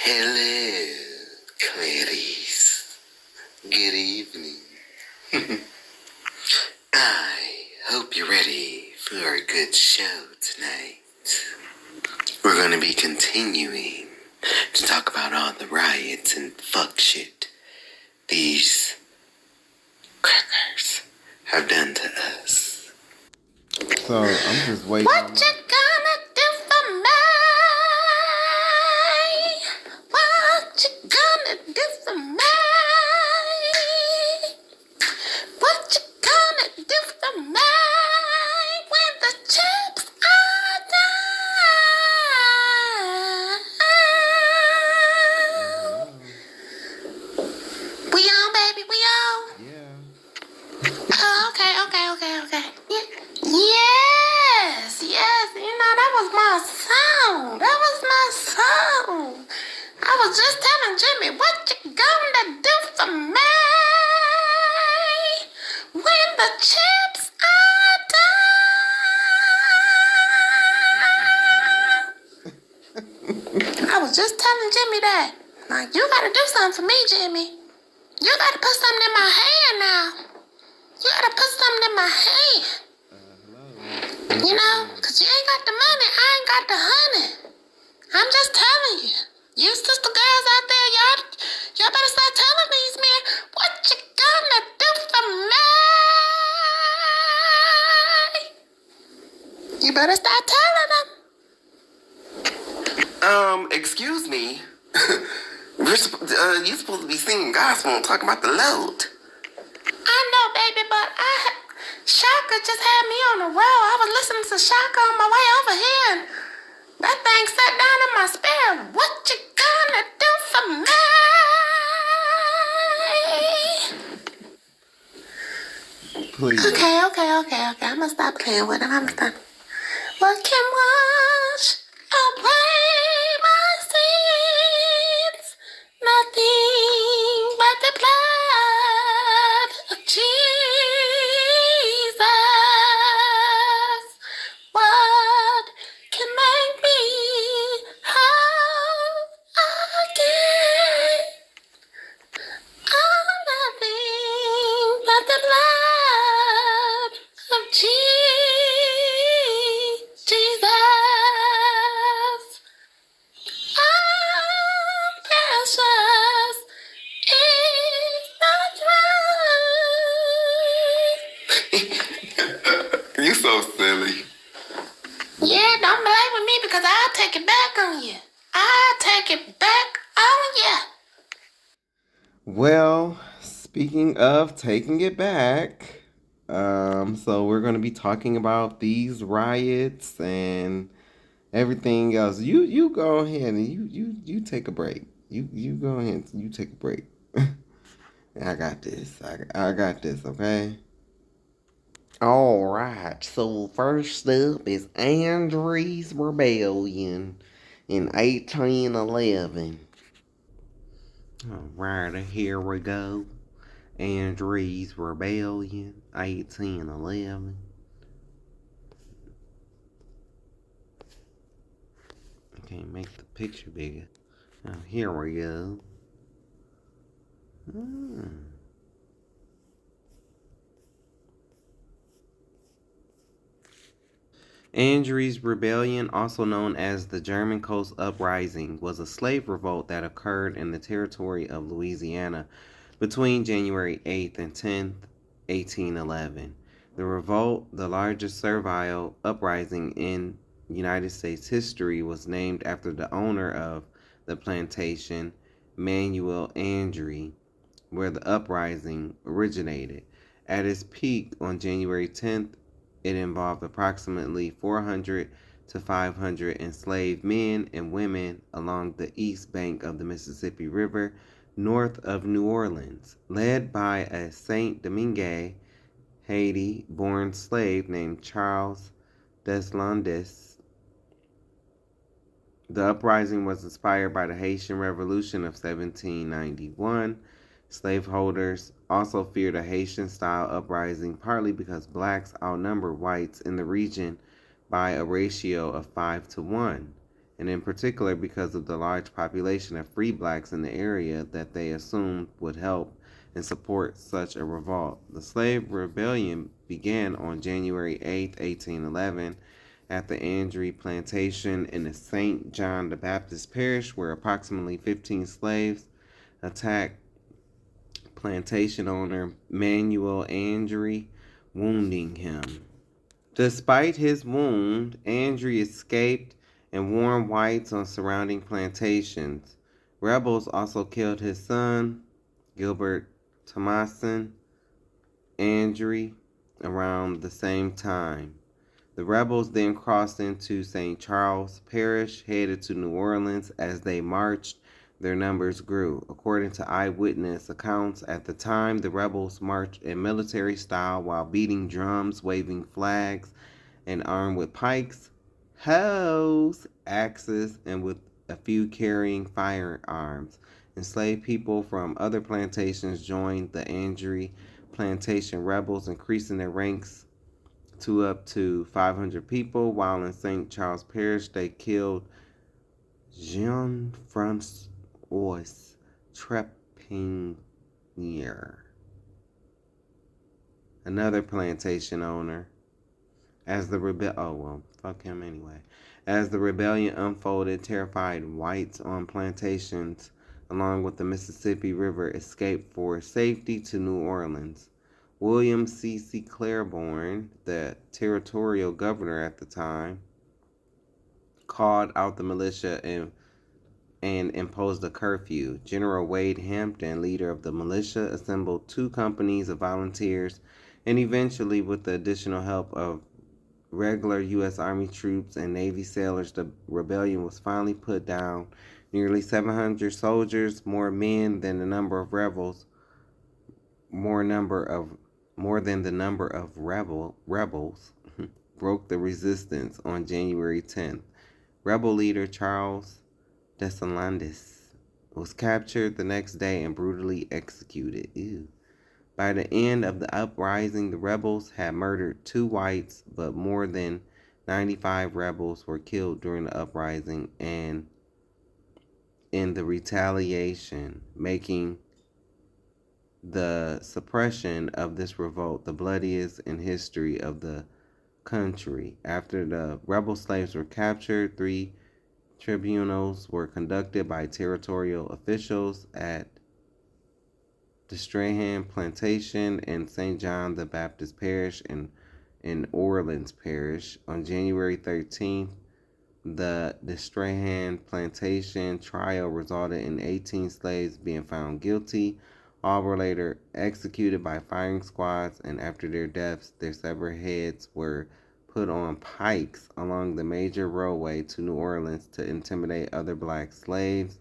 Hello, Clarice. Good evening. I hope you're ready for a good show tonight. We're going to be continuing to talk about all the riots and fuck shit these crackers have done to us. So I'm just waiting. What you gonna do for me? What you gonna do for me? What you gonna do for me when the chips are down? We on, baby, we on? Yeah. Oh, okay. Yes. You know, that was my song. I was just telling Jimmy, what you gonna do for me when the chips are down? I was just telling Jimmy that. Like, you gotta do something for me, Jimmy. You gotta put something in my hand now. You gotta put something in my hand. You know, because you ain't got the money, I ain't got the honey. I'm just telling you. You sister girls out there, y'all better start telling these men what you gonna do for me. You better start telling them. Excuse me. You're supposed to be singing gospel and talking about the load. I know, baby, but Shaka just had me on the road. I was listening to Shaka on my way over here, and that thing sat down in my spirit. What you gonna do for me? Please. Okay. I'm gonna stop playing with him. What can wash away my sins? Nothing but the blood of Jesus. What can make me whole again? Oh, nothing but the blood of Jesus. Oh, precious is the blood. You so silly. Yeah, don't blame with me because I'll take it back on you. I'll take it back on you. Well, speaking of taking it back, so we're gonna be talking about these riots and everything else. You go ahead and you take a break. You go ahead and you take a break. I got this. I got this, okay? Alright, so first up is Andrew's Rebellion in 1811. Alright, here we go. Andrew's Rebellion, 1811. Okay, make the picture bigger. Oh, here we go. Andrew's Rebellion, also known as the German Coast Uprising, was a slave revolt that occurred in the territory of Louisiana between January 8th and 10th, 1811. The revolt, the largest servile uprising in United States history, was named after the owner of the plantation, Manuel Andrew, where the uprising originated. At its peak on January 10th, it involved approximately 400 to 500 enslaved men and women along the east bank of the Mississippi River, north of New Orleans, led by a Saint Domingue, Haiti-born slave named Charles Deslandes. The uprising was inspired by the Haitian Revolution of 1791. Slaveholders also feared a Haitian-style uprising, partly because blacks outnumbered whites in the region by a ratio of 5 to 1. and in particular because of the large population of free blacks in the area that they assumed would help and support such a revolt. The slave rebellion began on January 8, 1811, at the Andrew Plantation in the St. John the Baptist Parish, where approximately 15 slaves attacked plantation owner Manuel Andrew, wounding him. Despite his wound, Andrew escaped and warned whites on surrounding plantations. Rebels also killed his son, Gilbert Thomason Andrew, around the same time. The rebels then crossed into St. Charles Parish, headed to New Orleans. As they marched, their numbers grew. According to eyewitness accounts, at the time, the rebels marched in military style while beating drums, waving flags, and armed with pikes, hoes, axes, and with a few carrying firearms. Enslaved people from other plantations joined the Andrew Plantation rebels, increasing their ranks to up to 500 people, while in St. Charles Parish they killed Jean-Francois Trepanier, another plantation owner. As the rebellion unfolded, terrified whites on plantations along with the Mississippi River escaped for safety to New Orleans. William C. Claiborne, the territorial governor at the time, called out the militia and imposed a curfew. General Wade Hampton, leader of the militia, assembled 2 companies of volunteers, and eventually, with the additional help of regular U.S. Army troops and Navy sailors, the rebellion was finally put down. Nearly 700 soldiers, more men than the number of rebels, more than the number of rebels broke the resistance on January 10th. Rebel leader Charles Dessalines was captured the next day and brutally executed. Ew. By the end of the uprising, the rebels had murdered 2 whites, but more than 95 rebels were killed during the uprising and in the retaliation, making the suppression of this revolt the bloodiest in history of the country. After the rebel slaves were captured, 3 tribunals were conducted by territorial officials at the Strahan Plantation and St. John the Baptist Parish in Orleans Parish. On January 13th, the Strahan Plantation trial resulted in 18 slaves being found guilty. All were later executed by firing squads, and after their deaths, their severed heads were put on pikes along the major roadway to New Orleans to intimidate other black slaves.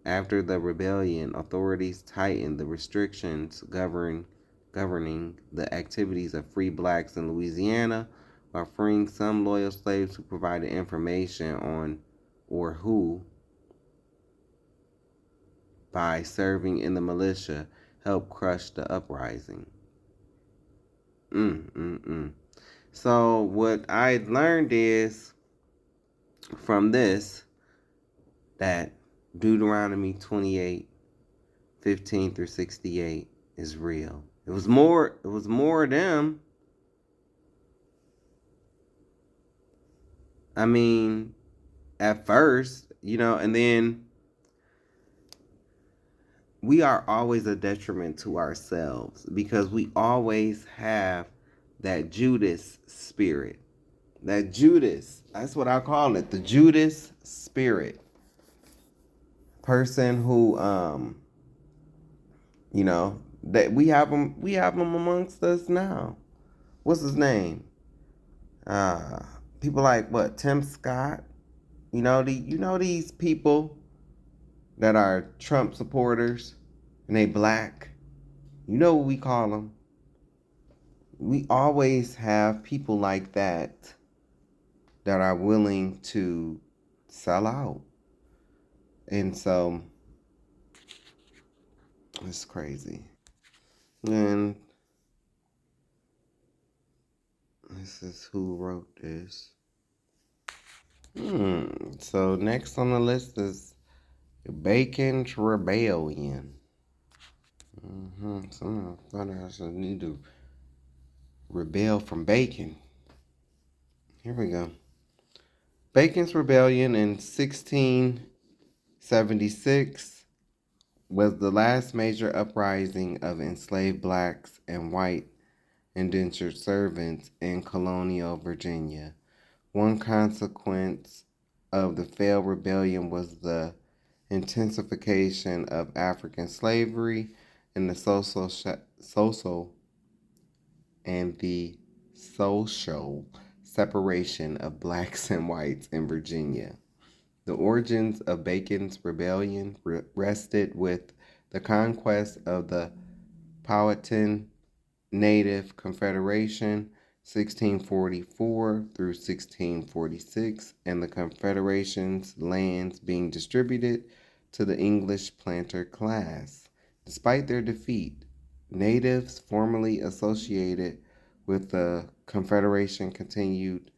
After the rebellion, authorities tightened the restrictions governing the activities of free blacks in Louisiana, while freeing some loyal slaves who provided information on or who, by serving in the militia, helped crush the uprising. So what I learned is from this that Deuteronomy 28:15-68 is real. It was more of them. I mean, at first, and then we are always a detriment to ourselves because we always have that Judas spirit. That Judas, that's what I call it, the Judas spirit. Person who, that we have them amongst us now. What's his name? People like what? Tim Scott. These people that are Trump supporters and they black. You know what we call them? We always have people like that are willing to sell out. And so it's crazy. And this is who wrote this. So next on the list is Bacon's Rebellion. So I thought I should need to rebel from Bacon. Here we go. Bacon's Rebellion in 1676 was the last major uprising of enslaved blacks and white indentured servants in colonial Virginia. One consequence of the failed rebellion was the intensification of African slavery and the social separation of blacks and whites in Virginia. The origins of Bacon's rebellion rested with the conquest of the Powhatan Native Confederation 1644 through 1646 and the Confederation's lands being distributed to the English planter class. Despite their defeat, natives formerly associated with the Confederation continued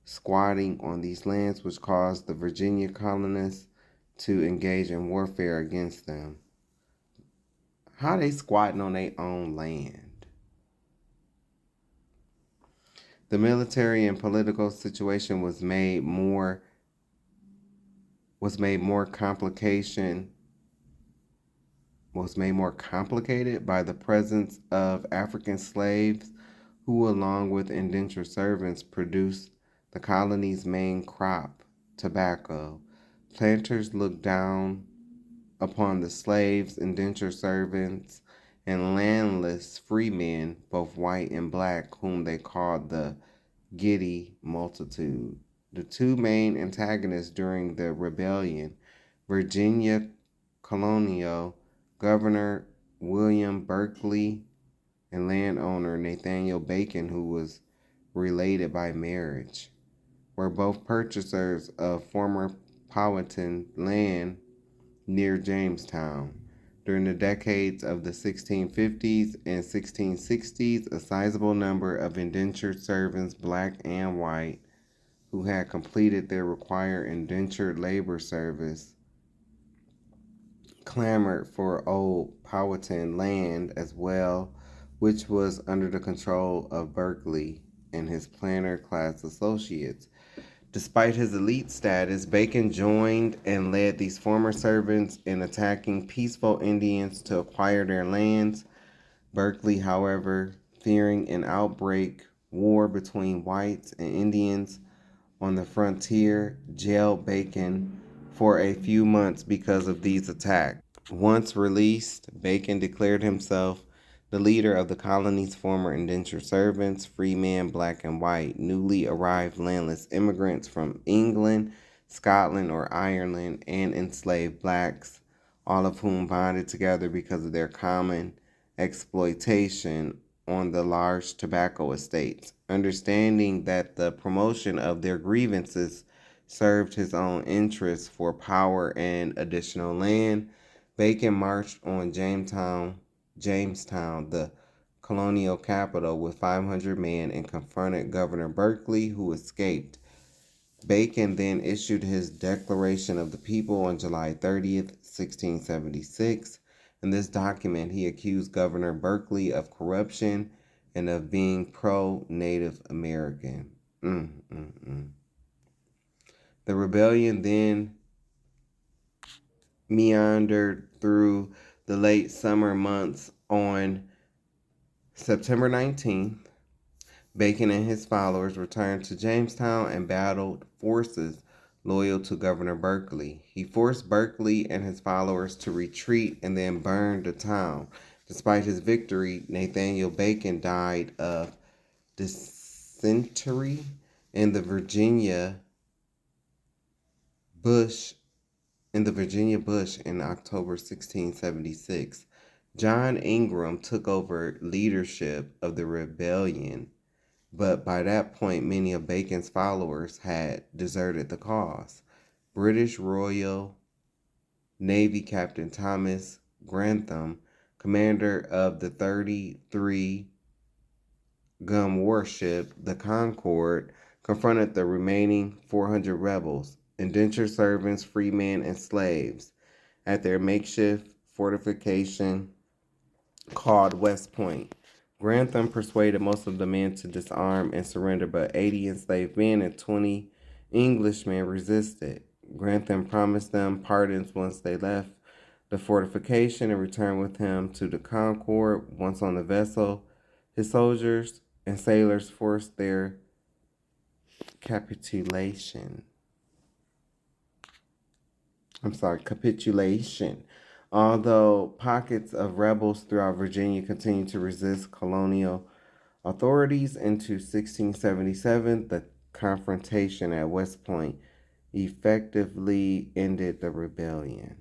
squatting on these lands, which caused the Virginia colonists to engage in warfare against them. How they squatting on their own land? The military and political situation was made more complicated by the presence of African slaves who, along with indentured servants, produced the colony's main crop, tobacco. Planters looked down upon the slaves, indentured servants, and landless freemen, both white and black, whom they called the giddy multitude. The two main antagonists during the rebellion, Virginia colonial Governor William Berkeley and landowner Nathaniel Bacon, who was related by marriage, were both purchasers of former Powhatan land near Jamestown. During the decades of the 1650s and 1660s, a sizable number of indentured servants, black and white, who had completed their required indentured labor service, clamored for old Powhatan land as well, which was under the control of Berkeley and his planter class associates. Despite his elite status, Bacon joined and led these former servants in attacking peaceful Indians to acquire their lands. Berkeley, however, fearing an outbreak war between whites and Indians on the frontier, jailed Bacon for a few months because of these attacks. Once released, Bacon declared himself the leader of the colony's former indentured servants, freemen, black and white, newly arrived landless immigrants from England, Scotland, or Ireland, and enslaved blacks, all of whom bonded together because of their common exploitation on the large tobacco estates. Understanding that the promotion of their grievances served his own interests for power and additional land, Bacon marched on Jamestown, the colonial capital, with 500 men and confronted Governor Berkeley, who escaped. Bacon then issued his Declaration of the People on July 30th, 1676. In this document, he accused Governor Berkeley of corruption and of being pro-Native American. The rebellion then meandered through the late summer months. On September 19th, Bacon and his followers returned to Jamestown and battled forces loyal to Governor Berkeley. He forced Berkeley and his followers to retreat and then burned the town. Despite his victory, Nathaniel Bacon died of dysentery in the Virginia bush in October 1676. John Ingram took over leadership of the rebellion, but by that point many of Bacon's followers had deserted the cause. British Royal Navy Captain Thomas Grantham, commander of the 33-gun warship, the Concord, confronted the remaining 400 rebels, indentured servants, freemen, and slaves, at their makeshift fortification called West Point. Grantham persuaded most of the men to disarm and surrender, but 80 enslaved men and 20 Englishmen resisted. Grantham promised them pardons once they left the fortification and returned with him to the Concord. Once on the vessel, his soldiers and sailors forced their capitulation. Although pockets of rebels throughout Virginia continued to resist colonial authorities into 1677, the confrontation at West Point effectively ended the rebellion.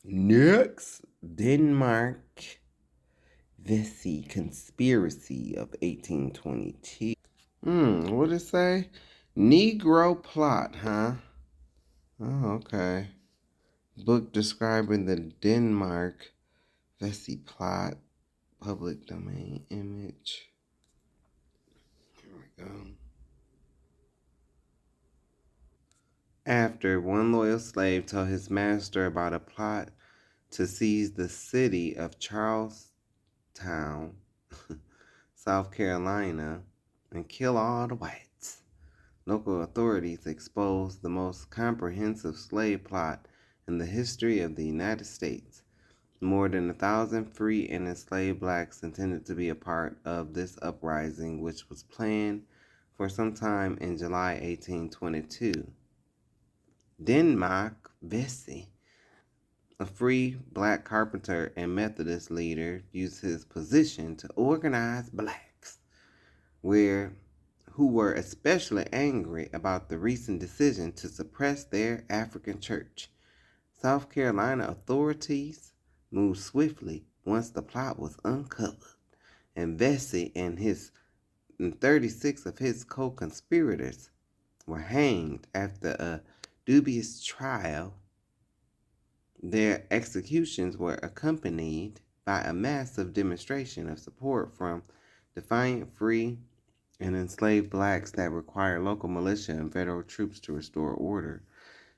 Next, Denmark Vesey Conspiracy of 1822. What did it say? Negro plot, huh? Oh, okay. Book describing the Denmark Vesey plot. Public domain image. Here we go. After one loyal slave told his master about a plot to seize the city of Charlestown, South Carolina, and kill all the whites, local authorities exposed the most comprehensive slave plot in the history of the United States. More than 1,000 free and enslaved blacks intended to be a part of this uprising, which was planned for some time in July 1822. Denmark Vesey, a free black carpenter and Methodist leader, used his position to organize blacks, who were especially angry about the recent decision to suppress their African church. South Carolina authorities moved swiftly once the plot was uncovered, and Vesey and 36 of his co-conspirators were hanged after a dubious trial. Their executions were accompanied by a massive demonstration of support from defiant free and enslaved blacks that required local militia and federal troops to restore order.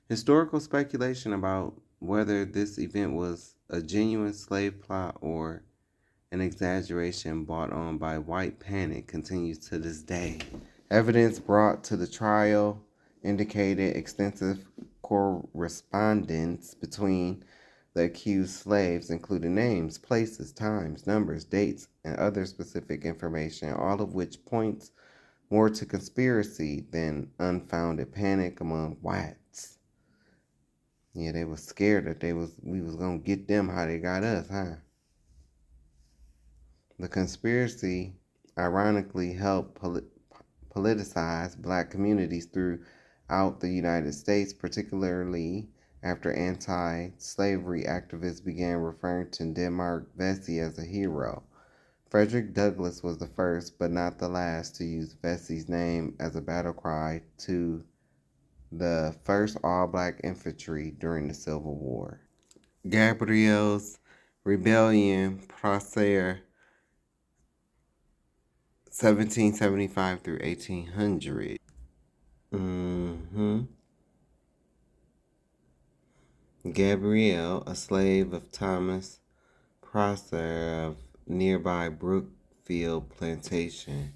Historical speculation about whether this event was a genuine slave plot or an exaggeration brought on by white panic continues to this day. Evidence brought to the trial indicated extensive correspondence between the accused slaves, including names, places, times, numbers, dates, and other specific information, all of which points more to conspiracy than unfounded panic among whites. Yeah, they were scared that we was gonna get them how they got us, huh? The conspiracy ironically helped politicize black communities throughout the United States, particularly after anti-slavery activists began referring to Denmark Vesey as a hero. Frederick Douglass was the first, but not the last, to use Vesey's name as a battle cry to the first all-black infantry during the Civil War. Gabriel's Rebellion, Procedural, 1775 through 1800. Gabriel, a slave of Thomas Prosser of nearby Brookfield Plantation,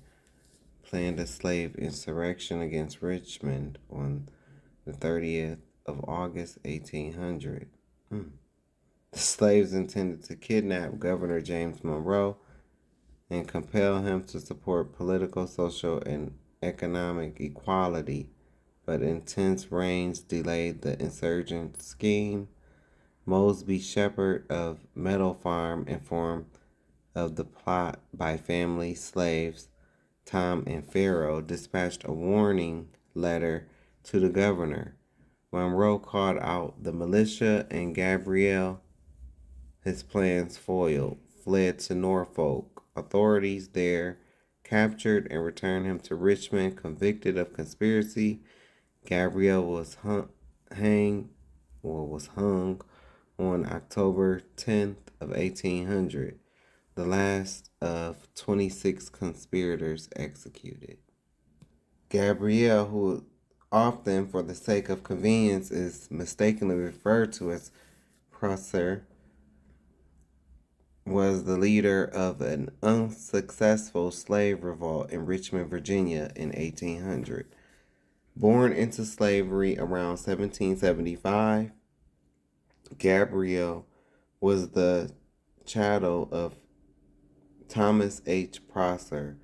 planned a slave insurrection against Richmond on the 30th of August, 1800. The slaves intended to kidnap Governor James Monroe and compel him to support political, social, and economic equality, but intense rains delayed the insurgent scheme. Mosby Shepherd of Meadow Farm, informed of the plot by family slaves Tom and Pharaoh, dispatched a warning letter to the governor. Monroe called out the militia, and Gabriel, his plans foiled, fled to Norfolk. Authorities there captured and returned him to Richmond. Convicted of conspiracy, Gabriel was hung on October 10th of 1800. the last of 26 conspirators executed. Gabriel, who often, for the sake of convenience, is mistakenly referred to as Prosser, was the leader of an unsuccessful slave revolt in Richmond, Virginia in 1800. Born into slavery around 1775, Gabriel was the chattel of Thomas H. Prosser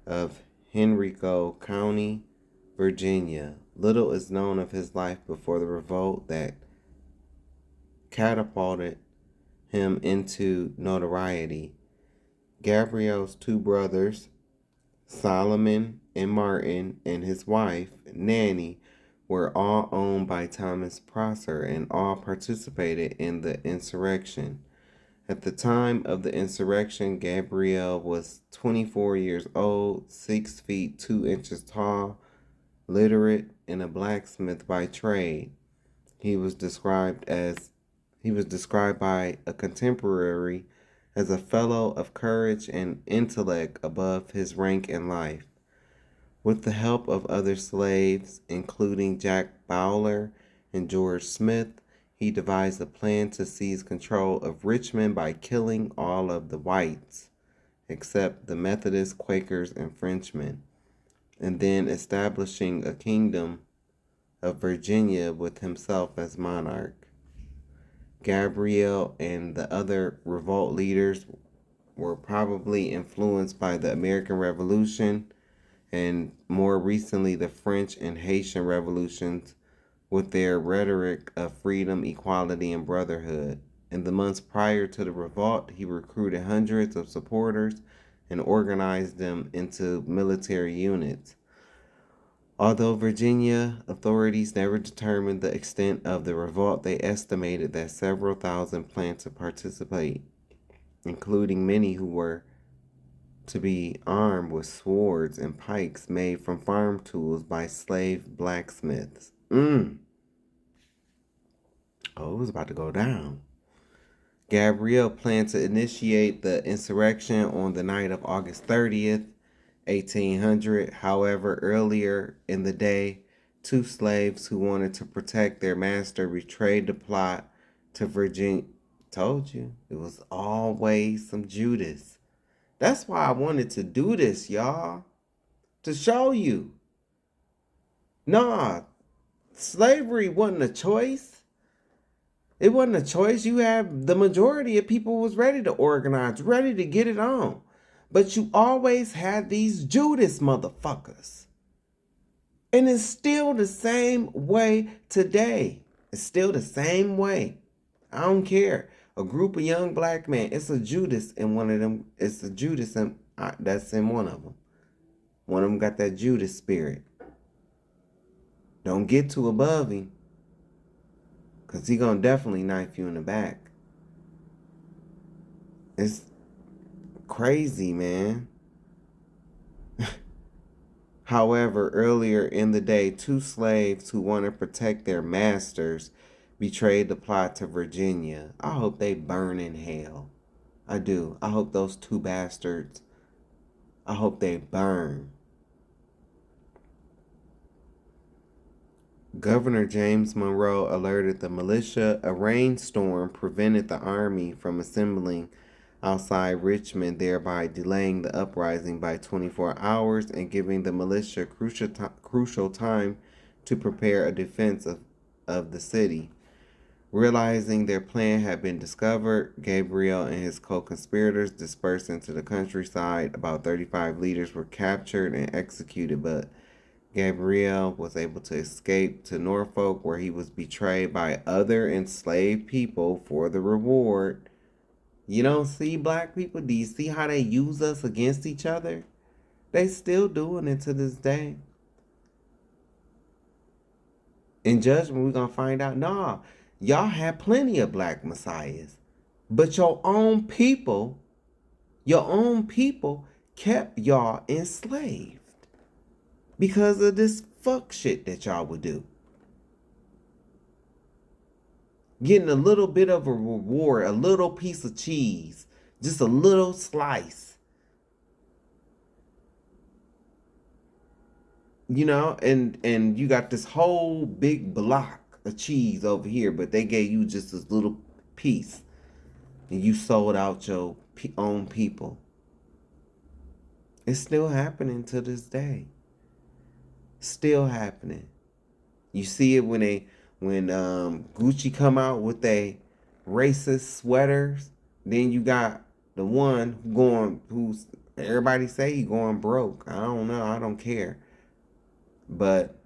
of Henrico County, Virginia. Little is known of his life before the revolt that catapulted him into notoriety. Gabriel's two brothers, Solomon and Martin, and his wife, Nanny, were all owned by Thomas Prosser and all participated in the insurrection. At the time of the insurrection, Gabriel was 24 years old, 6 feet 2 inches tall, literate, and a blacksmith by trade. He was described by a contemporary as a fellow of courage and intellect above his rank in life. With the help of other slaves, including Jack Bowler and George Smith, he devised a plan to seize control of Richmond by killing all of the whites, except the Methodists, Quakers, and Frenchmen, and then establishing a kingdom of Virginia with himself as monarch. Gabriel and the other revolt leaders were probably influenced by the American Revolution and more recently the French and Haitian revolutions with their rhetoric of freedom, equality, and brotherhood. In the months prior to the revolt, he recruited hundreds of supporters and organized them into military units. Although Virginia authorities never determined the extent of the revolt, they estimated that several thousand planned to participate, including many who were to be armed with swords and pikes made from farm tools by slave blacksmiths. Oh, it was about to go down. Gabriel planned to initiate the insurrection on the night of August 30th, 1800. However, earlier in the day, two slaves who wanted to protect their master betrayed the plot to Virginia. Told you, it was always some Judas. That's why I wanted to do this, y'all. To show you. Nah, slavery wasn't a choice. It wasn't a choice. You have the majority of people was ready to organize, ready to get it on. But you always had these Judas motherfuckers. And it's still the same way today. It's still the same way. I don't care. A group of young black men, it's a Judas in one of them. It's a Judas that's in one of them. One of them got that Judas spirit. Don't get too above him, because he going to definitely knife you in the back. It's crazy, man. However, earlier in the day, two slaves who want to protect their masters betrayed the plot to Virginia. I hope they burn in hell. I do. I hope those two bastards, I hope they burn. Governor James Monroe alerted the militia a rainstorm prevented the army from assembling outside Richmond, thereby delaying the uprising by 24 hours and giving the militia crucial time to prepare a defense of the city. Realizing their plan had been discovered, Gabriel and his co-conspirators dispersed into the countryside. About 35 leaders were captured and executed, but Gabriel was able to escape to Norfolk, where he was betrayed by other enslaved people for the reward. You don't see black people? Do you see how they use us against each other? They still doing it to this day. In judgment, we're going to find out, nah, y'all had plenty of black messiahs, but your own people kept y'all enslaved because of this fuck shit that y'all would do. Getting a little bit of a reward, a little piece of cheese, Just a little slice. You know, and you got this whole big block of cheese over here, but they gave you just this little piece, and you sold out your own people. It's still happening to this day. Still happening. You see it when Gucci come out with they racist sweaters. Then you got the one who's everybody say he going broke. I don't know. I don't care. But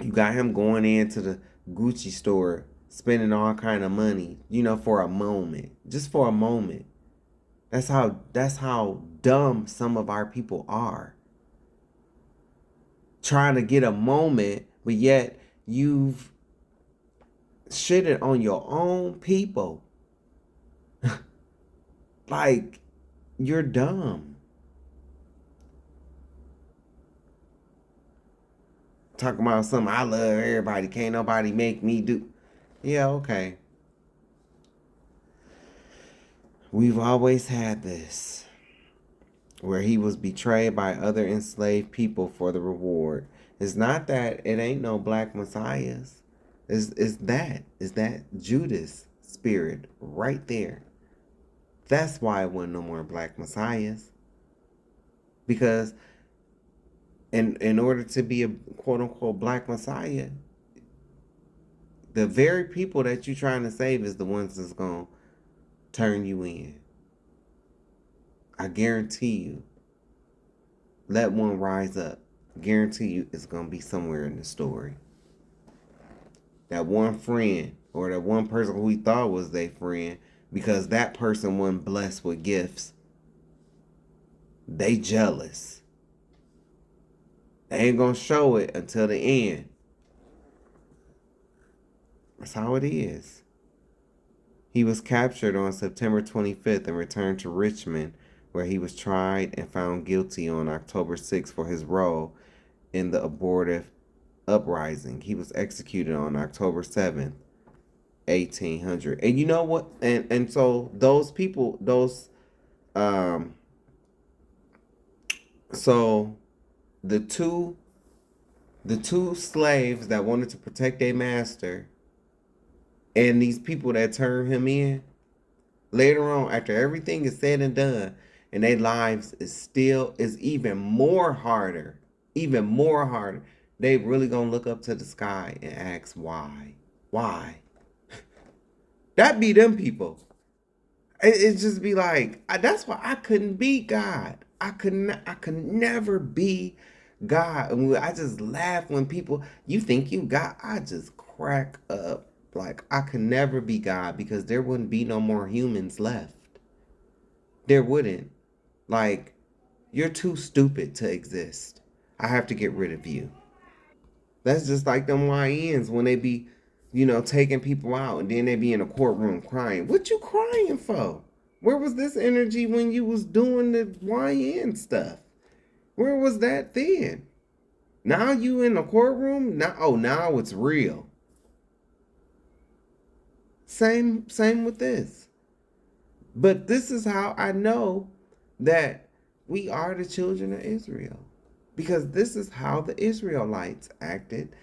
you got him going into the Gucci store, spending all kind of money, for a moment, just for a moment. That's how dumb some of our people are. Trying to get a moment, but yet you've shitted on your own people. Like, you're dumb. Talking about something, I love everybody, can't nobody make me do. Yeah, okay. We've always had this, where he was betrayed by other enslaved people for the reward. It's not that it ain't no black messiahs. It's that Judas spirit right there. That's why it wasn't no more black messiahs. Because in order to be a quote unquote black messiah, the very people that you're trying to save is the ones that's gonna turn you in. I guarantee you. Let one rise up. Guarantee you it's gonna be somewhere in the story. That one friend or that one person who he thought was their friend, because that person wasn't blessed with gifts, they jealous. They ain't gonna show it until the end. That's how it is. He was captured on September 25th and returned to Richmond, where he was tried and found guilty on October 6th for his role in the abortive uprising. He was executed on October 7th, 1800. And you know what? And so those people, so the two slaves that wanted to protect their master and these people that turned him in, later on, after everything is said and done, and their lives is even more harder, they really gonna look up to the sky and ask why. That be them people. It just be like, that's why I couldn't be God. I could never be God. And I just laugh when people, you think you God. I just crack up. Like, I could never be God, because there wouldn't be no more humans left. There wouldn't. Like, you're too stupid to exist. I have to get rid of you. That's just like them YNs when they be, taking people out, and then they be in a courtroom crying. What you crying for? Where was this energy when you was doing the YN stuff? Where was that then? Now you in the courtroom? Now it's real. Same with this. But this is how I know that we are the children of Israel. Because this is how the Israelites acted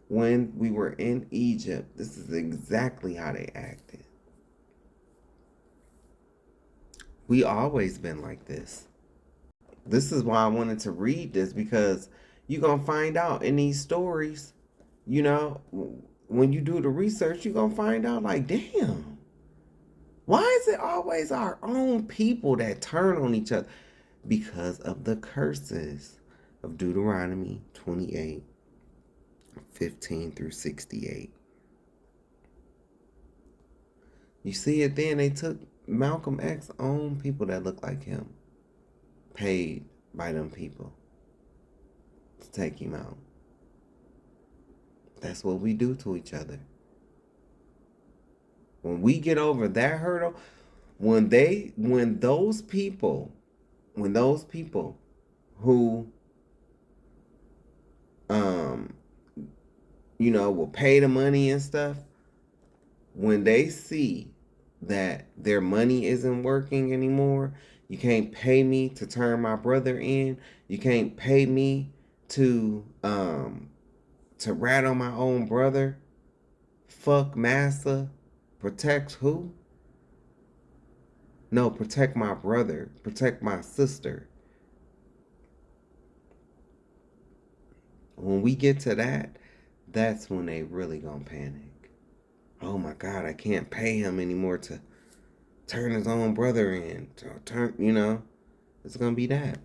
when we were in Egypt. This is exactly how they acted. We always been like this. This is why I wanted to read this, because you're going to find out in these stories, when you do the research, you're going to find out like, damn, why is it always our own people that turn on each other? Because of the curses of Deuteronomy 28, 15 through 68. You see it then, they took Malcolm X's own people that look like him, paid by them people to take him out. That's what we do to each other. When we get over that hurdle, when those people who will pay the money and stuff, when they see that their money isn't working anymore. You can't pay me to turn my brother in. You can't pay me to rat on my own brother. Fuck massa. Protect who? No, protect my brother. Protect my sister. When we get to that, that's when they really gonna panic. Oh my God, I can't pay him anymore to turn his own brother in. It's gonna be that.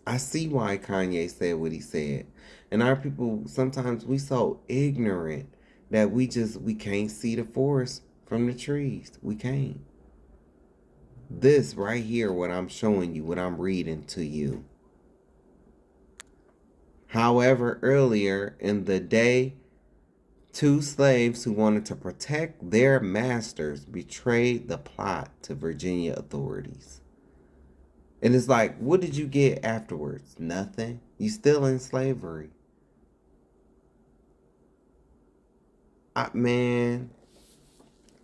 I see why Kanye said what he said. And our people, sometimes we so ignorant that we can't see the forest from the trees. We can't. This right here, what I'm showing you, what I'm reading to you. However, earlier in the day, 2 slaves who wanted to protect their masters betrayed the plot to Virginia authorities. And it's like, what did you get afterwards? Nothing. You still in slavery. Man,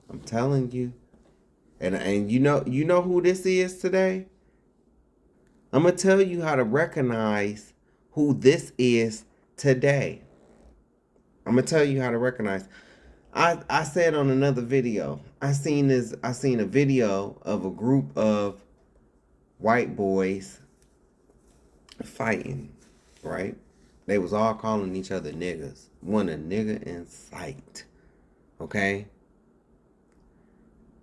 I'm telling you. And you know who this is today? I'm going to tell you how to recognize who this is today. I'm going to tell you how to recognize. I said on another video, I seen a video of a group of white boys fighting, right? They was all calling each other niggas. One a nigga in sight. Okay?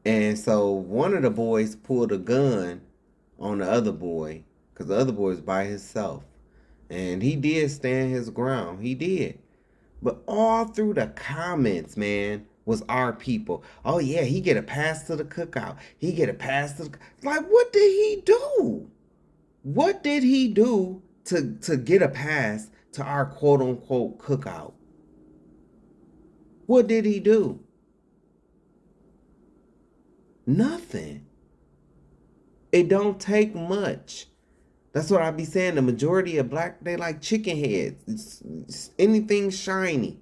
And so one of the boys pulled a gun on the other boy, because the other boy was by himself. And he did stand his ground. He did. But all through the comments, man, was our people. Oh yeah, he get a pass to the cookout. He get a pass to the... Like, what did he do? What did he do to get a pass to our quote unquote cookout? What did he do? Nothing. It don't take much. That's what I be saying. The majority of black, they like chicken heads. It's anything shiny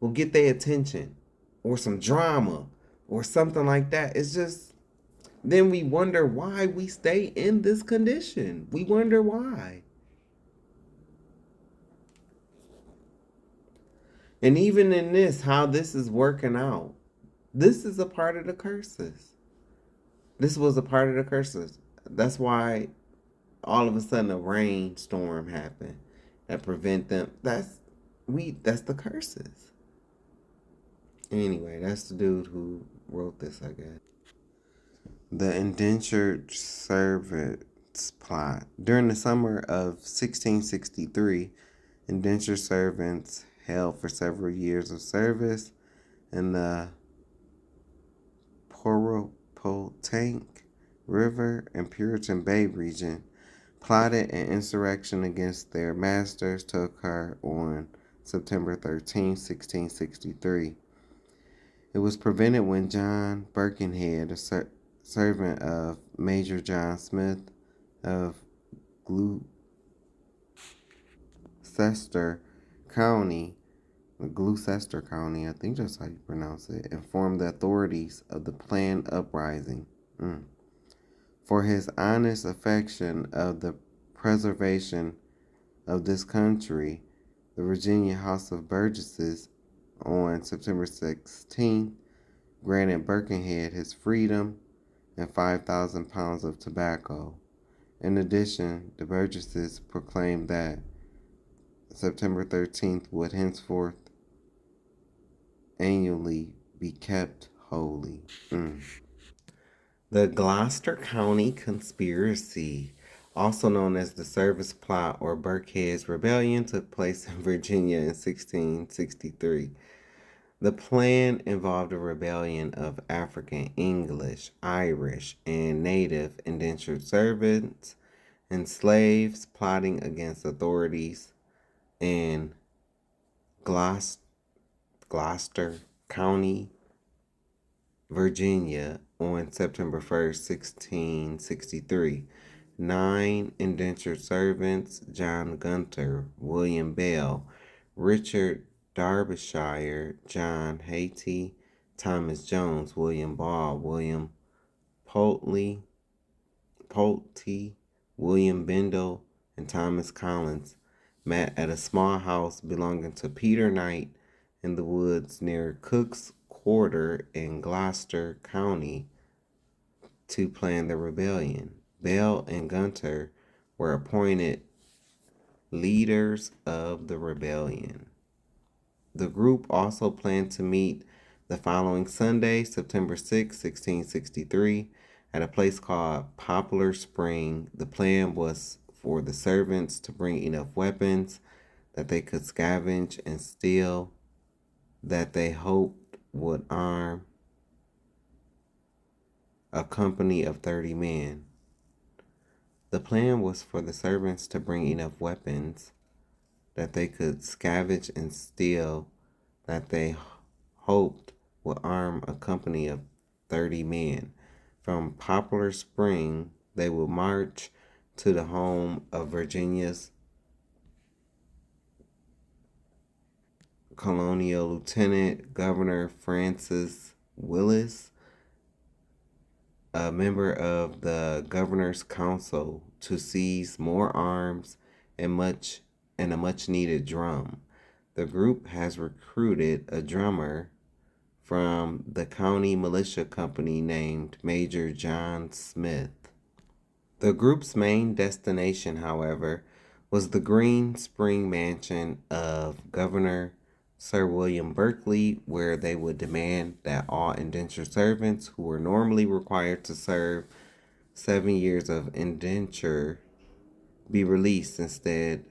will get their attention, or some drama, or something like that. It's just, then we wonder why we stay in this condition. We wonder why. And even in this, how this is working out, this is a part of the curses. This was a part of the curses. That's why all of a sudden a rainstorm happened that prevent them. That's the curses. Anyway, that's the dude who wrote this, I guess. The indentured servants plot. During the summer of 1663, indentured servants held for several years of service in the Potank River and Puritan Bay region plotted an insurrection against their masters to occur on September 13, 1663. It was prevented when John Birkenhead, a servant of Major John Smith of Gloucester County, I think that's how you pronounce it, informed the authorities of the planned uprising. For his honest affection of the preservation of this country, the Virginia House of Burgesses on September 16th granted Birkenhead his freedom and 5,000 pounds of tobacco. In addition, the Burgesses proclaimed that September 13th would henceforth annually be kept holy. The Gloucester County Conspiracy, also known as the Service Plot or Birkenhead's Rebellion, took place in Virginia in 1663. The plan involved a rebellion of African, English, Irish, and native indentured servants and slaves plotting against authorities in Gloucester County, Virginia on September 1st, 1663. 9 indentured servants, John Gunter, William Bell, Richard Derbyshire, John Hayti, Thomas Jones, William Ball, William Pulte, William Bendel, and Thomas Collins met at a small house belonging to Peter Knight in the woods near Cook's Quarter in Gloucester County to plan the rebellion. Bell and Gunter were appointed leaders of the rebellion. The group also planned to meet the following Sunday, September 6, 1663, at a place called Poplar Spring. The plan was for the servants to bring enough weapons that they could scavenge and steal that they hoped would arm a company of 30 men. The plan was for the servants to bring enough weapons that they could scavenge and steal that they hoped would arm a company of 30 men. From Poplar Spring, they would march to the home of Virginia's colonial lieutenant governor Francis Willis, a member of the governor's council, to seize more arms and a much needed drum. The group has recruited a drummer from the county militia company named Major John Smith. The group's main destination, however, was the Green Spring mansion of Governor Sir William Berkeley, where they would demand that all indentured servants who were normally required to serve 7 years of indenture be released instead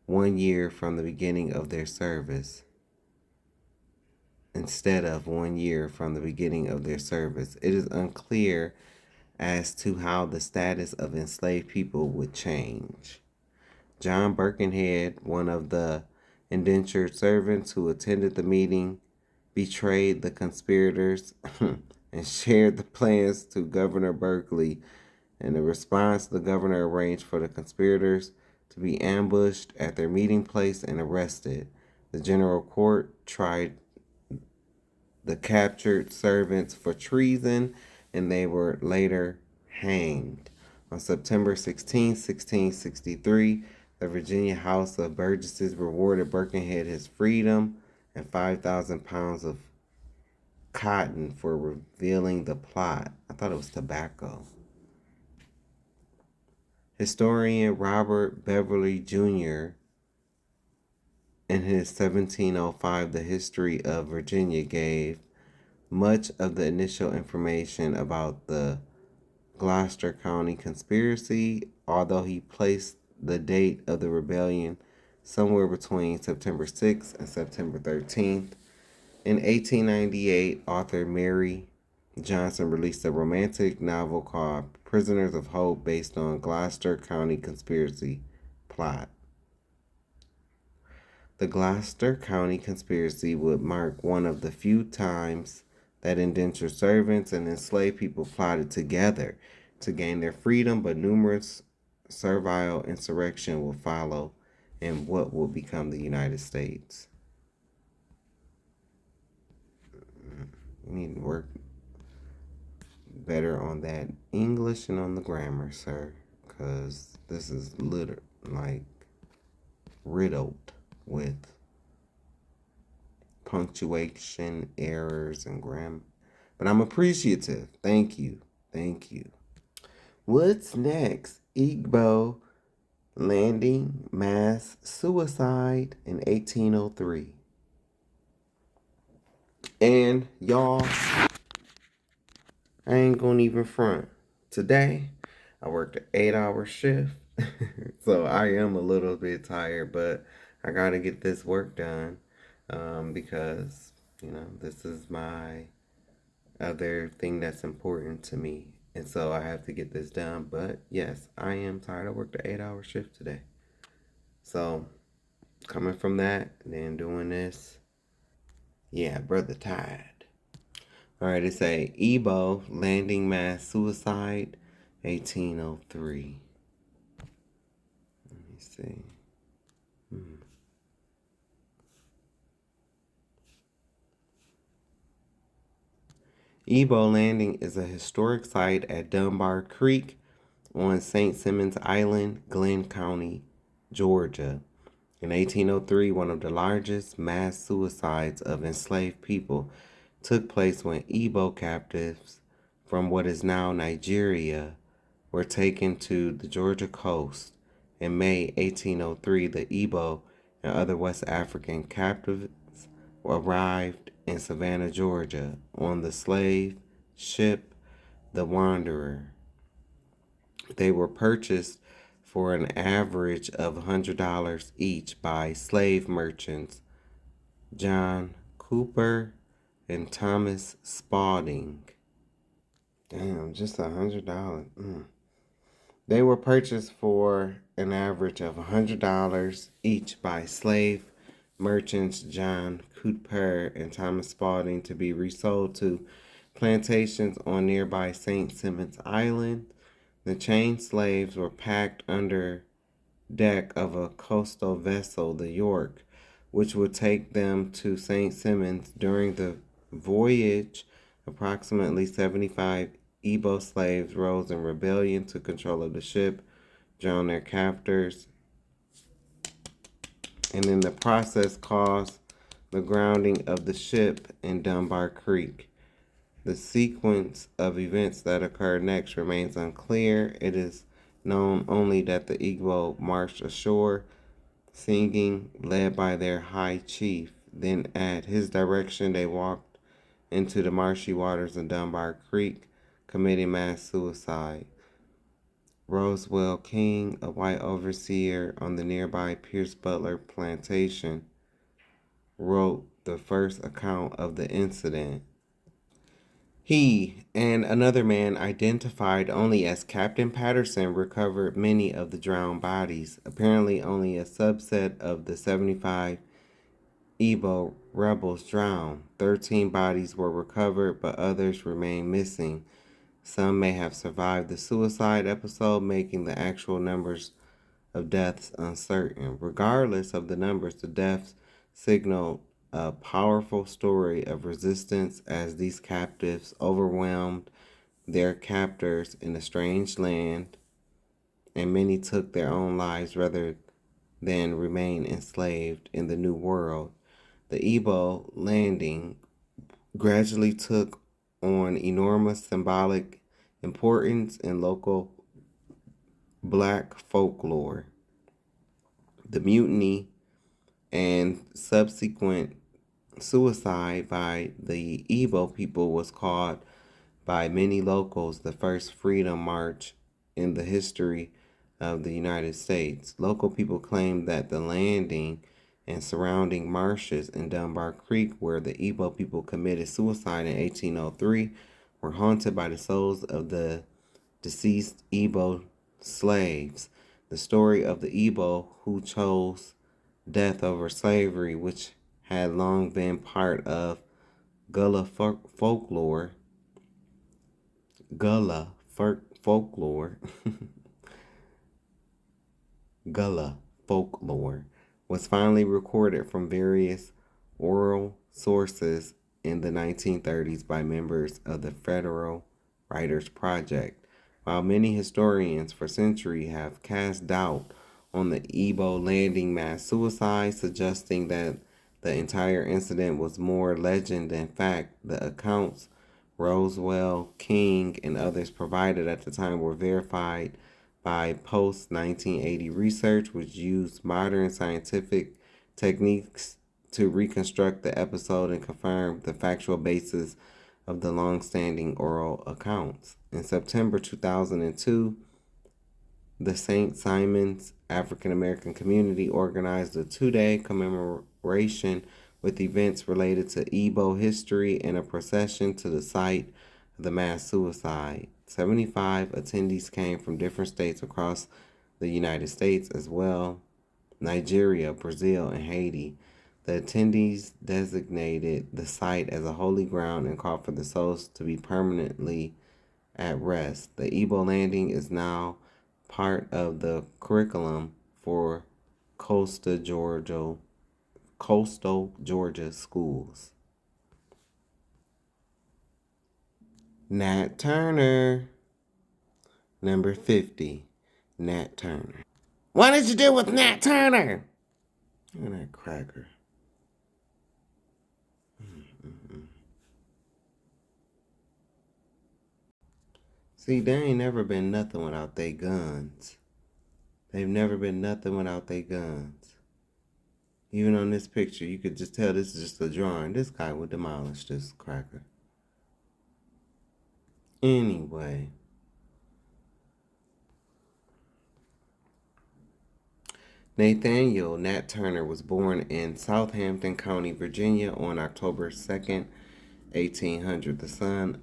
1 year from the beginning of their service. Instead of 1 year from the beginning of their service. It is unclear as to how the status of enslaved people would change. John Birkenhead, one of the indentured servants who attended the meeting, betrayed the conspirators and shared the plans to Governor Berkeley. In response, the governor arranged for the conspirators to be ambushed at their meeting place and arrested. The general court tried the captured servants for treason, and they were later hanged. On September 16, 1663, the Virginia House of Burgesses rewarded Birkenhead his freedom and 5,000 pounds of cotton for revealing the plot. I thought it was tobacco. Historian Robert Beverly Jr., in his 1705 The History of Virginia, gave much of the initial information about the Gloucester County conspiracy, although he placed the date of the rebellion somewhere between September 6th and September 13th. In 1898, author Mary Johnson released a romantic novel called Prisoners of Hope based on Gloucester County conspiracy plot. The Gloucester County conspiracy would mark one of the few times that indentured servants and enslaved people plotted together to gain their freedom, but numerous servile insurrection will follow in what will become the United States. You need to work better on that English and on the grammar, sir, because this is riddled with punctuation errors and grammar. But I'm appreciative. Thank you. Thank you. What's next? Igbo landing mass suicide in 1803. And y'all, I ain't gonna even front. Today, I worked an 8-hour shift. So I am a little bit tired, but I gotta get this work done because, this is my other thing that's important to me. And so I have to get this done. But yes, I am tired. I worked an 8-hour shift today. So coming from that, then doing this, yeah, brother tired. All right, it's a Igbo landing mass suicide, 1803. Let me see. Ebo Landing is a historic site at Dunbar Creek on St. Simons Island, Glenn County, Georgia. In 1803, one of the largest mass suicides of enslaved people took place when Igbo captives from what is now Nigeria were taken to the Georgia coast. In May 1803, the Igbo and other West African captives arrived in Savannah, Georgia, on the slave ship the Wanderer. They were purchased for an average of $100 each by slave merchants John Cooper and Thomas Spaulding. Damn, just $100. They were purchased for an average of $100 each by slave merchants John Cooper and Thomas Spaulding to be resold to plantations on nearby St. Simons Island. The chained slaves were packed under deck of a coastal vessel, the York, which would take them to St. Simons. During the voyage, approximately 75 Igbo slaves rose in rebellion, took control of the ship, drowned their captors, and in the process caused the grounding of the ship in Dunbar Creek. The sequence of events that occurred next remains unclear. It is known only that the Igbo marched ashore, singing, led by their high chief. Then at his direction they walked into the marshy waters of Dunbar Creek, committing mass suicide. Roswell King, a white overseer on the nearby Pierce Butler plantation, wrote the first account of the incident. He and another man, identified only as Captain Patterson, recovered many of the drowned bodies. Apparently, only a subset of the 75 Igbo rebels drowned. 13 bodies were recovered, but others remain missing. Some may have survived the suicide episode, making the actual numbers of deaths uncertain. Regardless of the numbers, the deaths signaled a powerful story of resistance as these captives overwhelmed their captors in a strange land, and many took their own lives rather than remain enslaved in the new world. The Igbo landing gradually took on enormous symbolic importance in local black folklore. The mutiny and subsequent suicide by the Igbo people was called by many locals the first freedom march in the history of the United States. Local people claimed that the landing and surrounding marshes in Dunbar Creek, where the Igbo people committed suicide in 1803, were haunted by the souls of the deceased Igbo slaves. The story of the Igbo who chose death over slavery, which had long been part of Gullah folklore, Gullah folklore, was finally recorded from various oral sources in the 1930s by members of the Federal Writers Project. While many historians for centuries have cast doubt on the Igbo landing mass suicide, suggesting that the entire incident was more legend than fact, the accounts Roswell, King, and others provided at the time were verified by post-1980 research, which used modern scientific techniques to reconstruct the episode and confirm the factual basis of the long-standing oral accounts. In September 2002, the St. Simon's African American community organized a 2-day commemoration with events related to Igbo history and a procession to the site of the mass suicide. 75 attendees came from different states across the United States, as well Nigeria, Brazil, and Haiti. The attendees designated the site as a holy ground and called for the souls to be permanently at rest. The Igbo landing is now part of the curriculum for coastal Georgia schools. Nat Turner. Number 50, Nat Turner. What did you do with Nat Turner? Look at that cracker. See, they ain't never been nothing without they guns. They've never been nothing without they guns. Even on this picture, you could just tell this is just a drawing. This guy would demolish this cracker. Anyway. Nathaniel Nat Turner was born in Southampton County, Virginia on October 2nd, 1800, the son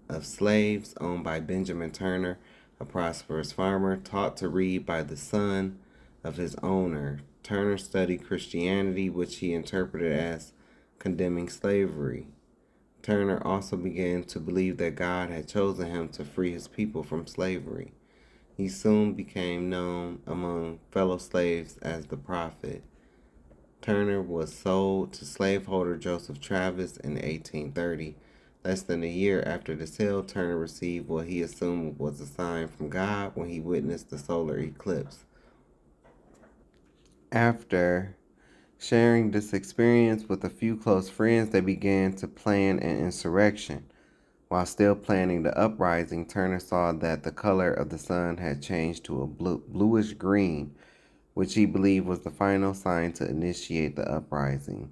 of slaves owned by Benjamin Turner, a prosperous farmer, taught to read by the son of his owner. Turner studied Christianity, which he interpreted as condemning slavery. Turner also began to believe that God had chosen him to free his people from slavery. He soon became known among fellow slaves as the prophet. Turner was sold to slaveholder Joseph Travis in 1830. Less than a year after the sale, Turner received what he assumed was a sign from God when he witnessed the solar eclipse. After sharing this experience with a few close friends, they began to plan an insurrection. While still planning the uprising, Turner saw that the color of the sun had changed to a bluish green, which he believed was the final sign to initiate the uprising.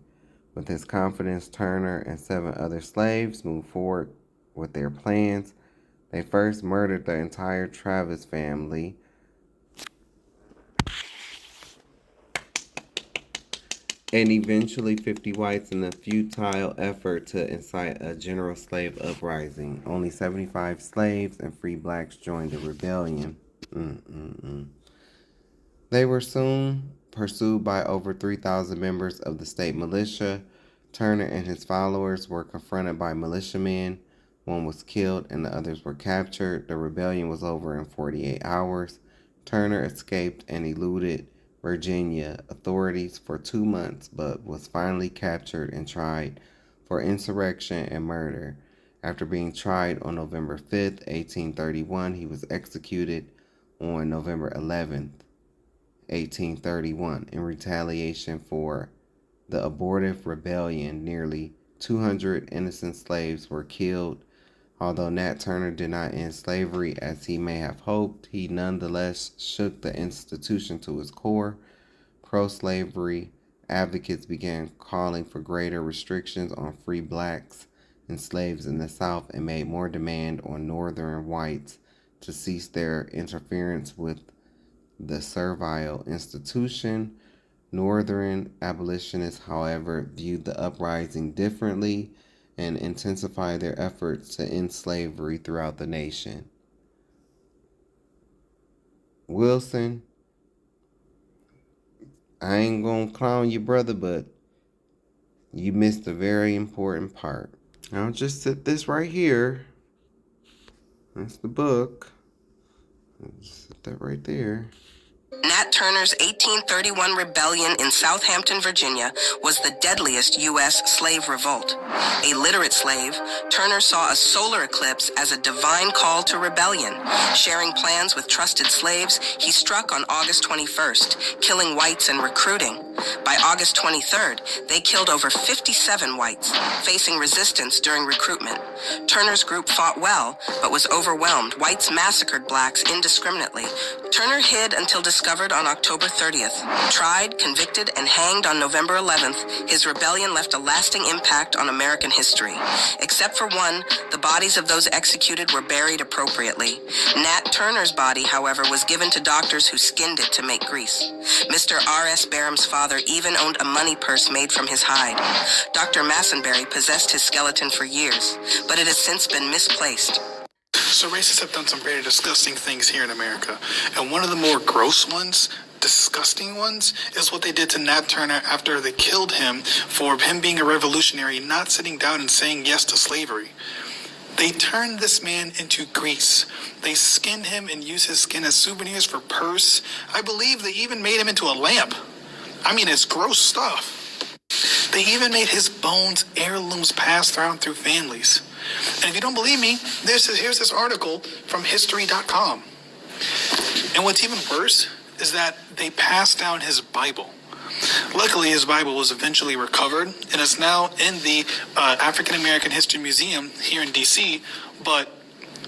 With his confidence, Turner and 7 other slaves moved forward with their plans. They first murdered the entire Travis family, and eventually 50 whites in a futile effort to incite a general slave uprising. Only 75 slaves and free blacks joined the rebellion. They were soon pursued by over 3,000 members of the state militia. Turner and his followers were confronted by militiamen. One was killed and the others were captured. The rebellion was over in 48 hours. Turner escaped and eluded Virginia authorities for 2 months, but was finally captured and tried for insurrection and murder. After being tried on November 5th, 1831, he was executed on November 11th. 1831. In retaliation for the abortive rebellion, nearly 200 innocent slaves were killed. Although Nat Turner did not end slavery as he may have hoped, he nonetheless shook the institution to its core. Pro-slavery advocates began calling for greater restrictions on free blacks and slaves in the South and made more demand on Northern whites to cease their interference with the servile institution. Northern abolitionists, however, viewed the uprising differently and intensified their efforts to end slavery throughout the nation. Wilson, I ain't gonna clown you, brother, but you missed a very important part. I'll just set this right here. That's the book. Just set that right there. Nat Turner's 1831 rebellion in Southampton, Virginia, was the deadliest U.S. slave revolt. A literate slave, Turner saw a solar eclipse as a divine call to rebellion. Sharing plans with trusted slaves, he struck on August 21st, killing whites and recruiting. By August 23rd, they killed over 57 whites, facing resistance during recruitment. Turner's group fought well, but was overwhelmed. Whites massacred blacks indiscriminately. Turner hid until discovered on October 30th. Tried, convicted, and hanged on November 11th, his rebellion left a lasting impact on American history. Except for one, the bodies of those executed were buried appropriately. Nat Turner's body, however, was given to doctors who skinned it to make grease. Mr. R.S. Barham's father even owned a money purse made from his hide. Dr. Massenberry possessed his skeleton for years, but it has since been misplaced. So racists have done some very disgusting things here in America. And one of the more gross ones, disgusting ones, is what they did to Nat Turner after they killed him for him being a revolutionary, not sitting down and saying yes to slavery. They turned this man into grease. They skinned him and used his skin as souvenirs for purse. I believe they even made him into a lamp. I mean, it's gross stuff. They even made his bones heirlooms passed down through families. And if you don't believe me, here's this article from history.com. And what's even worse is that they passed down his Bible. Luckily, his Bible was eventually recovered, and it's now in the African American History Museum here in D.C., but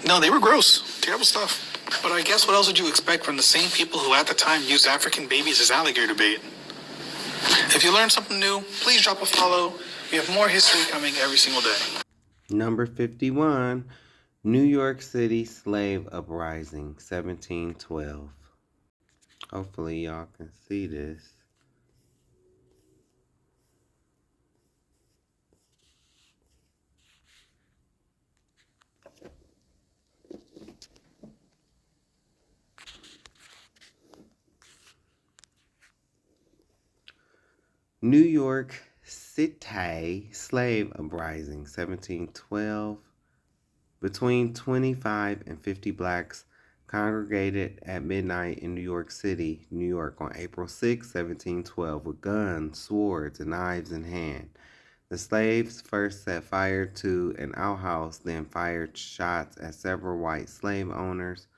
no, they were gross. Terrible stuff. But I guess what else would you expect from the same people who at the time used African babies as alligator bait? If you learned something new, please drop a follow. We have more history coming every single day. Number 51, New York City Slave Uprising, 1712. Hopefully y'all can see this. New York City Slave Uprising, 1712. Between 25 and 50 blacks congregated at midnight in New York City, New York, on April 6, 1712, with guns, swords, and knives in hand. The slaves first set fire to an outhouse, then fired shots at several white slave owners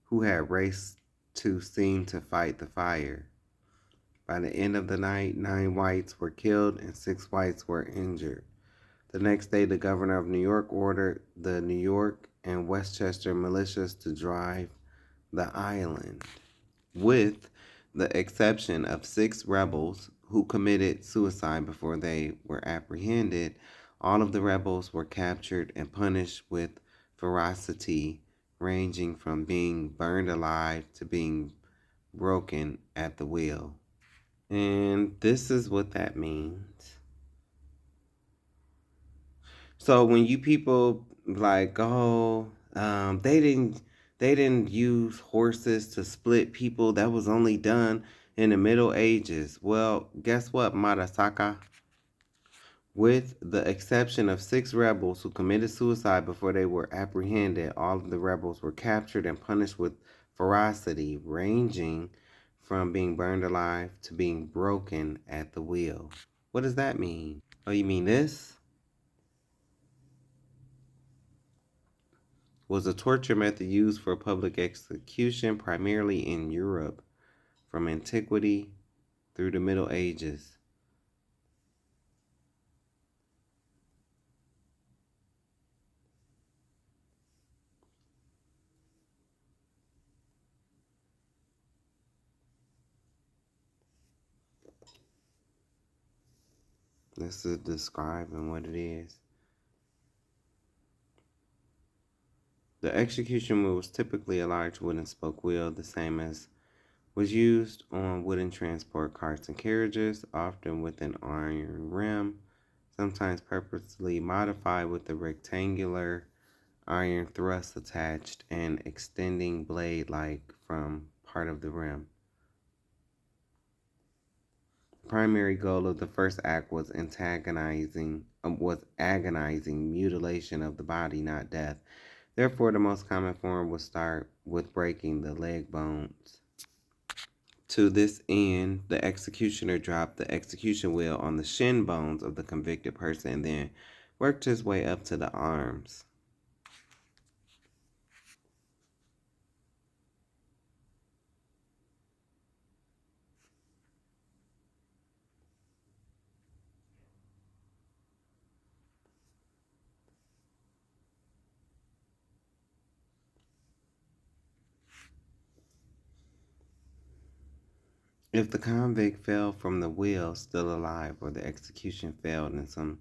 who had raced to scene to fight the fire. By the end of the night, 9 whites were killed and 6 whites were injured. The next day, the governor of New York ordered the New York and Westchester militias to drive the island, with the exception of 6 rebels who committed suicide before they were apprehended. All of the rebels were captured and punished with ferocity, ranging from being burned alive to being broken at the wheel. And this is what that means. So when you people like, oh, they didn't use horses to split people. That was only done in the Middle Ages. Well, guess what, Marasaka? With the exception of 6 rebels who committed suicide before they were apprehended, all of the rebels were captured and punished with ferocity, ranging from being burned alive to being broken at the wheel. What does that mean? Oh, you mean this? Was a torture method used for public execution primarily in Europe from antiquity through the Middle Ages. This is describing what it is. The execution wheel was typically a large wooden spoke wheel, the same as was used on wooden transport carts and carriages, often with an iron rim, sometimes purposely modified with a rectangular iron thrust attached and extending blade-like from part of the rim. The primary goal of the first act was agonizing mutilation of the body, not death. Therefore, the most common form would start with breaking the leg bones. To this end, the executioner dropped the execution wheel on the shin bones of the convicted person and then worked his way up to the arms. If the convict fell from the wheel still alive, or the execution failed in some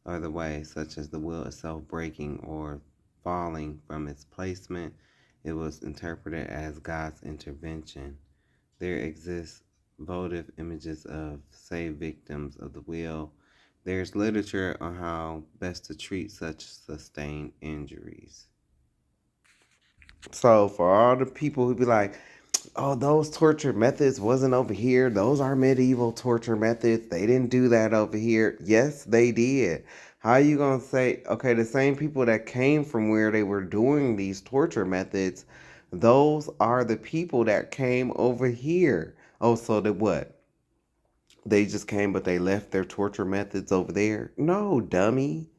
other way, such as the wheel itself breaking or falling from its placement, it was interpreted as God's intervention. There exist votive images of saved victims of the wheel. There's literature on how best to treat such sustained injuries. So for all the people who be like, oh, those torture methods wasn't over here. Those are medieval torture methods. They didn't do that over here. Yes, they did. How are you going to say, okay, the same people that came from where they were doing these torture methods, those are the people that came over here. Oh, so that what? They just came, but they left their torture methods over there? No, dummy.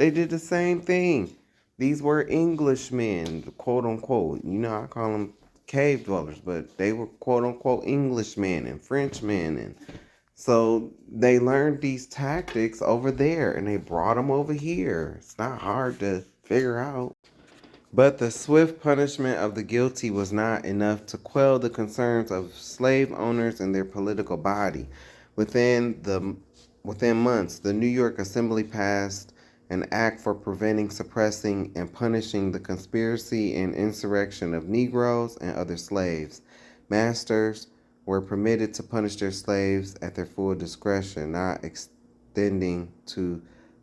They did the same thing. These were Englishmen, quote unquote. You know, I call them cave dwellers, but they were quote unquote Englishmen and Frenchmen. And so they learned these tactics over there and they brought them over here. It's not hard to figure out. But the swift punishment of the guilty was not enough to quell the concerns of slave owners and their political body. Within months, the New York Assembly passed an act for preventing, suppressing, and punishing the conspiracy and insurrection of Negroes and other slaves. Masters were permitted to punish their slaves at their full discretion, not extending to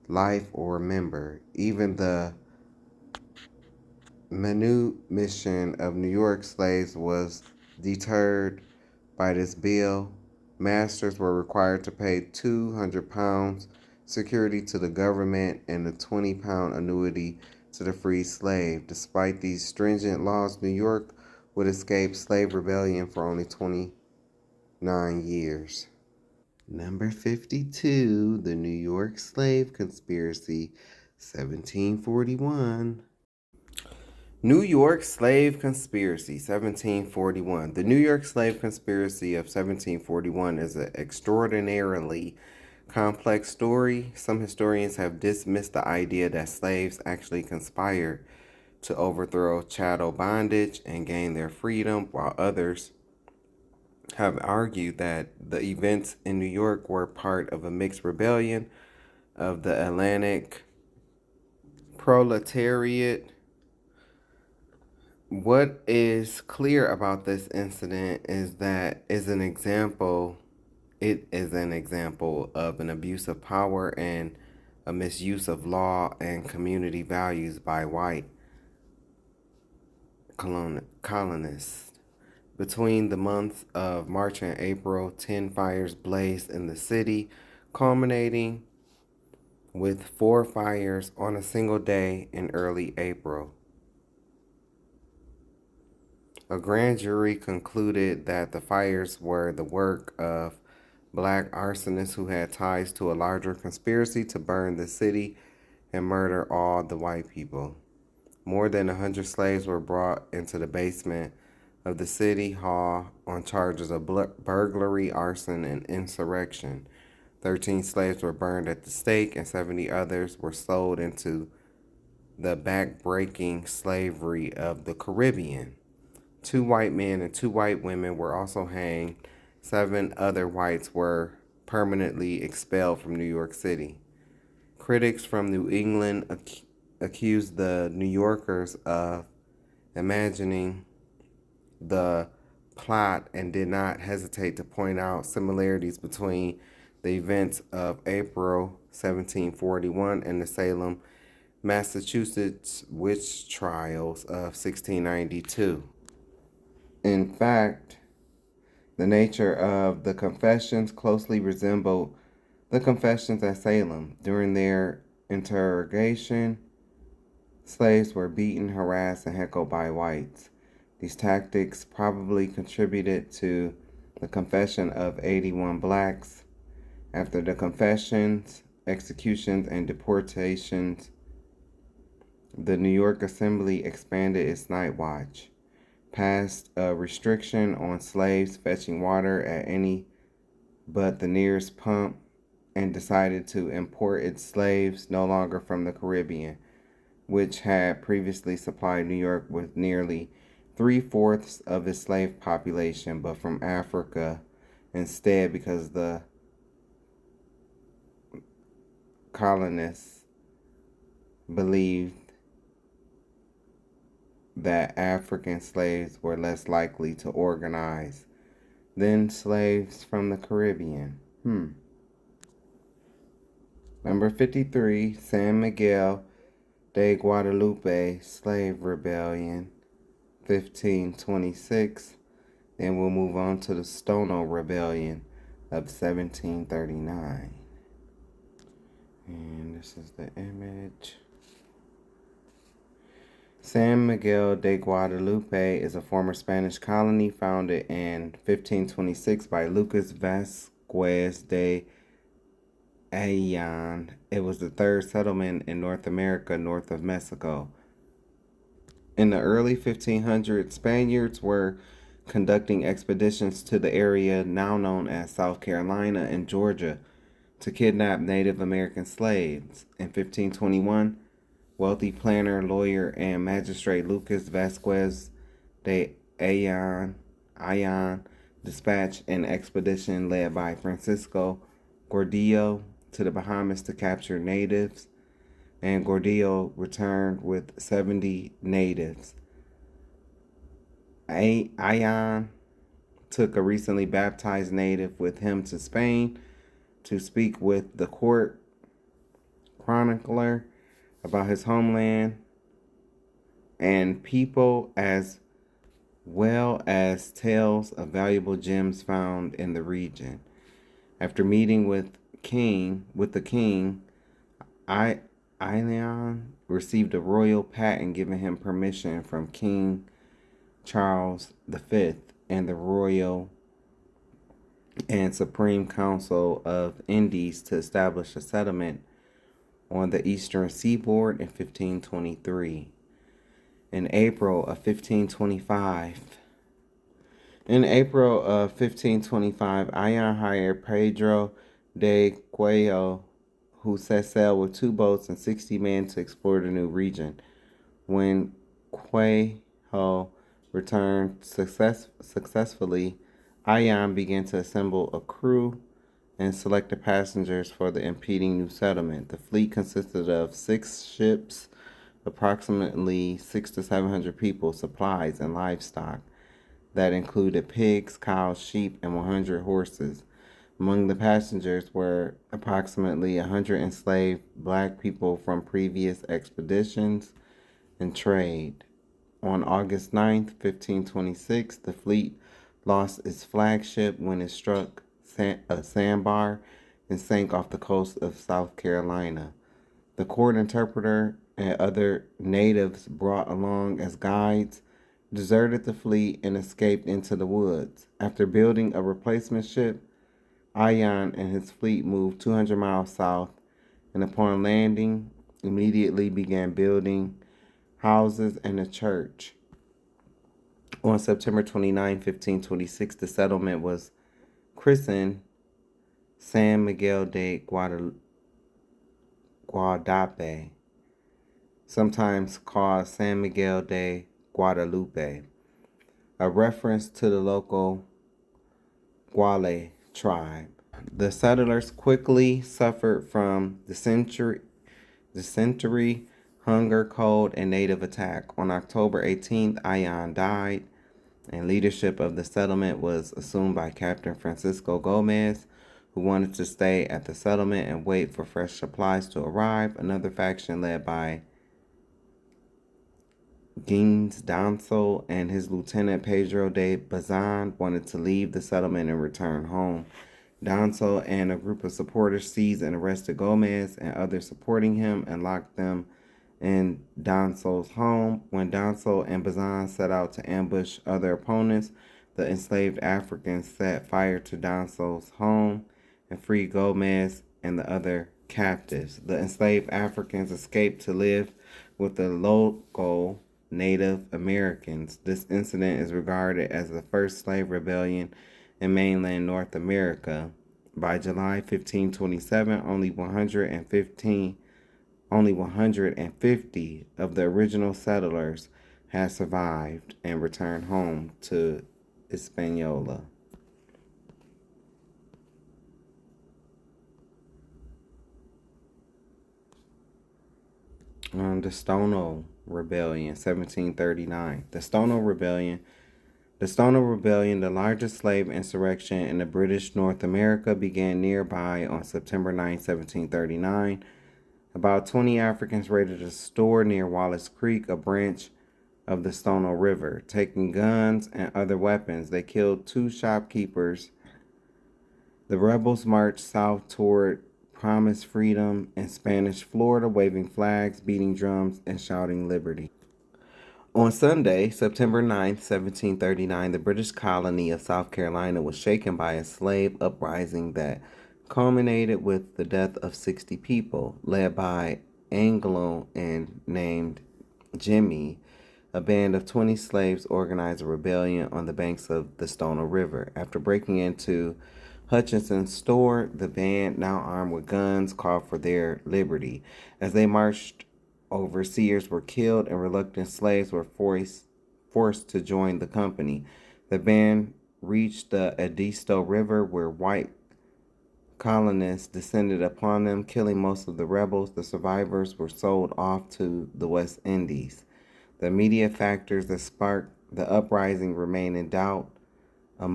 life or member. Even the manumission of New York slaves was deterred by this bill. Masters were required to pay £200 security to the government and a £20 annuity to the free slave. Despite these stringent laws, New York would escape slave rebellion for only 29 years. Number 52, the New York Slave Conspiracy, 1741. New York Slave Conspiracy, 1741. The New York Slave Conspiracy of 1741 is an extraordinarily complex story. Some historians have dismissed the idea that slaves actually conspired to overthrow chattel bondage and gain their freedom, while others have argued that the events in New York were part of a mixed rebellion of the Atlantic proletariat. What is clear about this incident is that it is an example of an abuse of power and a misuse of law and community values by white colonists. Between the months of March and April, 10 fires blazed in the city, culminating with 4 fires on a single day in early April. A grand jury concluded that the fires were the work of black arsonists who had ties to a larger conspiracy to burn the city and murder all the white people. More than 100 slaves were brought into the basement of the city hall on charges of burglary, arson, and insurrection. 13 slaves were burned at the stake and 70 others were sold into the back-breaking slavery of the Caribbean. 2 white men and 2 white women were also hanged. 7 other whites were permanently expelled from New York City. Critics from New England accused the New Yorkers of imagining the plot and did not hesitate to point out similarities between the events of April 1741 and the Salem, Massachusetts witch trials of 1692. In fact, the nature of the confessions closely resembled the confessions at Salem. During their interrogation, slaves were beaten, harassed, and heckled by whites. These tactics probably contributed to the confession of 81 blacks. After the confessions, executions, and deportations, the New York Assembly expanded its night watch, passed a restriction on slaves fetching water at any but the nearest pump, and decided to import its slaves no longer from the Caribbean, which had previously supplied New York with nearly 3/4 of its slave population, but from Africa instead, because the colonists believed that African slaves were less likely to organize than slaves from the Caribbean. Number 53, San Miguel de Guadalupe Slave Rebellion, 1526. Then we'll move on to the Stono Rebellion of 1739. And this is the image. San Miguel de Guadalupe is a former Spanish colony founded in 1526 by Lucas Vasquez de Ayan. It was the third settlement in North America north of Mexico. In the early 1500s, Spaniards were conducting expeditions to the area now known as South Carolina and Georgia to kidnap Native American slaves. In 1521, wealthy planter, lawyer, and magistrate Lucas Vasquez de Ayan dispatched an expedition led by Francisco Gordillo to the Bahamas to capture natives, and Gordillo returned with 70 natives. Ayan took a recently baptized native with him to Spain to speak with the court chronicler about his homeland and people, as well as tales of valuable gems found in the region. After meeting with the king, Ayan received a royal patent giving him permission from King Charles V and the Royal and Supreme Council of Indies to establish a settlement on the eastern seaboard in 1523. In April of 1525, Ayan hired Pedro de Cuello, who set sail with 2 boats and 60 men to explore the new region. When Cuello returned successfully, Ayan began to assemble a crew and select the passengers for the impending new settlement. The fleet consisted of 6 ships, approximately 600 to 700 people, supplies, and livestock that included pigs, cows, sheep, and 100 horses. Among the passengers were approximately 100 enslaved black people from previous expeditions and trade. On August 9th, 1526, the fleet lost its flagship when it struck a sandbar and sank off the coast of South Carolina. The court interpreter and other natives brought along as guides deserted the fleet and escaped into the woods. After building a replacement ship, Ayan and his fleet moved 200 miles south, and upon landing, immediately began building houses and a church. On September 29, 1526, the settlement was christened San Miguel de Guadalupe, sometimes called San Miguel de Guadalupe, a reference to the local Guale tribe. The settlers quickly suffered from dysentery, hunger, cold, and native attack. On October 18th, Ayan died, and leadership of the settlement was assumed by Captain Francisco Gomez, who wanted to stay at the settlement and wait for fresh supplies to arrive. Another faction led by Gines Danso and his lieutenant Pedro de Bazan wanted to leave the settlement and return home. Danso and a group of supporters seized and arrested Gomez and others supporting him and locked them in Danso's home. When Danso and Bazan set out to ambush other opponents, the enslaved Africans set fire to Danso's home and freed Gomez and the other captives. The enslaved Africans escaped to live with the local Native Americans. This incident is regarded as the first slave rebellion in mainland North America. By July 1527, only 150 of the original settlers had survived and returned home to Hispaniola. The Stono Rebellion, 1739. The Stono Rebellion, the largest slave insurrection in the British North America, began nearby on September 9, 1739. About 20 Africans raided a store near Wallace Creek, a branch of the Stono River. Taking guns and other weapons, they killed 2 shopkeepers. The rebels marched south toward Promised Freedom in Spanish Florida, waving flags, beating drums, and shouting liberty. On Sunday, September 9th, 1739, the British colony of South Carolina was shaken by a slave uprising that culminated with the death of 60 people, led by Anglo and named Jimmy. A band of 20 slaves organized a rebellion on the banks of the Stono River. After breaking into Hutchinson's store, the band, now armed with guns, called for their liberty. As they marched, overseers were killed and reluctant slaves were forced to join the company. The band reached the Edisto River, where white colonists descended upon them, killing most of the rebels. The survivors were sold off to the West Indies. The immediate factors that sparked the uprising remain in doubt. A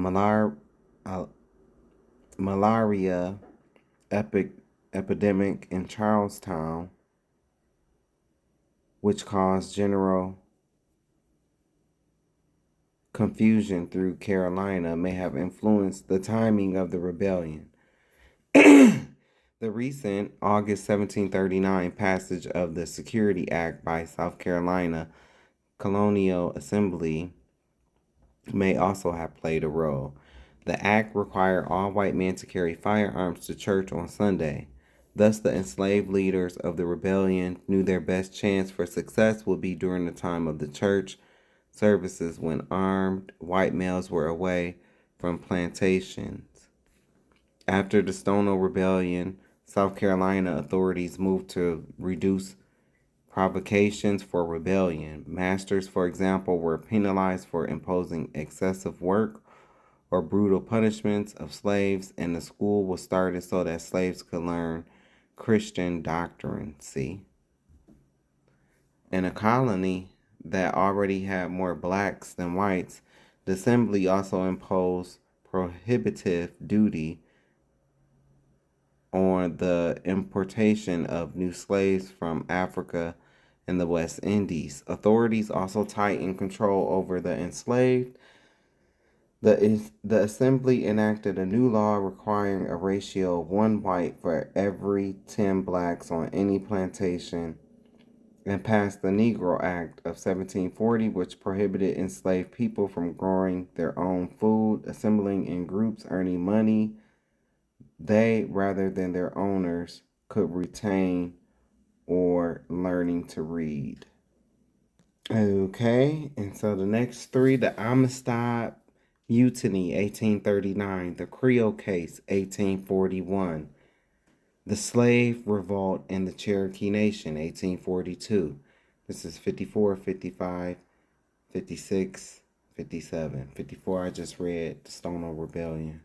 malaria epidemic in Charlestown, which caused general confusion through Carolina, may have influenced the timing of the rebellion. The recent August 1739 passage of the Security Act by South Carolina Colonial Assembly may also have played a role. The act required all white men to carry firearms to church on Sunday. Thus, the enslaved leaders of the rebellion knew their best chance for success would be during the time of the church services, when armed white males were away from plantations. After the Stono Rebellion, South Carolina authorities moved to reduce provocations for rebellion. Masters, for example, were penalized for imposing excessive work or brutal punishments of slaves, and the school was started so that slaves could learn Christian doctrine. See? In a colony that already had more blacks than whites, the assembly also imposed prohibitive duty on the importation of new slaves from Africa and the West Indies. Authorities also tightened control over the enslaved. The assembly enacted a new law requiring a ratio of 1 white for every 10 blacks on any plantation, and passed the Negro Act of 1740, which prohibited enslaved people from growing their own food, assembling in groups, earning money they, rather than their owners, could retain, or learning to read. Okay, and so the next three: the Amistad Mutiny, 1839, the Creole Case, 1841, the Slave Revolt in the Cherokee Nation, 1842. This is 54, 55, 56, 57. 54, I just read the Stono Rebellion.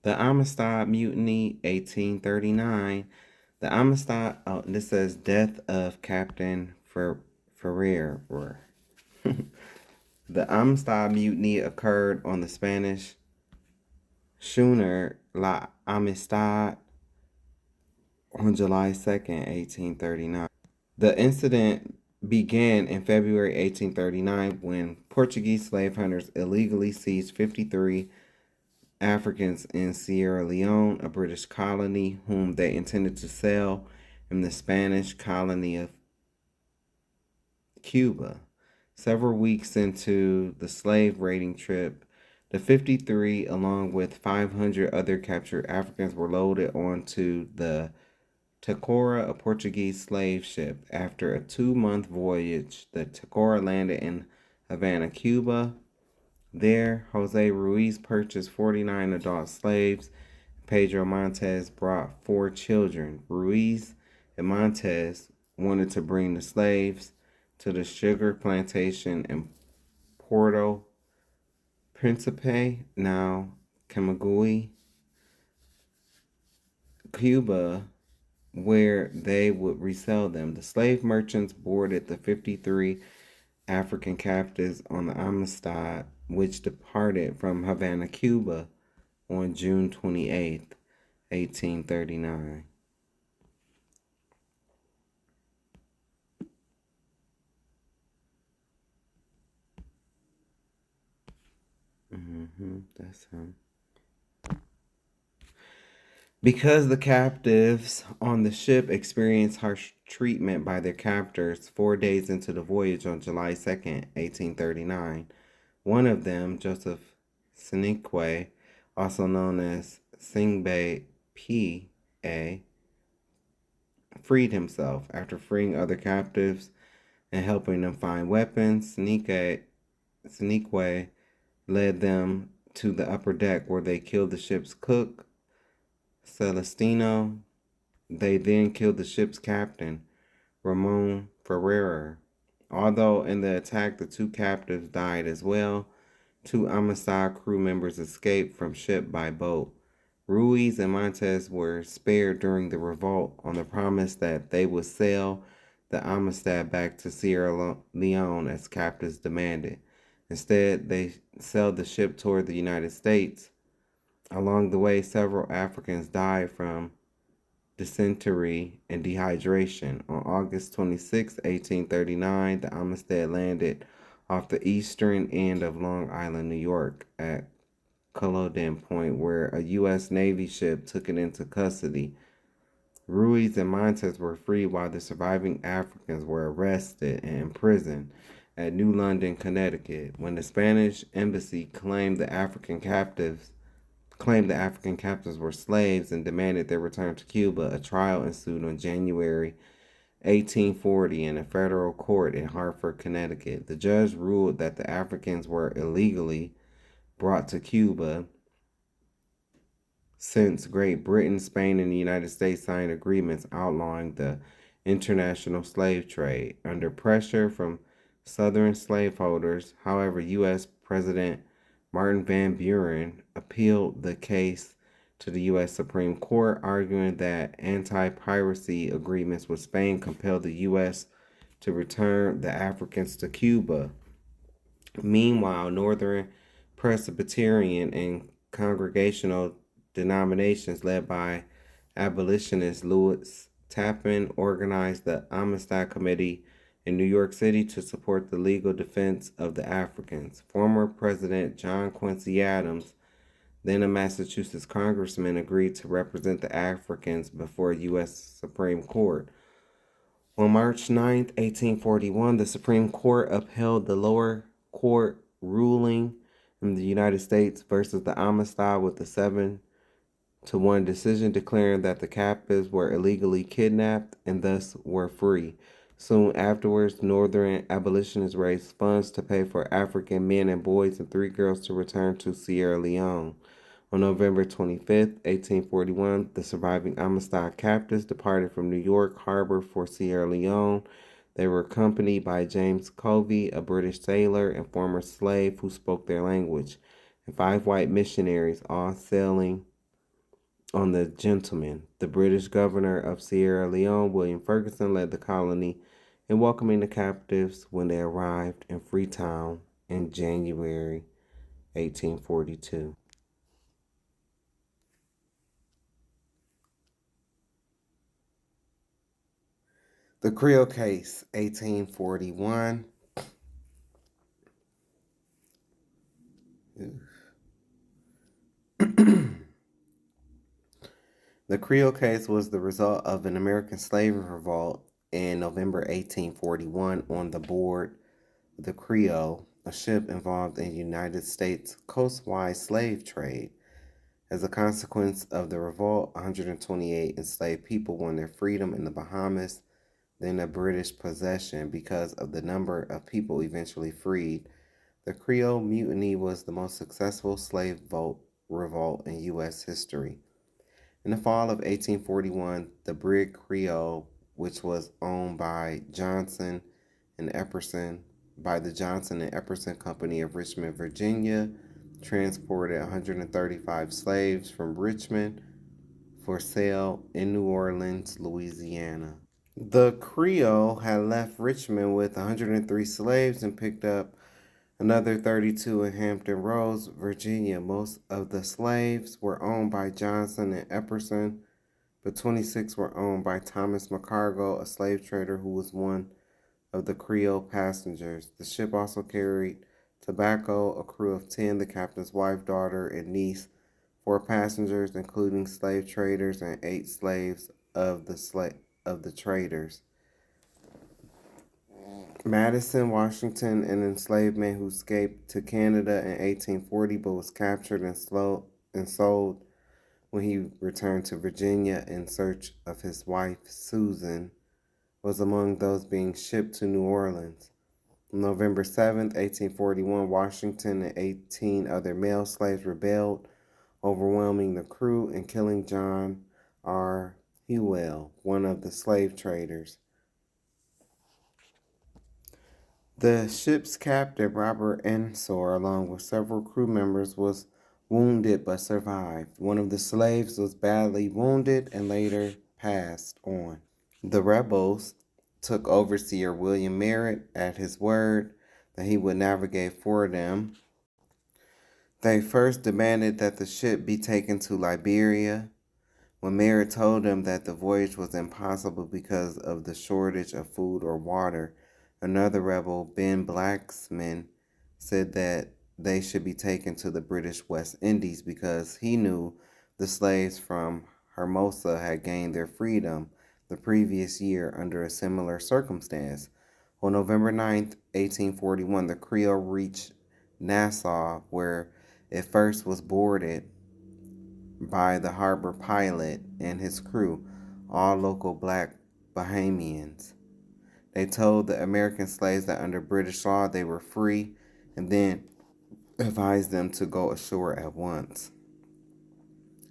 The Amistad Mutiny, 1839. The Amistad, this says death of Captain Ferrer. The Amistad Mutiny occurred on the Spanish schooner La Amistad on July 2nd, 1839. The incident began in February 1839 when Portuguese slave hunters illegally seized 53 Africans in Sierra Leone, a British colony, whom they intended to sell in the Spanish colony of Cuba. Several weeks into the slave raiding trip, the 53, along with 500 other captured Africans, were loaded onto the Tacora, a Portuguese slave ship. After a 2-month voyage, the Tacora landed in Havana, Cuba. There, Jose Ruiz purchased 49 adult slaves. Pedro Montes brought 4 children. Ruiz and Montes wanted to bring the slaves to the sugar plantation in Puerto Principe, now Camagüey, Cuba, where they would resell them. The slave merchants boarded the 53 African captives on the Amistad, which departed from Havana, Cuba on June 28th, 1839. That's him. Because the captives on the ship experienced harsh treatment by their captors 4 days into the voyage on July 2nd, 1839, one of them, Joseph Sinique, also known as Singbei P.A., freed himself. After freeing other captives and helping them find weapons, Sneakway led them to the upper deck where they killed the ship's cook, Celestino. They then killed the ship's captain, Ramon Ferreira. Although in the attack the two captives died as well, two Amistad crew members escaped from ship by boat. Ruiz and Montes were spared during the revolt on the promise that they would sail the Amistad back to Sierra Leone as captives demanded. Instead, they sailed the ship toward the United States. Along the way, several Africans died from dysentery and dehydration. On August 26, 1839, the Amistad landed off the eastern end of Long Island, New York, at Culloden Point, where a U.S. Navy ship took it into custody. Ruiz and Montes were freed while the surviving Africans were arrested and imprisoned at New London, Connecticut. When the Spanish embassy claimed the African captives were slaves and demanded their return to Cuba, a trial ensued on January 1840 in a federal court in Hartford, Connecticut. The judge ruled that the Africans were illegally brought to Cuba since Great Britain, Spain, and the United States signed agreements outlawing the international slave trade. Under pressure from Southern slaveholders, however, U.S. President Martin Van Buren appealed the case to the U.S. Supreme Court, arguing that anti-piracy agreements with Spain compelled the U.S. to return the Africans to Cuba. Meanwhile, Northern Presbyterian and Congregational denominations led by abolitionist Louis Tappan organized the Amistad Committee in New York City to support the legal defense of the Africans. Former President John Quincy Adams, then a Massachusetts congressman, agreed to represent the Africans before U.S. Supreme Court. On March 9, 1841, the Supreme Court upheld the lower court ruling in the United States versus the Amistad with a 7-1 decision declaring that the captives were illegally kidnapped and thus were free. Soon afterwards, Northern abolitionists raised funds to pay for African men and boys and 3 girls to return to Sierra Leone. On November 25, 1841, the surviving Amistad captives departed from New York Harbor for Sierra Leone. They were accompanied by James Covey, a British sailor and former slave who spoke their language, and 5 white missionaries, all sailing on the Gentleman. The British governor of Sierra Leone, William Ferguson, led the colony in welcoming the captives when they arrived in Freetown in January 1842. The Creole Case, 1841. The Creole Case was the result of an American slavery revolt in November 1841 on the board the Creole, a ship involved in the United States coastwise slave trade. As a consequence of the revolt, 128 enslaved people won their freedom in the Bahamas, then a British possession. Because of the number of people eventually freed, the Creole Mutiny was the most successful slave revolt in U.S. history. In the fall of 1841, the brig Creole, which was owned by the Johnson and Epperson Company of Richmond, Virginia, transported 135 slaves from Richmond for sale in New Orleans, Louisiana. The Creole had left Richmond with 103 slaves and picked up another 32 in Hampton Roads, Virginia. Most of the slaves were owned by Johnson and Epperson, but 26 were owned by Thomas McCargo, a slave trader who was one of the Creole passengers. The ship also carried tobacco, a crew of 10, the captain's wife, daughter, and niece, 4 passengers, including slave traders, and 8 slaves of the traders. Madison, Washington, an enslaved man who escaped to Canada in 1840 but was captured and and sold when he returned to Virginia in search of his wife, Susan, was among those being shipped to New Orleans. On November 7th, 1841, Washington and 18 other male slaves rebelled, overwhelming the crew and killing John R. Hewell, one of the slave traders. The ship's captain, Robert Ensor, along with several crew members, was wounded but survived. One of the slaves was badly wounded and later passed on. The rebels took overseer William Merritt at his word that he would navigate for them. They first demanded that the ship be taken to Liberia. When Merritt told them that the voyage was impossible because of the shortage of food or water, another rebel, Ben Blacksman, said that they should be taken to the British West Indies because he knew the slaves from Hermosa had gained their freedom the previous year under a similar circumstance. On November 9th, 1841, the Creole reached Nassau, where it first was boarded by the harbor pilot and his crew, all local black Bahamians. They told the American slaves that under British law they were free and then advised them to go ashore at once.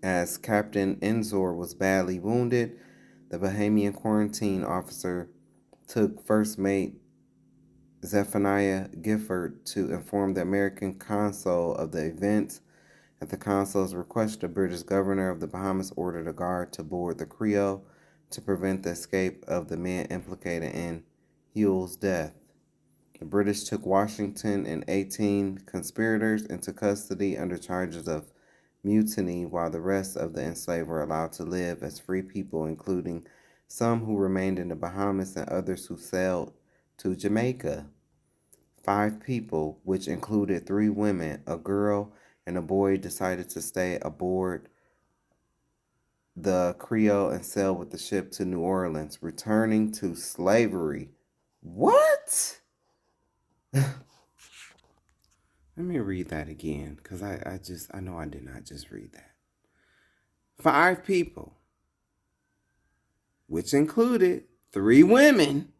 As Captain Ensor was badly wounded, the Bahamian quarantine officer took First Mate Zephaniah Gifford to inform the American consul of the events. At the consul's request, the British governor of the Bahamas ordered a guard to board the Creole to prevent the escape of the men implicated in Hewell's death. The British took Washington and 18 conspirators into custody under charges of mutiny, while the rest of the enslaved were allowed to live as free people, including some who remained in the Bahamas and others who sailed to Jamaica. 5 people, which included 3 women, a girl, and a boy, decided to stay aboard the Creole and sail with the ship to New Orleans, returning to slavery. What? Let me read that again, because I know I did not just read that. 5 people, which included 3 women,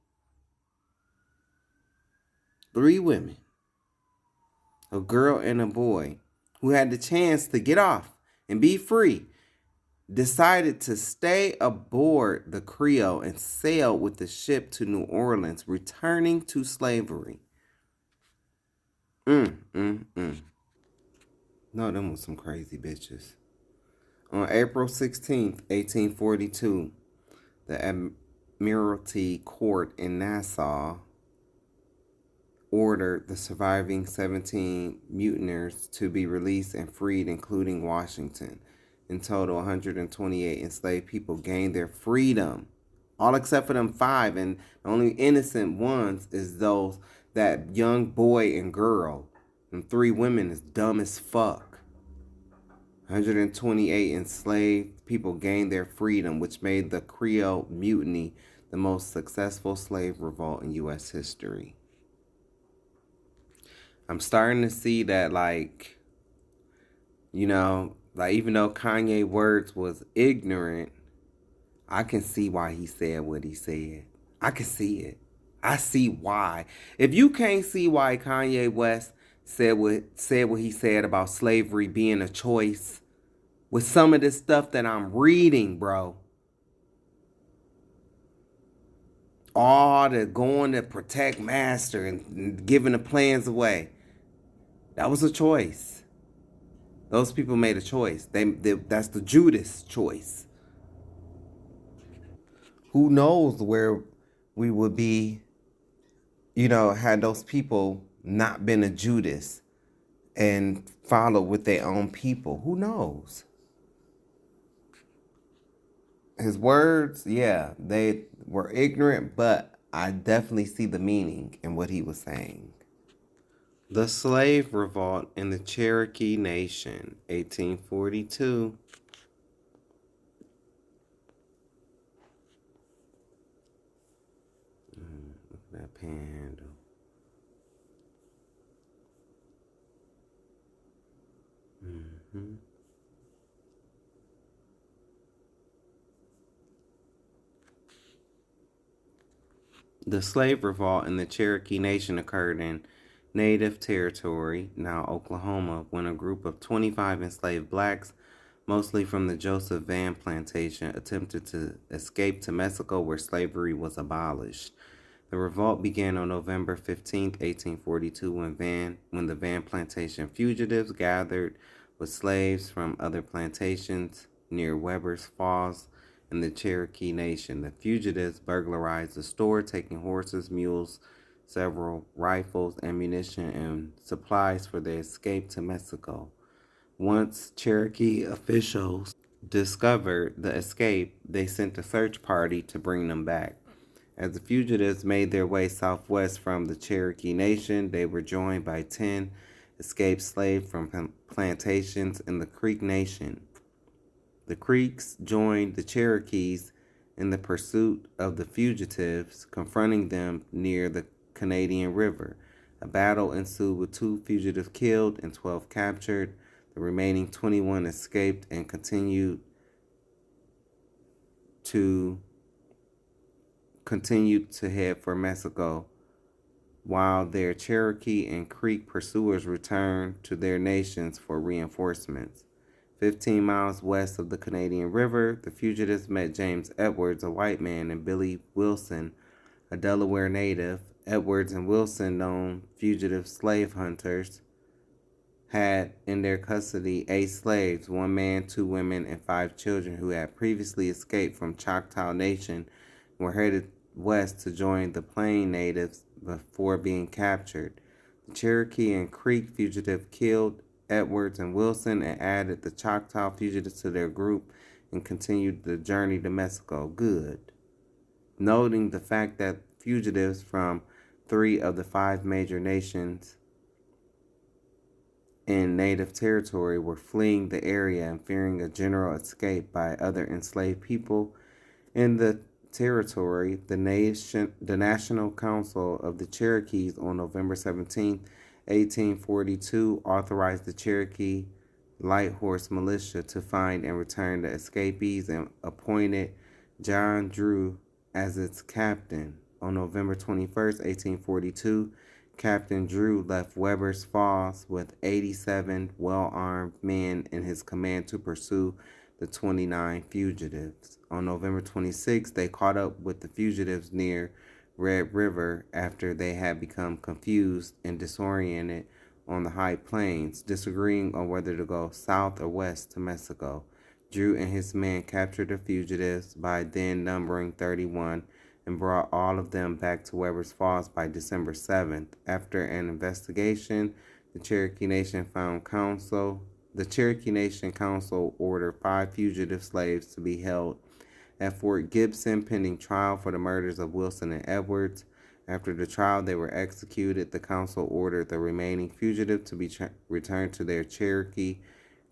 a girl and a boy, who had the chance to get off and be free, decided to stay aboard the Creole and sail with the ship to New Orleans, returning to slavery. No, them was some crazy bitches. On April 16th, 1842, the Admiralty Court in Nassau ordered the surviving 17 mutineers to be released and freed, including Washington. In total, 128 enslaved people gained their freedom, all except for them 5, and the only innocent ones is those, that young boy and girl, and 3 women is dumb as fuck. 128 enslaved people gained their freedom, which made the Creole Mutiny the most successful slave revolt in U.S. history. I'm starting to see that, like, you know, like, even though Kanye words was ignorant, I can see why he said what he said. I can see it. I see why. If you can't see why Kanye West said what he said about slavery being a choice, with some of this stuff that I'm reading, bro, all the going to protect master and giving the plans away, that was a choice. Those people made a choice. That's the Judas choice. Who knows where we would be, you know, had those people not been a Judas and followed with their own people. Who knows? His words, yeah, they were ignorant, but I definitely see the meaning in what he was saying. The Slave Revolt in the Cherokee Nation, 1842. Look at that panhandle. The slave revolt in the Cherokee Nation occurred in Native Territory, now Oklahoma, when a group of 25 enslaved blacks, mostly from the Joseph Van plantation, attempted to escape to Mexico where slavery was abolished. The revolt began on November 15, 1842, when the Van plantation fugitives gathered with slaves from other plantations near Weber's Falls in the Cherokee Nation. The fugitives burglarized the store, taking horses, mules, several rifles, ammunition, and supplies for their escape to Mexico. Once Cherokee officials discovered the escape, they sent a search party to bring them back. As the fugitives made their way southwest from the Cherokee Nation, they were joined by 10 escaped slaves from plantations in the Creek Nation. The Creeks joined the Cherokees in the pursuit of the fugitives, confronting them near the Canadian River. A battle ensued with 2 fugitives killed and 12 captured. The remaining 21 escaped and continued to head for Mexico, while their Cherokee and Creek pursuers returned to their nations for reinforcements. 15 miles west of the Canadian River, the fugitives met James Edwards, a white man, and Billy Wilson, a Delaware native. Edwards and Wilson, known fugitive slave hunters, had in their custody 8 slaves, 1 man, 2 women, and 5 children who had previously escaped from Choctaw Nation and were headed west to join the Plain natives before being captured. The Cherokee and Creek fugitive killed Edwards and Wilson and added the Choctaw fugitives to their group and continued the journey to Mexico. Good. Noting the fact that fugitives from 3 of the 5 major nations in native territory were fleeing the area and fearing a general escape by other enslaved people in the territory, the National Council of the Cherokees on November 17, 1842, authorized the Cherokee Light Horse Militia to find and return the escapees and appointed John Drew as its captain. On November 21, 1842, Captain Drew left Weber's Falls with 87 well-armed men in his command to pursue the 29 fugitives. On November 26, they caught up with the fugitives near Red River after they had become confused and disoriented on the high plains, disagreeing on whether to go south or west to Mexico. Drew and his men captured the fugitives, by then numbering 31, and brought all of them back to Weber's Falls by December 7th. After an investigation, the Cherokee Nation Council ordered 5 fugitive slaves to be held at Fort Gibson pending trial for the murders of Wilson and Edwards. After the trial, they were executed. The council ordered the remaining fugitives to be returned to their Cherokee,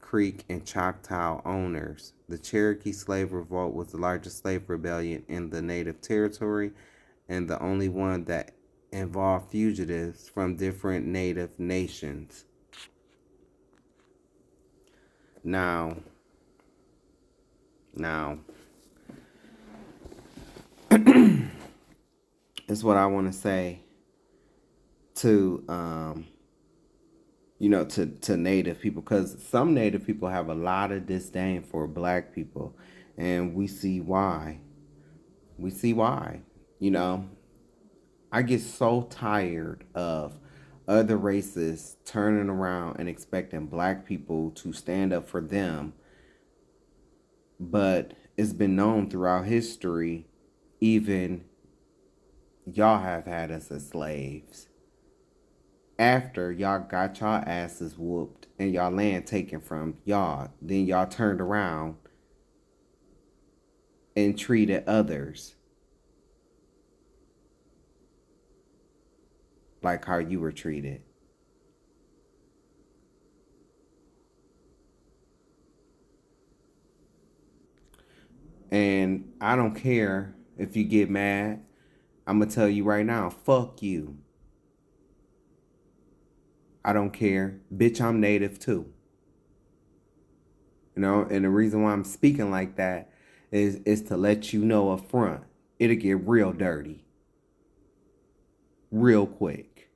Creek, and Choctaw owners. The Cherokee Slave Revolt was the largest slave rebellion in the native territory and the only one that involved fugitives from different native nations. Now, is what I want to say to to native people, because some native people have a lot of disdain for black people, and we see why. I get so tired of other races turning around and expecting black people to stand up for them, but it's been known throughout history, even y'all have had us as slaves. After y'all got y'all asses whooped and y'all land taken from y'all, then y'all turned around and treated others like how you were treated. And I don't care if you get mad. I'm going to tell you right now, fuck you. I don't care. Bitch, I'm native too. And the reason why I'm speaking like that is to let you know up front, it'll get real dirty. real quick.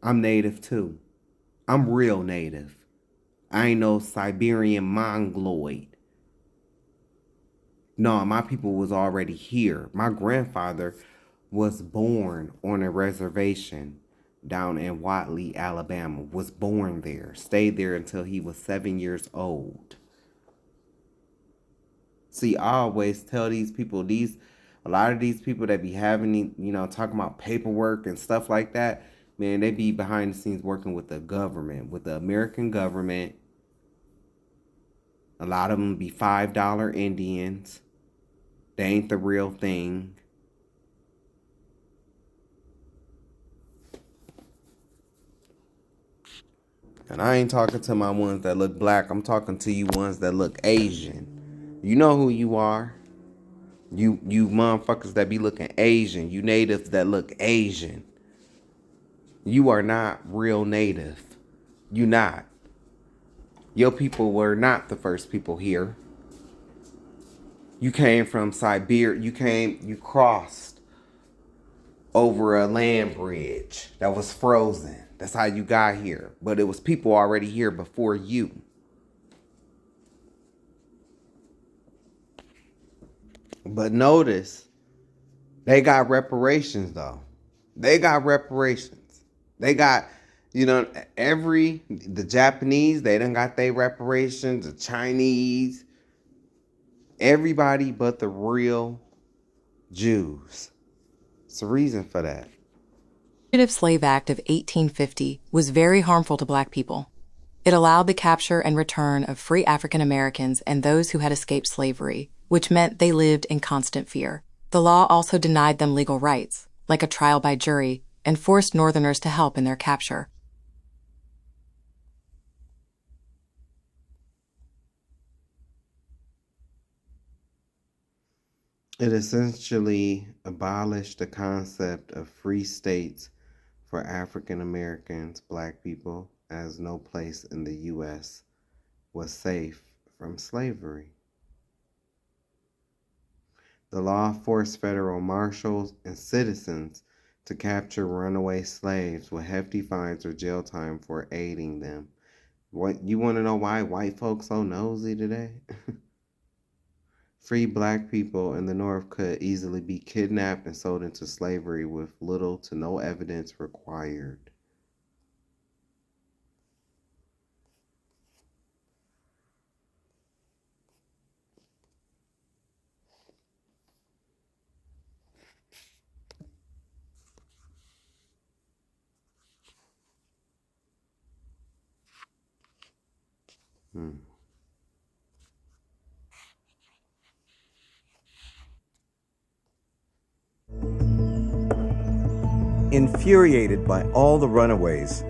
I'm native too. I'm real native. I ain't no Siberian Mongoloid. No, my people was already here. My grandfather was born on a reservation down in Watley, Alabama. Was born there. Stayed there until he was 7 years old. See, I always tell these people, a lot of these people that be having, talking about paperwork and stuff like that, man, they be behind the scenes working with the government, with the American government. A lot of them be $5 Indians. They ain't the real thing. And I ain't talking to my ones that look black. I'm talking to you ones that look Asian. You know who you are. You motherfuckers that be looking Asian. You natives that look Asian. You are not real native. You not. Your people were not the first people here. You came from Siberia. You crossed over a land bridge that was frozen. That's how you got here. But it was people already here before you. But notice, they got reparations though. They got reparations. They got, the Japanese, they done got their reparations. The Chinese, everybody but the real Jews. It's a reason for that. The Fugitive Slave Act of 1850 was very harmful to black people. It allowed the capture and return of free African Americans and those who had escaped slavery, which meant they lived in constant fear. The law also denied them legal rights, like a trial by jury, and forced Northerners to help in their capture. It essentially abolished the concept of free states for African Americans, black people, as no place in the U.S. was safe from slavery. The law forced federal marshals and citizens to capture runaway slaves with hefty fines or jail time for aiding them. What, you want to know why white folks so nosy today? Free black people in the North could easily be kidnapped and sold into slavery with little to no evidence required. Infuriated by all the runaways,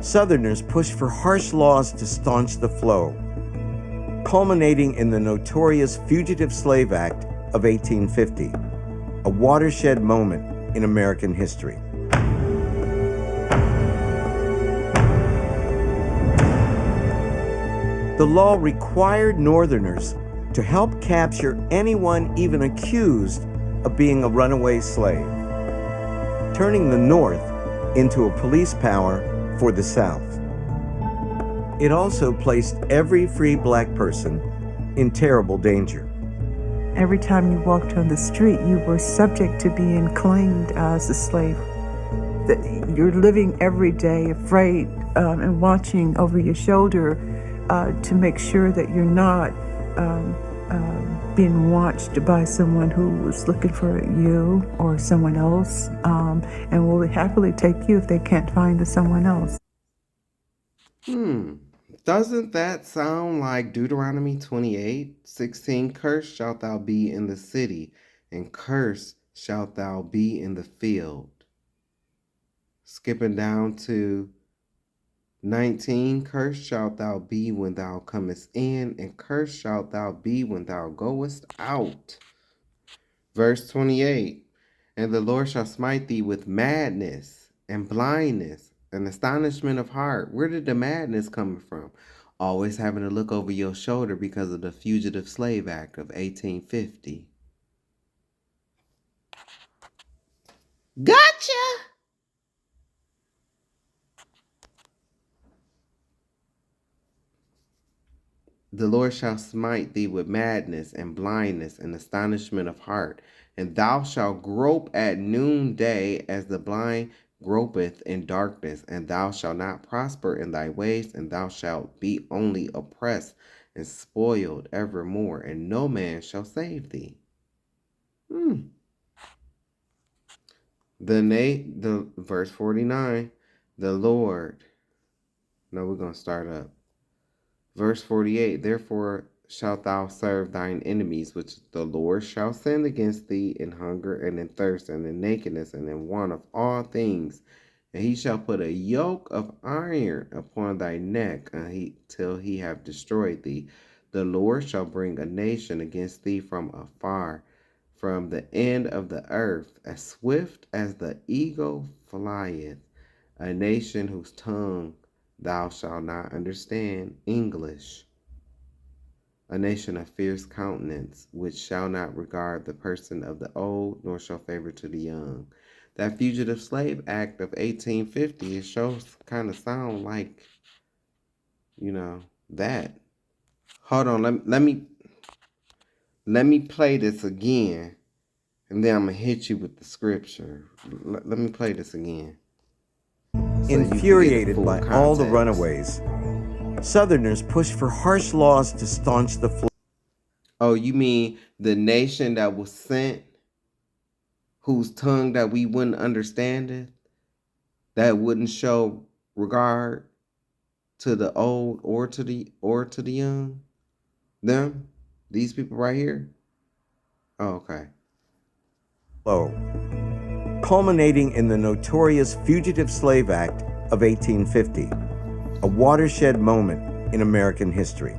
Southerners pushed for harsh laws to staunch the flow, culminating in the notorious Fugitive Slave Act of 1850, a watershed moment in American history. The law required Northerners to help capture anyone even accused of being a runaway slave, turning the North into a police power for the South. It also placed every free black person in terrible danger. Every time you walked on the street, you were subject to being claimed as a slave. You're living every day afraid and watching over your shoulder to make sure that you're not being watched by someone who was looking for you or someone else, and will happily take you if they can't find the someone else. Doesn't that sound like Deuteronomy 28:16? Cursed shalt thou be in the city, and cursed shalt thou be in the field. Skipping down to 19, cursed shalt thou be when thou comest in, and cursed shalt thou be when thou goest out. Verse 28, and the Lord shall smite thee with madness and blindness and astonishment of heart. Where did the madness come from? Always having to look over your shoulder because of the Fugitive Slave Act of 1850. Gotcha! The Lord shall smite thee with madness and blindness and astonishment of heart, and thou shalt grope at noonday as the blind gropeth in darkness, and thou shalt not prosper in thy ways, and thou shalt be only oppressed and spoiled evermore, and no man shall save thee. The verse 49, the Lord. No, we're gonna start up. Verse 48, therefore shalt thou serve thine enemies, which the Lord shall send against thee in hunger and in thirst and in nakedness and in want of all things. And he shall put a yoke of iron upon thy neck till he have destroyed thee. The Lord shall bring a nation against thee from afar, from the end of the earth, as swift as the eagle flieth, a nation whose tongue thou shalt not understand English, a nation of fierce countenance, which shall not regard the person of the old, nor show favor to the young. That Fugitive Slave Act of 1850, it shows kind of sound like, that. Hold on, let me play this again, and then I'm gonna hit you with the scripture. Let me play this again. Infuriated by all the runaways, Southerners pushed for harsh laws to staunch the flow. Oh, you mean the nation that was sent, whose tongue that we wouldn't understand it, that wouldn't show regard to the old or to the young? Them? These people right here? Oh, okay. Culminating in the notorious Fugitive Slave Act of 1850, a watershed moment in American history.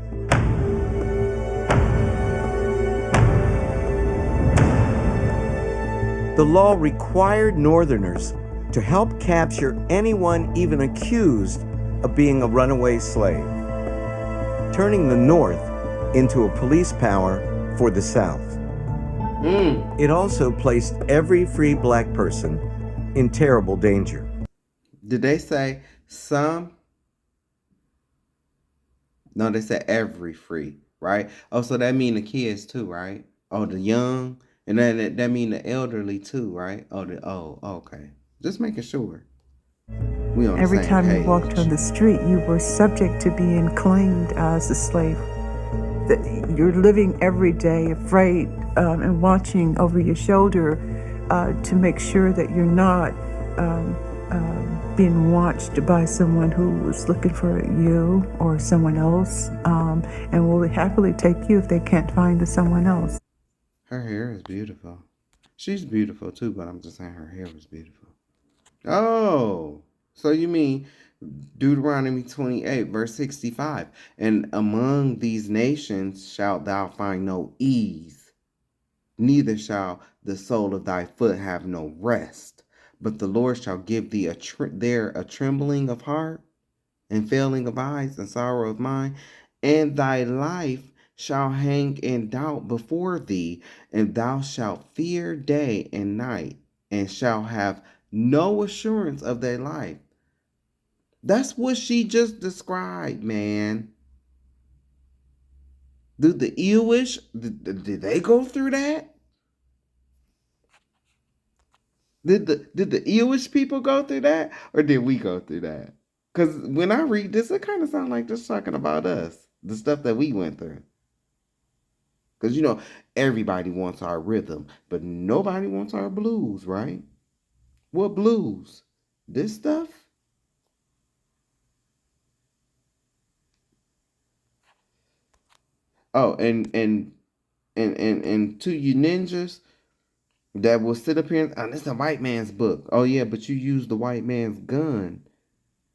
The law required Northerners to help capture anyone even accused of being a runaway slave, turning the North into a police power for the South. It also placed every free black person in terrible danger. Did they say some? No, they said every free, right? Oh, so that mean the kids too, right? Oh, the young, and then that mean the elderly too, right? Okay. Just making sure. We on the Every same time you page. walked on the street, you were subject to being claimed as a slave. You're living every day afraid and watching over your shoulder to make sure that you're not being watched by someone who was looking for you or someone else, and will happily take you if they can't find the someone else. Her hair is beautiful. She's beautiful too, but I'm just saying her hair was beautiful. Oh, so you mean Deuteronomy 28, verse 65. And among these nations shalt thou find no ease, neither shall the sole of thy foot have no rest. But the Lord shall give thee there a trembling of heart, and failing of eyes, and sorrow of mind, and thy life shall hang in doubt before thee, and thou shalt fear day and night, and shall have no assurance of thy life. That's what she just described, man. Did the Ewish, did they go through that? Did the Ewish people go through that, or did we go through that? Because when I read this, it kind of sounds like just talking about us, the stuff that we went through. Because, everybody wants our rhythm, but nobody wants our blues, right? What blues? This stuff? Oh, and to you ninjas that will sit up here and, it's a white man's book. Oh, yeah, but you use the white man's gun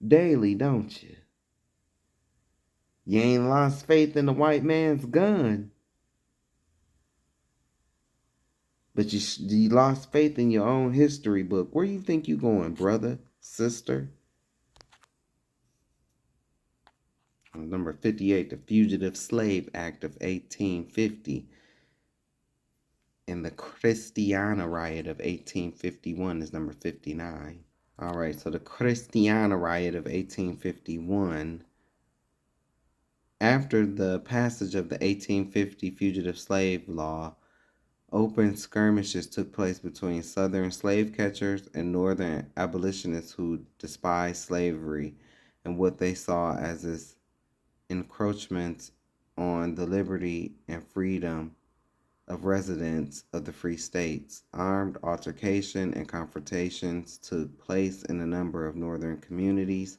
daily, don't you? You ain't lost faith in the white man's gun. But you lost faith in your own history book. Where you think you going, brother, sister? Number 58, the Fugitive Slave Act of 1850. And and the Christiana Riot of 1851 is number 59. All right, so the Christiana Riot of 1851. After the passage of the 1850 Fugitive Slave Law, open skirmishes took place between Southern slave catchers and Northern abolitionists who despised slavery and what they saw as its encroachments on the liberty and freedom of residents of the free states. Armed altercation and confrontations took place in a number of northern communities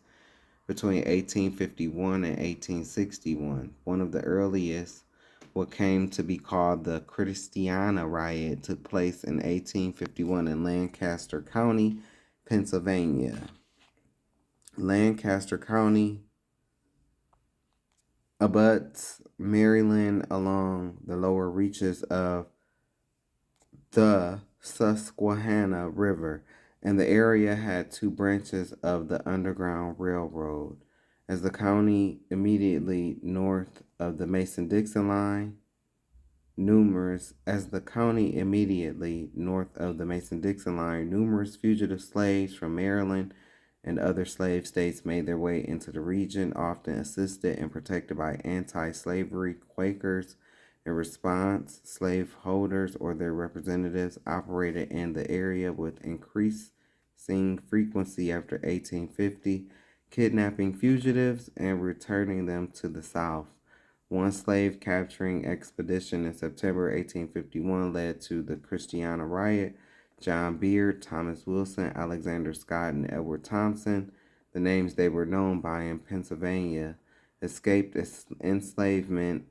between 1851 and 1861. One of the earliest, what came to be called the Christiana Riot, took place in 1851 in Lancaster County, Pennsylvania. Lancaster County abuts Maryland along the lower reaches of the Susquehanna River, and the area had two branches of the Underground Railroad. As the county immediately north of the Mason-Dixon line, numerous fugitive slaves from Maryland and other slave states made their way into the region, often assisted and protected by anti-slavery Quakers. In response, slaveholders or their representatives operated in the area with increasing frequency after 1850, kidnapping fugitives and returning them to the South. One slave capturing expedition in September 1851 led to the Christiana Riot. John Beard, Thomas Wilson, Alexander Scott, and Edward Thompson, the names they were known by in Pennsylvania, escaped enslavement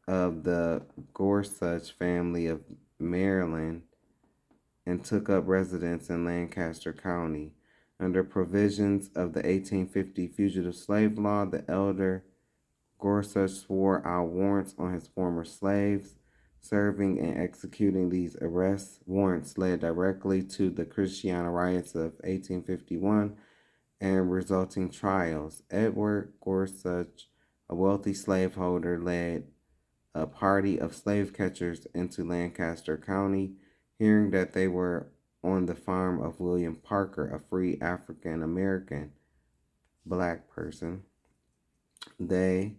of the Gorsuch family of Maryland and took up residence in Lancaster County. Under provisions of the 1850 Fugitive Slave Law, the elder Gorsuch swore out warrants on his former slaves. Serving and executing these arrest warrants led directly to the Christiana Riots of 1851 and resulting trials. Edward Gorsuch, a wealthy slaveholder, led a party of slave catchers into Lancaster County, hearing that they were on the farm of William Parker, a free African American black person. They,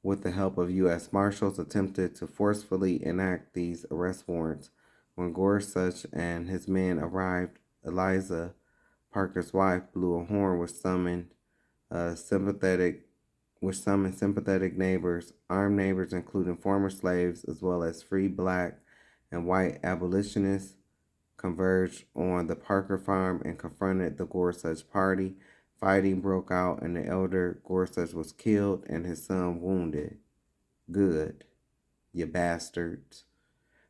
with the help of U.S. Marshals, attempted to forcefully enact these arrest warrants. When Gorsuch and his men arrived, Eliza, Parker's wife, blew a horn which summoned sympathetic neighbors, armed neighbors including former slaves, as well as free black and white abolitionists, converged on the Parker farm and confronted the Gorsuch party. Fighting broke out and the elder Gorsuch was killed and his son wounded. Good, you bastards.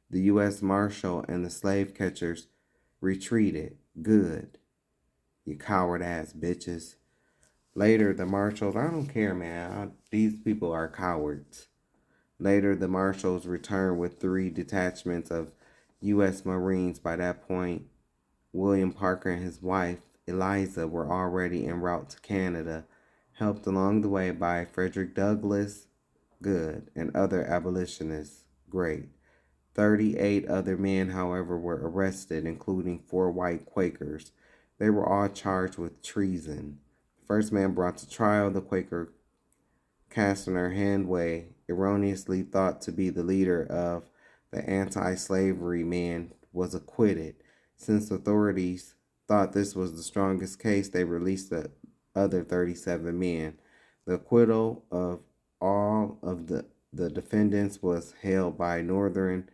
The U.S. Marshal and the slave catchers retreated. Good, you coward-ass bitches. Later, the Marshals, I don't care, man. These people are cowards. Later, the Marshals returned with 3 detachments of U.S. Marines. By that point, William Parker and his wife, Eliza, were already en route to Canada, helped along the way by Frederick Douglass, good, and other abolitionists, great. 38 other men, however, were arrested, including 4 white Quakers. They were all charged with treason. The first man brought to trial, the Quaker Casimir Handway, erroneously thought to be the leader of the anti-slavery men, was acquitted. Since authorities thought this was the strongest case, they released the other 37 men. The acquittal of all of the defendants was hailed by Northern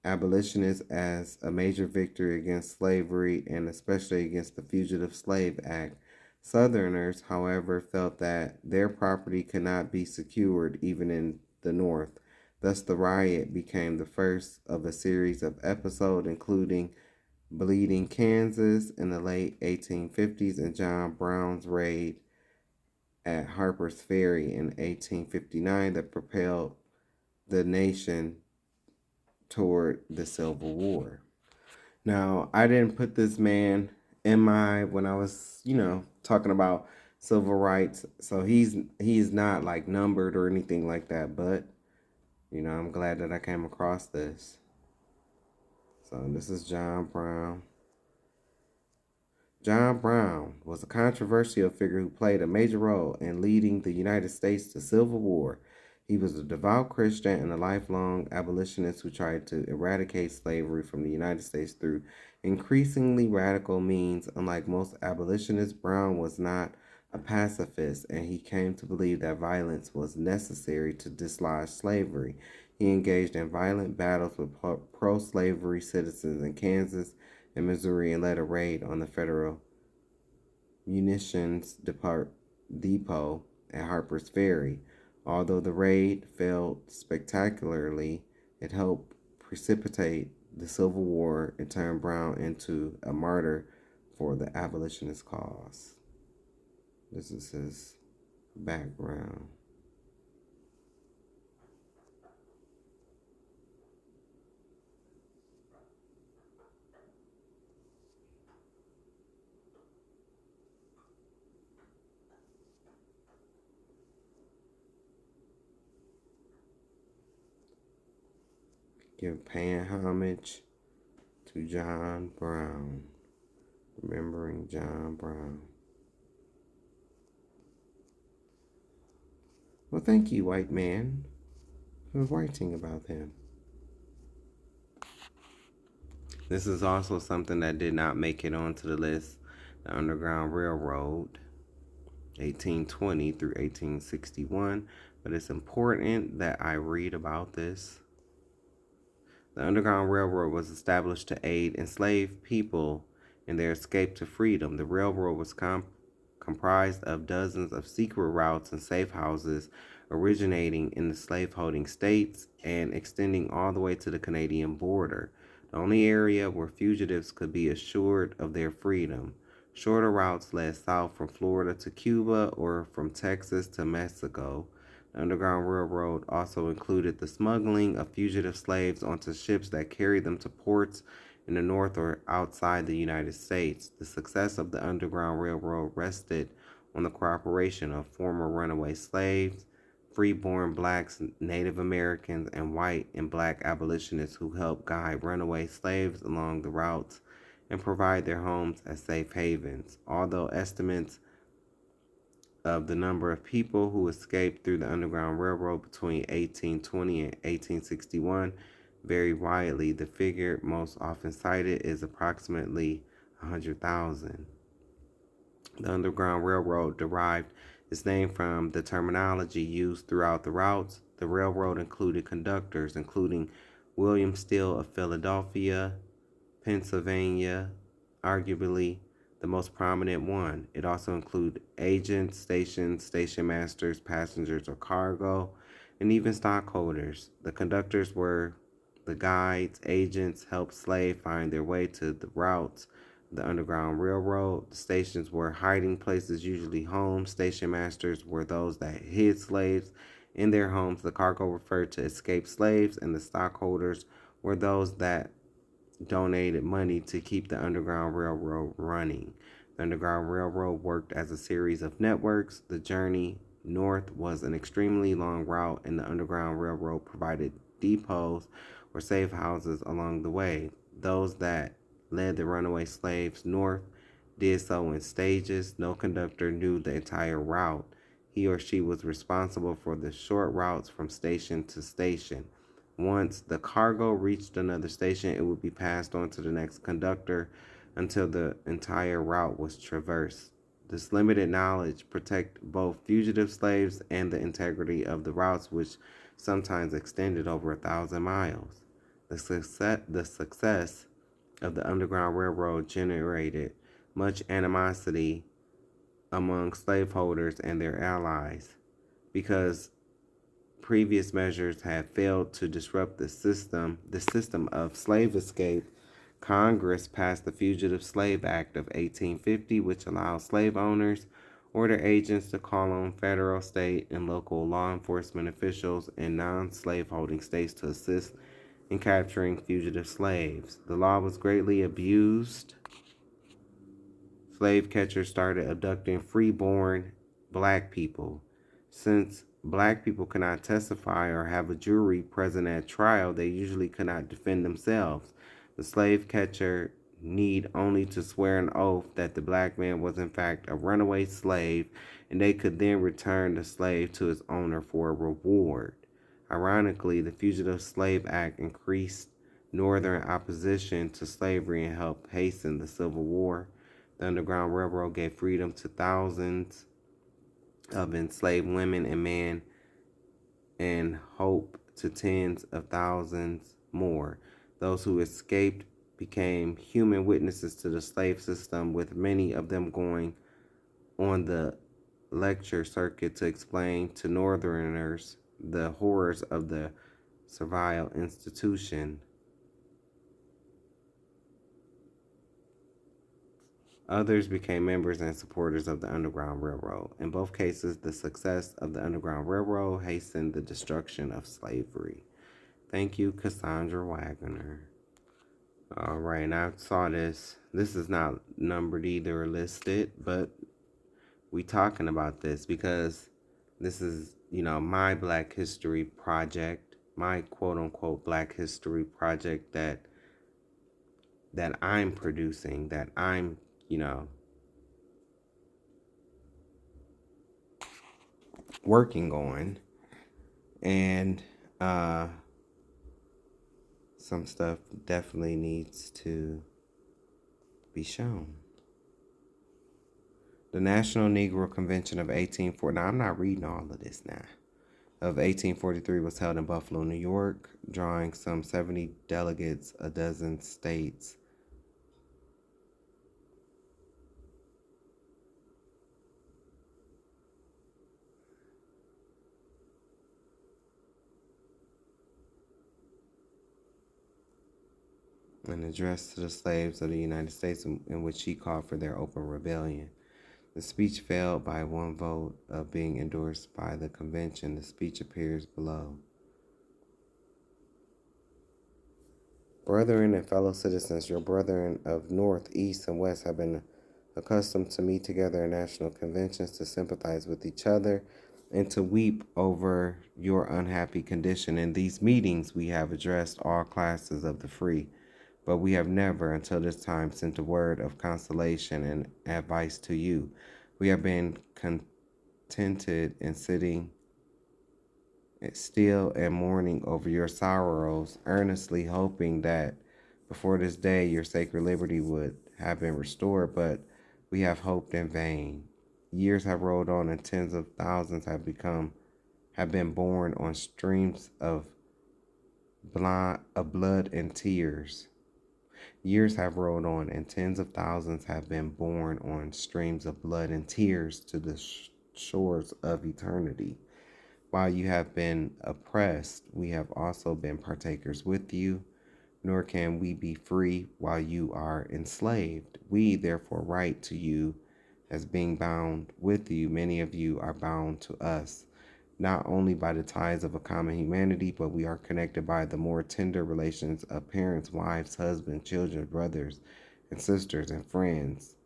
abolitionists as a major victory against slavery and especially against the Fugitive Slave Act. Southerners, however, felt that their property could not be secured even in the North. Thus, the riot became the first of a series of episodes, including Bleeding Kansas in the late 1850s and John Brown's raid at Harper's Ferry in 1859 that propelled the nation toward the Civil War. Now, I didn't put this man in when I was, talking about civil rights, so he's not like numbered or anything like that, but I'm glad that I came across this. So this is John Brown. John Brown was a controversial figure who played a major role in leading the United States to Civil War. He was a devout Christian and a lifelong abolitionist who tried to eradicate slavery from the United States through increasingly radical means. Unlike most abolitionists, Brown was not a pacifist, and he came to believe that violence was necessary to dislodge slavery. He engaged in violent battles with pro-slavery citizens in Kansas and Missouri and led a raid on the federal munitions depot at Harper's Ferry. Although the raid failed spectacularly, it helped precipitate the Civil War and turned Brown into a martyr for the abolitionist cause. This is his background. Paying homage to John Brown. Remembering John Brown. Well, thank you, white man, for writing about him. This is also something that did not make it onto the list. The Underground Railroad, 1820 through 1861. But it's important that I read about this. The Underground Railroad was established to aid enslaved people in their escape to freedom. The railroad was comprised of dozens of secret routes and safe houses originating in the slaveholding states and extending all the way to the Canadian border, the only area where fugitives could be assured of their freedom. Shorter routes led south from Florida to Cuba or from Texas to Mexico. The Underground Railroad also included the smuggling of fugitive slaves onto ships that carried them to ports in the North or outside the United States. The success of the Underground Railroad rested on the cooperation of former runaway slaves, freeborn blacks, Native Americans, and white and black abolitionists who helped guide runaway slaves along the routes and provide their homes as safe havens. Although estimates of the number of people who escaped through the Underground Railroad between 1820 and 1861 vary widely, the figure most often cited is approximately 100,000. The Underground Railroad derived its name from the terminology used throughout the routes. The railroad included conductors, including William Steele of Philadelphia, Pennsylvania, arguably the most prominent one. It also included agents, stations, station masters, passengers or cargo, and even stockholders. The conductors were the guides. Agents helped slaves find their way to the routes of the Underground Railroad. The stations were hiding places, usually homes. Station masters were those that hid slaves in their homes. The cargo referred to escaped slaves, and the stockholders were those that donated money to keep the Underground Railroad running. The Underground Railroad worked as a series of networks. The journey north was an extremely long route, and the Underground Railroad provided depots or safe houses along the way. Those that led the runaway slaves north did so in stages. No conductor knew the entire route. He or she was responsible for the short routes from station to station. Once the cargo reached another station, it would be passed on to the next conductor until the entire route was traversed. This limited knowledge protected both fugitive slaves and the integrity of the routes, which sometimes extended over 1,000 miles. The success of the Underground Railroad generated much animosity among slaveholders and their allies because previous measures had failed to disrupt the system of slave escape. Congress passed the Fugitive Slave Act of 1850, which allowed slave owners or their agents to call on federal, state, and local law enforcement officials in non-slaveholding states to assist in capturing fugitive slaves. The law was greatly abused. Slave catchers started abducting freeborn black people. Since black people could not testify or have a jury present at trial, they usually could not defend themselves. The slave catcher need only to swear an oath that the black man was in fact a runaway slave, and they could then return the slave to its owner for a reward. Ironically, the Fugitive Slave Act increased Northern opposition to slavery and helped hasten the Civil War. The Underground Railroad gave freedom to thousands of enslaved women and men and hope to tens of thousands more. Those who escaped became human witnesses to the slave system, with many of them going on the lecture circuit to explain to Northerners the horrors of the servile institution. Others became members and supporters of the Underground Railroad. In both cases, the success of the Underground Railroad hastened the destruction of slavery. Thank you, Cassandra Wagner. All right, and I saw this. This is not numbered either or listed, but we talking about this because this is, my Black History project, my quote-unquote Black History project that I'm producing, that I'm, working on, and some stuff definitely needs to be shown. The National Negro Convention of 1840. Now, I'm not reading all of this now. Of 1843 was held in Buffalo, New York, drawing some 70 delegates, a dozen states. An address to the slaves of the United States in which he called for their open rebellion. The speech failed by one vote of being endorsed by the convention. The speech appears below. Brethren and fellow citizens, your brethren of North, East, and West have been accustomed to meet together in national conventions to sympathize with each other and to weep over your unhappy condition. In these meetings, we have addressed all classes of the free, but we have never, until this time, sent a word of consolation and advice to you. We have been contented in sitting still and mourning over your sorrows, earnestly hoping that before this day your sacred liberty would have been restored, but we have hoped in vain. Years have rolled on and tens of thousands have been born on streams of blood and tears. Years have rolled on, and tens of thousands have been born on streams of blood and tears to the shores of eternity. While you have been oppressed, we have also been partakers with you, nor can we be free while you are enslaved. We therefore write to you as being bound with you. Many of you are bound to us, not only by the ties of a common humanity, but we are connected by the more tender relations of parents, wives, husbands, children, brothers, and sisters, and friends.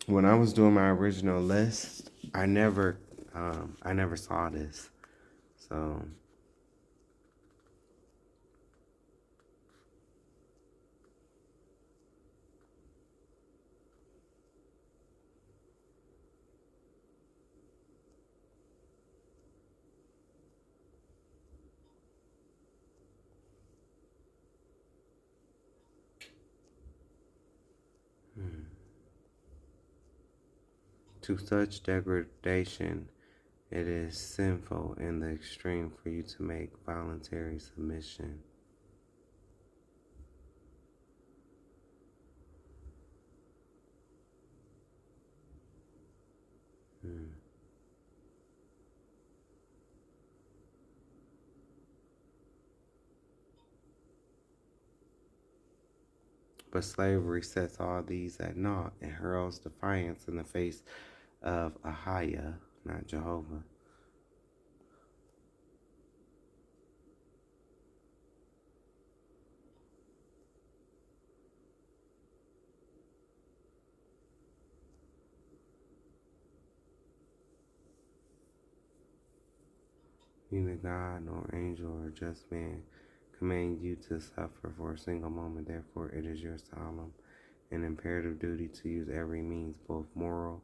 When I was doing my original list, I never saw this. So to such degradation, it is sinful in the extreme for you to make voluntary submission. But slavery sets all these at naught and hurls defiance in the face of Ahia, not Jehovah. Neither God nor angel or just man command you to suffer for a single moment. Therefore, it is your solemn and imperative duty to use every means, both moral,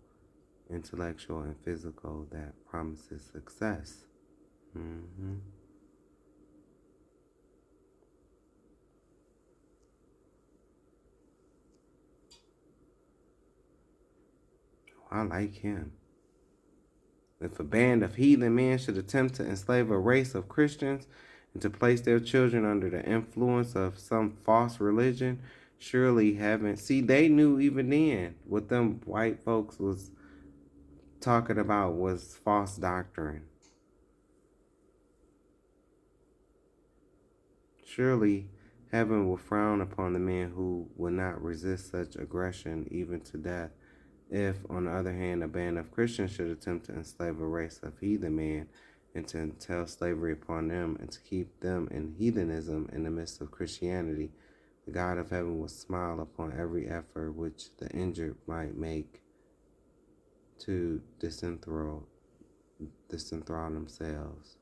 intellectual, and physical, that promises success. I like him. If a band of heathen men should attempt to enslave a race of Christians and to place their children under the influence of some false religion, surely heaven. See, they knew even then what them white folks was talking about was false doctrine. Surely heaven will frown upon the men who will not resist such aggression, even to death. If, on the other hand, a band of Christians should attempt to enslave a race of heathen men and to entail slavery upon them and to keep them in heathenism in the midst of Christianity, the God of heaven will smile upon every effort which the injured might make to disenthrall themselves.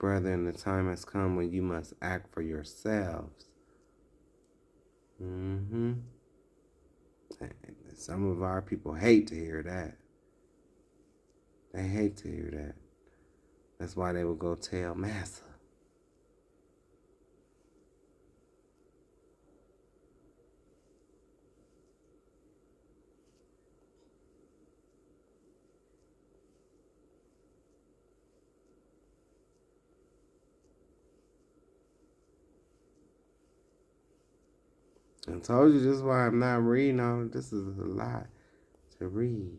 Brethren, the time has come when you must act for yourselves. Some of our people hate to hear that. They hate to hear that. That's why they will go tell Massa. I told you this is why I'm not reading all of this. Is a lot to read.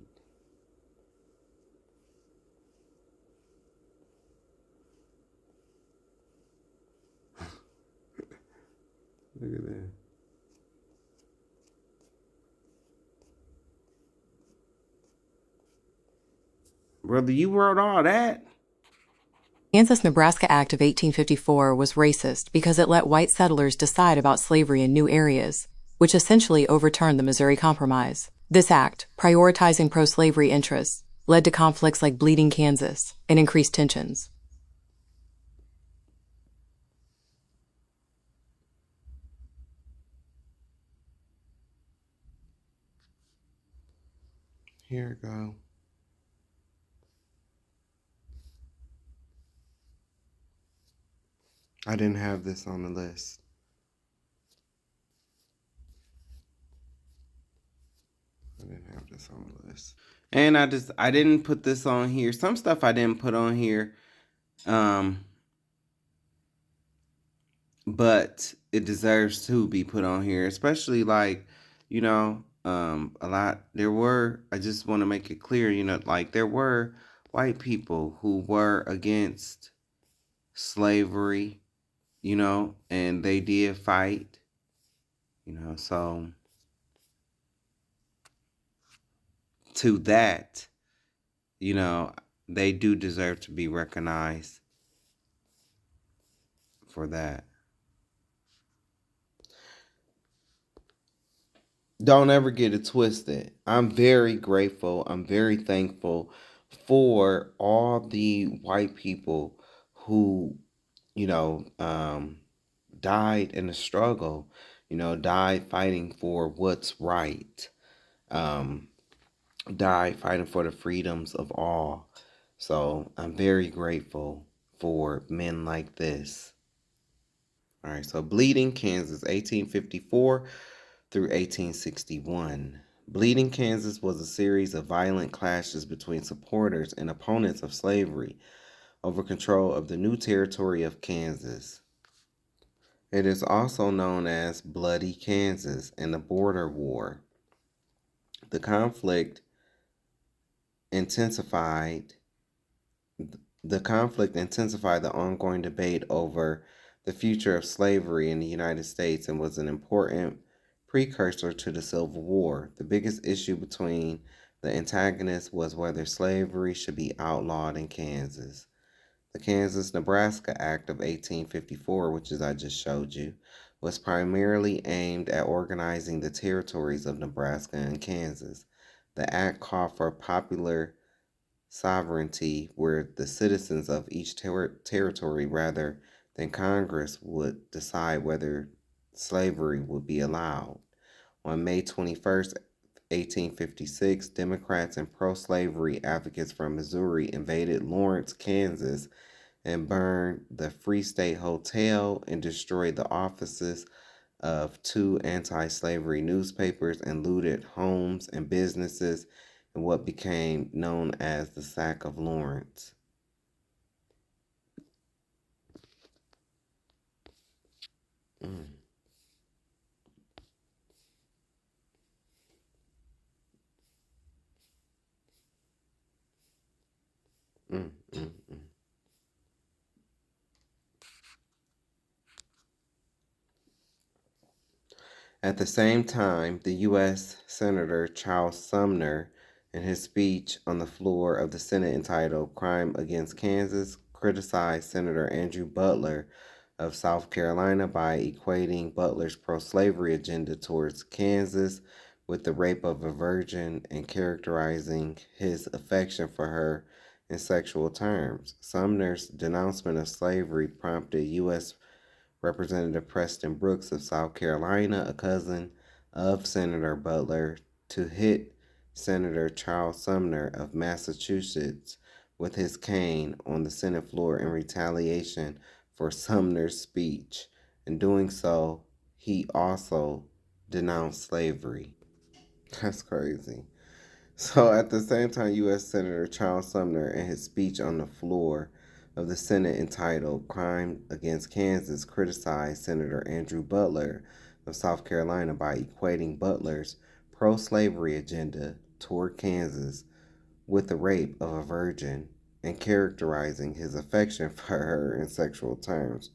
Look at that. Brother, you wrote all that? Kansas-Nebraska Act of 1854 was racist because it let white settlers decide about slavery in new areas, which essentially overturned the Missouri Compromise. This act, prioritizing pro-slavery interests, led to conflicts like Bleeding Kansas and increased tensions. Here we go. I didn't have this on the list. And I didn't put this on here. Some stuff I didn't put on here. But it deserves to be put on here, especially like, a lot. I just want to make it clear, like there were white people who were against slavery, and they did fight, so to that, they do deserve to be recognized for that. Don't ever get it twisted. I'm very grateful. I'm very thankful for all the white people who, died in the struggle, died fighting for what's right, died fighting for the freedoms of all. So I'm very grateful for men like this. All right, so Bleeding Kansas, 1854 through 1861. Bleeding Kansas was a series of violent clashes between supporters and opponents of slavery over control of the new territory of Kansas. It is also known as Bloody Kansas and the Border War. The conflict intensified the ongoing debate over the future of slavery in the United States and was an important precursor to the Civil War. The biggest issue between the antagonists was whether slavery should be outlawed in Kansas. The Kansas-Nebraska Act of 1854, which as I just showed you, was primarily aimed at organizing the territories of Nebraska and Kansas. The act called for popular sovereignty where the citizens of each territory rather than Congress would decide whether slavery would be allowed. On May 21st, 1856, Democrats and pro-slavery advocates from Missouri invaded Lawrence, Kansas, and burned the Free State Hotel and destroyed the offices of 2 anti-slavery newspapers and looted homes and businesses in what became known as the Sack of Lawrence. Mm. Mm, mm, mm. At the same time, the U.S. Senator Charles Sumner, in his speech on the floor of the Senate entitled Crime Against Kansas, criticized Senator Andrew Butler of South Carolina by equating Butler's pro-slavery agenda towards Kansas with the rape of a virgin and characterizing his affection for her in sexual terms. Sumner's denouncement of slavery prompted U.S. Representative Preston Brooks of South Carolina, a cousin of Senator Butler, to hit Senator Charles Sumner of Massachusetts with his cane on the Senate floor in retaliation for Sumner's speech. In doing so, he also denounced slavery. That's crazy. So at the same time, U.S. Senator Charles Sumner, in his speech on the floor of the Senate entitled Crime Against Kansas, criticized Senator Andrew Butler of South Carolina by equating Butler's pro-slavery agenda toward Kansas with the rape of a virgin and characterizing his affection for her in sexual terms.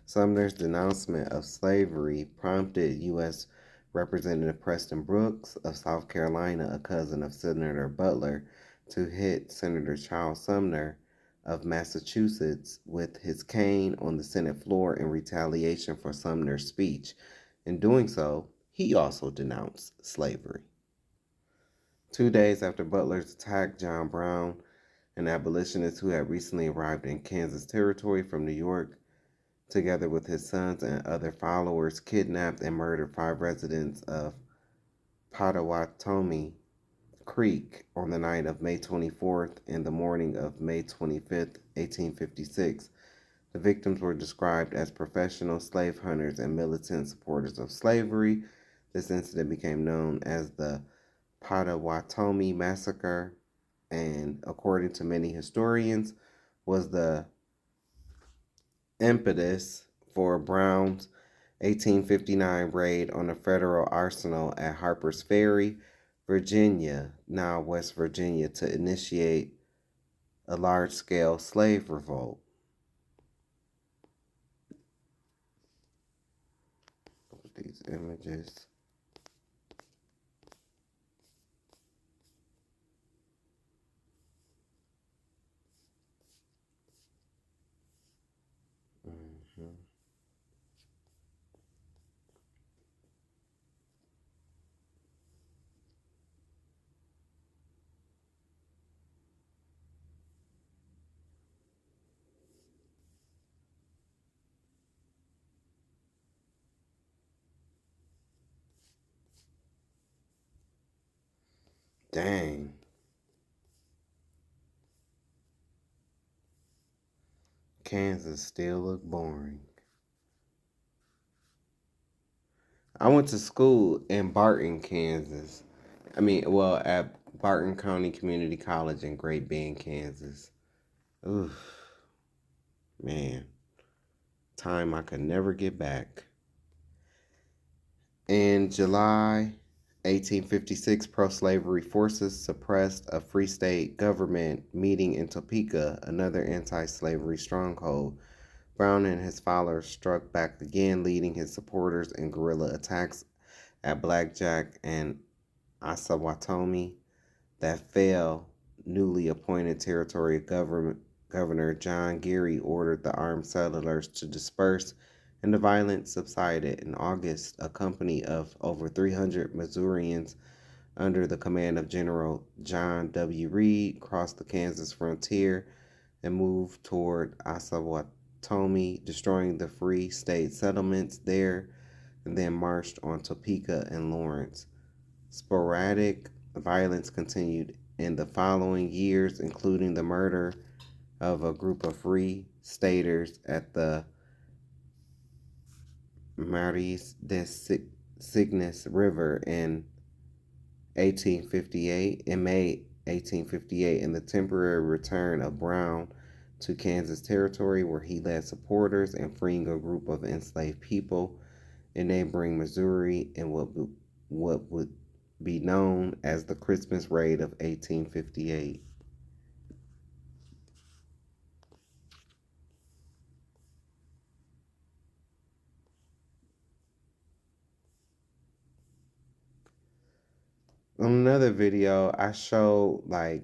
Sumner's denouncement of slavery prompted U.S. Representative Preston Brooks of South Carolina, a cousin of Senator Butler, to hit Senator Charles Sumner of Massachusetts with his cane on the Senate floor in retaliation for Sumner's speech. In doing so, he also denounced slavery. 2 days after Butler's attack, John Brown, an abolitionist who had recently arrived in Kansas Territory from New York, together with his sons and other followers, kidnapped and murdered 5 residents of Potawatomi Creek on the night of May 24th and the morning of May 25th, 1856. The victims were described as professional slave hunters and militant supporters of slavery. This incident became known as the Potawatomi Massacre, and according to many historians, was the impetus for Brown's 1859 raid on a federal arsenal at Harper's Ferry, Virginia, now West Virginia, to initiate a large-scale slave revolt. These images. Mm-hmm. Dang. Kansas still look boring. I went to school in Barton, Kansas. At Barton County Community College in Great Bend, Kansas. Oof, man. Time I could never get back. In July 1856, pro-slavery forces suppressed a free state government meeting in Topeka, another anti-slavery stronghold. Brown and his followers struck back again, leading his supporters in guerrilla attacks at Blackjack and Osawatomie that fell. Newly appointed territorial Governor John Geary ordered the armed settlers to disperse, and the violence subsided. In August, a company of over 300 Missourians under the command of General John W. Reed crossed the Kansas frontier and moved toward Osawatomie, destroying the free state settlements there, and then marched on Topeka and Lawrence. Sporadic violence continued in the following years, including the murder of a group of free staters at the Maurice des Cygnes River in 1858, in May 1858, and the temporary return of Brown to Kansas Territory, where he led supporters in freeing a group of enslaved people in neighboring Missouri in what would be known as the Christmas Raid of 1858. On another video, I showed like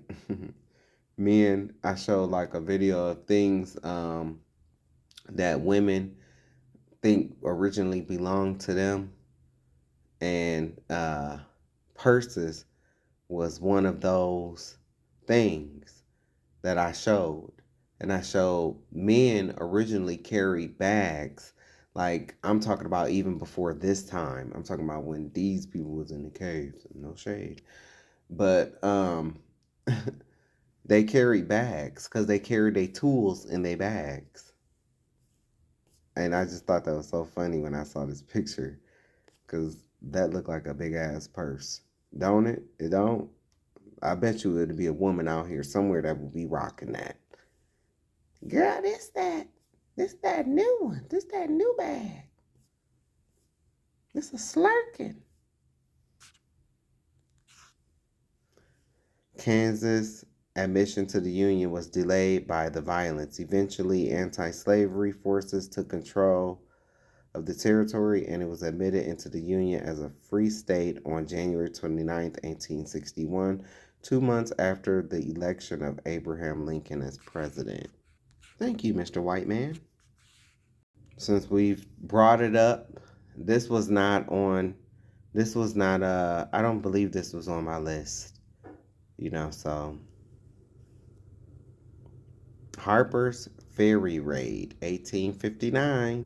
I showed like a video of things that women think originally belonged to them, and purses was one of those things that I showed. And I showed men originally carried bags. Like, I'm talking about even before this time. I'm talking about when these people was in the caves. No shade. But they carried bags because they carried their tools in their bags. And I just thought that was so funny when I saw this picture, because that looked like a big ass purse. Don't it? It don't? I bet you it'd be a woman out here somewhere that would be rocking that. Girl, this that new one. This that new bag. This a slurkin'. Kansas admission to the Union was delayed by the violence. Eventually, anti-slavery forces took control of the territory, and it was admitted into the Union as a free state on January 29, 1861, 2 months after the election of Abraham Lincoln as president. Thank you, Mr. White Man. Since we've brought it up, I don't believe this was on my list. So Harper's Ferry Raid, 1859.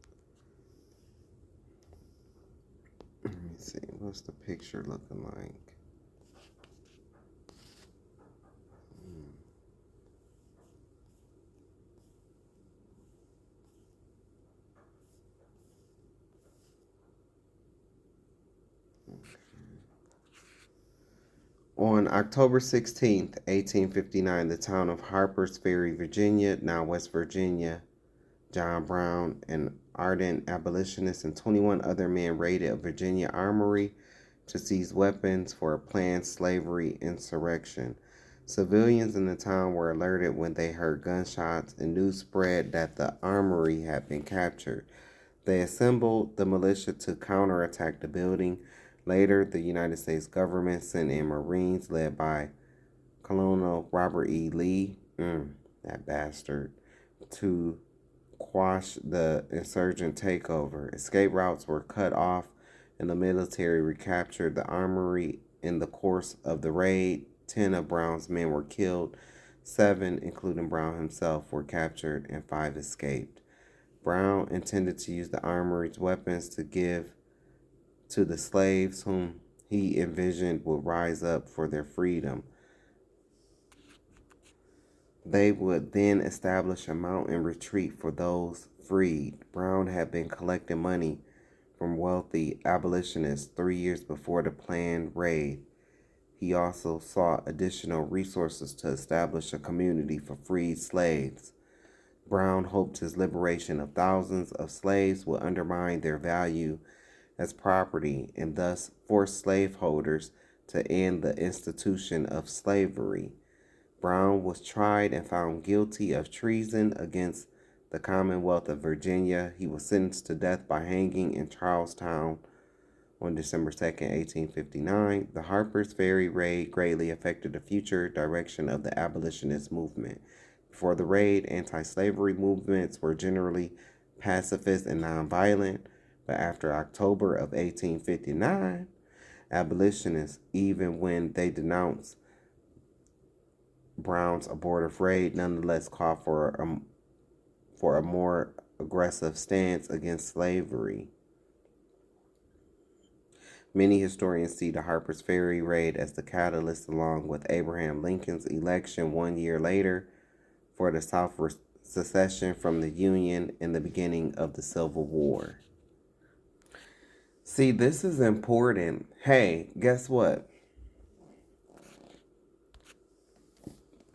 Let me see, what's the picture looking like? On October 16th, 1859, the town of Harper's Ferry, Virginia, now West Virginia, John Brown, an ardent abolitionist, and 21 other men raided a Virginia armory to seize weapons for a planned slavery insurrection. Civilians in the town were alerted when they heard gunshots, and news spread that the armory had been captured. They assembled the militia to counterattack the building. Later, the United States government sent in Marines led by Colonel Robert E. Lee, that bastard, to quash the insurgent takeover. Escape routes were cut off, and the military recaptured the armory. In the course of the raid, 10 of Brown's men were killed, 7, including Brown himself, were captured, and 5 escaped. Brown intended to use the armory's weapons to give to the slaves whom he envisioned would rise up for their freedom. They would then establish a mountain retreat for those freed. Brown had been collecting money from wealthy abolitionists 3 years before the planned raid. He also sought additional resources to establish a community for freed slaves. Brown hoped his liberation of thousands of slaves would undermine their value as property and thus force slaveholders to end the institution of slavery. Brown was tried and found guilty of treason against the Commonwealth of Virginia. He was sentenced to death by hanging in Charlestown on December 2nd, 1859. The Harper's Ferry raid greatly affected the future direction of the abolitionist movement. Before the raid, anti-slavery movements were generally pacifist and nonviolent, but after October of 1859, abolitionists, even when they denounced Brown's abortive raid, nonetheless called for a more aggressive stance against slavery. Many historians see the Harper's Ferry raid as the catalyst, along with Abraham Lincoln's election 1 year later, for the South secession from the Union and the beginning of the Civil War. See, this is important. Hey, guess what?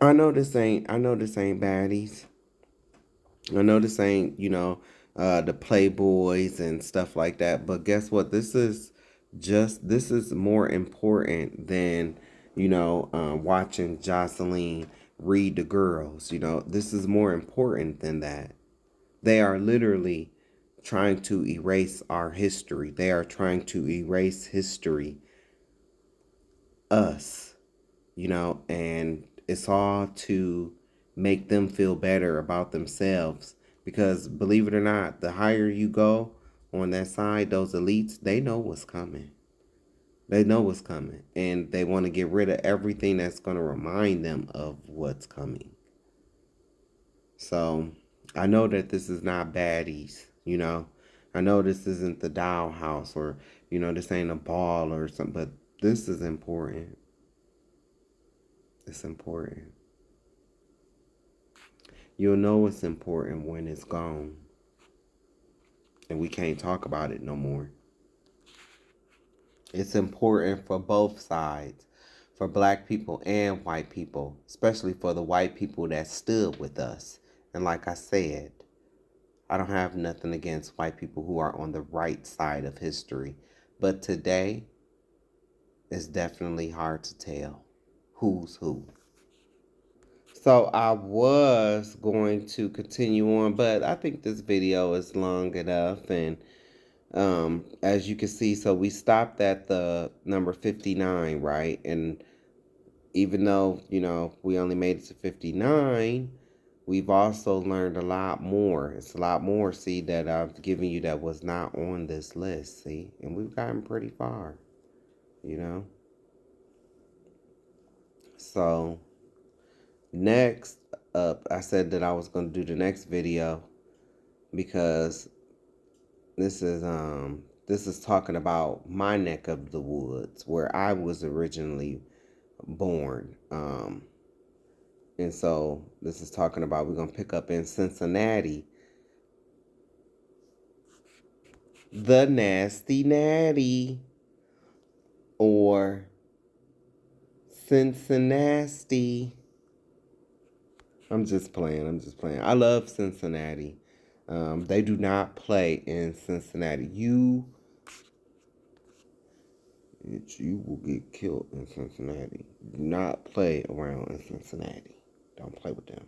I know this ain't baddies. I know this ain't, the Playboys and stuff like that, but guess what? This is more important than, watching Jocelyn read the girls. This is more important than that. They are literally trying to erase our history. They are trying to erase history, us, and it's all to make them feel better about themselves. Because believe it or not, the higher you go on that side, those elites, they know what's coming. They know what's coming. And they want to get rid of everything that's going to remind them of what's coming. So I know that this is not baddies, I know this isn't the dollhouse or, this ain't a ball or something, but this is important. It's important. You'll know it's important when it's gone. And we can't talk about it no more. It's important for both sides, for black people and white people, especially for the white people that stood with us. And like I said, I don't have nothing against white people who are on the right side of history. But today, it's definitely hard to tell who's who. So I was going to continue on, but I think this video is long enough. And as you can see, so we stopped at the number 59, right? And even though, we only made it to 59, we've also learned a lot more. It's a lot more, see, that I've given you that was not on this list, see? And we've gotten pretty far, So, next up, I said that I was going to do the next video because this is talking about my neck of the woods where I was originally born. And so this is talking about, we're going to pick up in Cincinnati. The Nasty Natty, or Cincinnati. I'm just playing. I love Cincinnati. They do not play in Cincinnati. You will get killed in Cincinnati. Do not play around in Cincinnati. Don't play with them.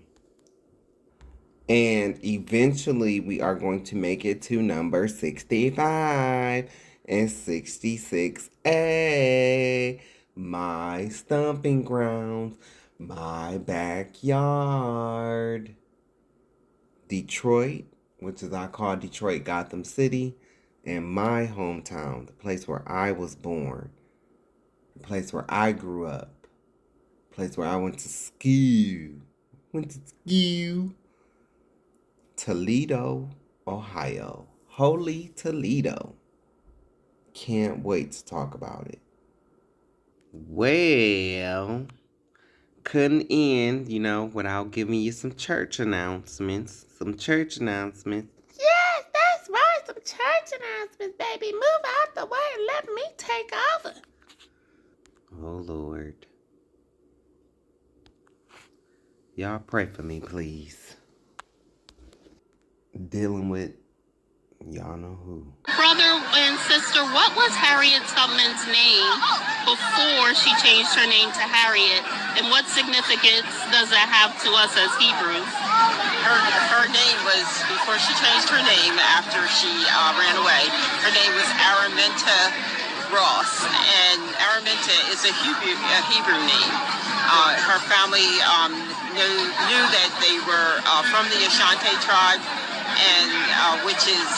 And eventually we are going to make it to number 65 and 66A. My stomping grounds, my backyard. Detroit, which is I call Detroit Gotham City, and my hometown, the place where I was born, the place where I grew up, the place where I went to school. Toledo, Ohio. Holy Toledo. Can't wait to talk about it. Well, couldn't end, without giving you some church announcements. Yes, that's right. Some church announcements, baby. Move out the way and let me take over. Oh, Lord. Y'all pray for me, please. dealing with y'all know who. Brother and sister, what was Harriet Tubman's name before she changed her name to Harriet? And what significance does that have to us as Hebrews? Her name was, before she changed her name after she ran away, her name was Araminta Ross. And Araminta is a Hebrew name. Her family knew that they were from the Ashanti tribe, and which is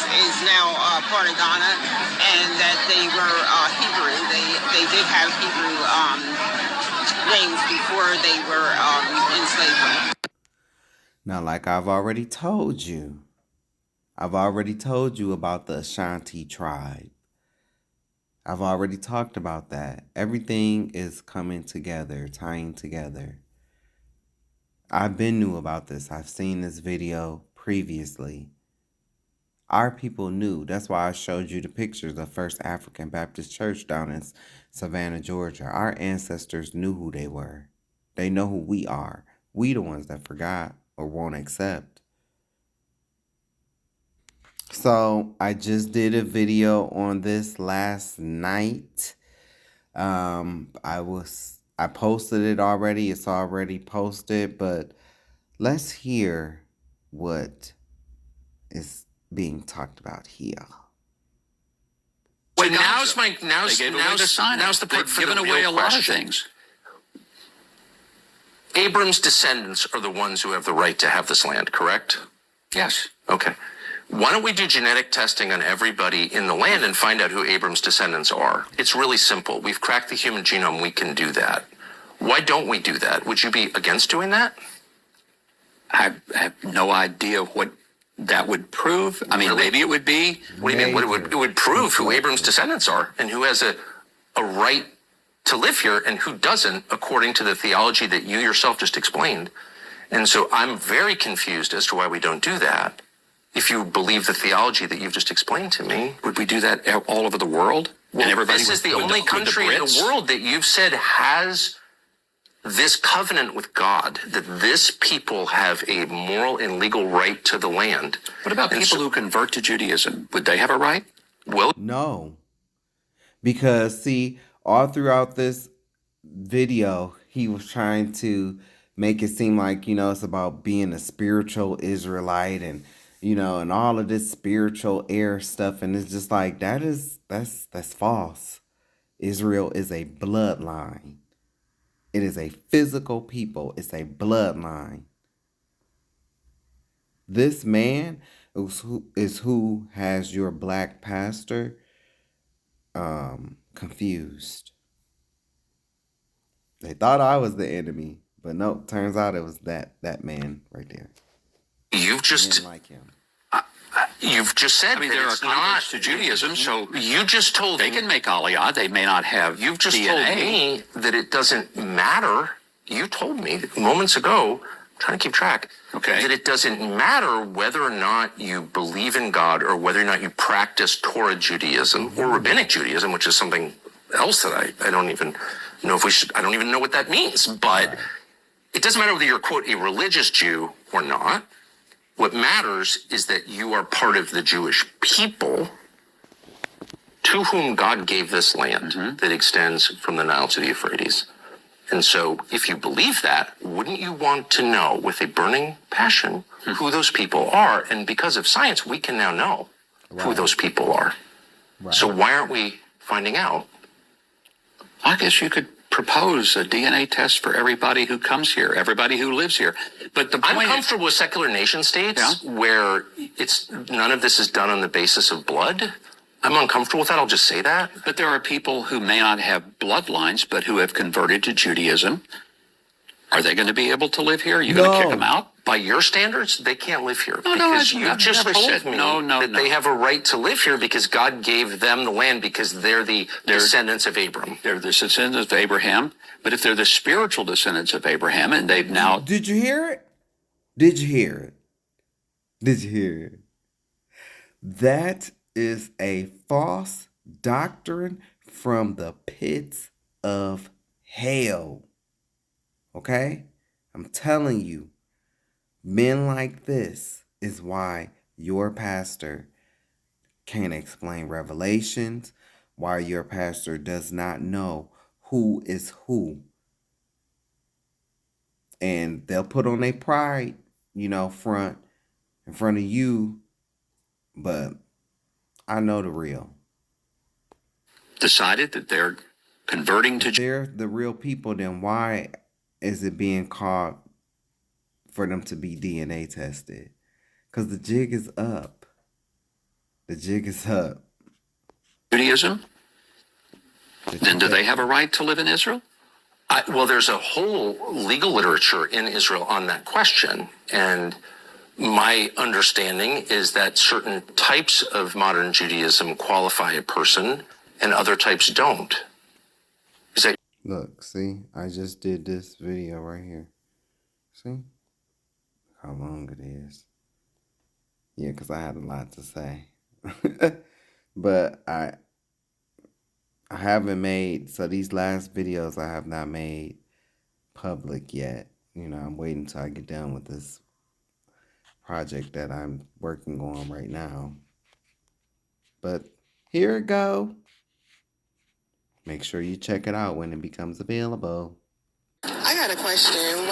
now part of Ghana, and that they were Hebrew. They did have Hebrew names before they were in slavery. Now, like I've already told you about the Ashanti tribe. I've already talked about that. Everything is coming together, tying together. I've been knew about this. I've seen this video previously. Our people knew. That's why I showed you the pictures of First African Baptist Church down in Savannah, Georgia. Our ancestors knew who they were. They know who we are. We the ones that forgot or won't accept. So I just did a video on this last night. I posted it already. It's already posted, but let's hear what is being talked about here. Well, now's the part for the real questions. Abram's descendants are the ones who have the right to have this land, correct? Yes. Okay. Why don't we do genetic testing on everybody in the land and find out who Abram's descendants are? It's really simple. We've cracked the human genome. We can do that. Why don't we do that? Would you be against doing that? I have no idea what that would prove. I mean, really? Maybe it would be. What do you mean? It would prove who Abram's descendants are and who has a right to live here and who doesn't, according to the theology that you yourself just explained. And so I'm very confused as to why we don't do that. If you believe the theology that you've just explained to me. Would we do that all over the world? Well, and everybody this is the only country in the world that you've said has this covenant with God, that this people have a moral and legal right to the land. What about people who convert to Judaism? Would they have a right? Well, no. Because, see, all throughout this video, he was trying to make it seem like, it's about being a spiritual Israelite and, and all of this spiritual air stuff. And it's just like, that's false. Israel is a bloodline. It is a physical people. It's a bloodline. This man is who has your black pastor confused. They thought I was the enemy, but no, turns out it was that man right there. You've just like him. You've just said there are converts to Judaism, so you just told they can make Aliyah. They may not have. You've just DNA. told me that it doesn't matter. You told me moments ago, I'm trying to keep track, that it doesn't matter whether or not you believe in God or whether or not you practice Torah Judaism or Rabbinic Judaism, which is something else that I don't even know if we should. I don't even know what that means. But it doesn't matter whether you're, quote, a religious Jew or not. What matters is that you are part of the Jewish people to whom God gave this land that extends from the Nile to the Euphrates. And so if you believe that, wouldn't you want to know with a burning passion who those people are? And because of science, we can now know who those people are. Right. So why aren't we finding out? I guess you could propose a DNA test for everybody who comes here, everybody who lives here. But the point I'm comfortable with secular nation states where none of this is done on the basis of blood. I'm uncomfortable with that. I'll just say that. But there are people who may not have bloodlines, but who have converted to Judaism. Are they going to be able to live here? Are you going to kick them out? By your standards, they can't live here. Because you just told me that they have a right to live here because God gave them the land because they're the descendants of Abram. They're the descendants of Abraham. But if they're the spiritual descendants of Abraham and they've now... Did you hear it? Did you hear it? Did you hear it? That is a false doctrine from the pits of hell. Okay? I'm telling you. Men like this is why your pastor can't explain Revelations, why your pastor does not know who is who. And they'll put on their pride, in front of you, but I know the real. Decided that they're converting to... If they're the real people, then why is it being called for them to be DNA tested? Because the jig is up. The jig is up. Judaism, then do they have a right to live in Israel? Well, there's a whole legal literature in Israel on that question. And my understanding is that certain types of modern Judaism qualify a person and other types don't. Is that... Look, see, I just did this video right here. See how long it is. Yeah, because I had a lot to say. But I haven't made, so these last videos I have not made public yet. I'm waiting until I get done with this project that I'm working on right now. But here it go. Make sure you check it out when it becomes available. I got a question.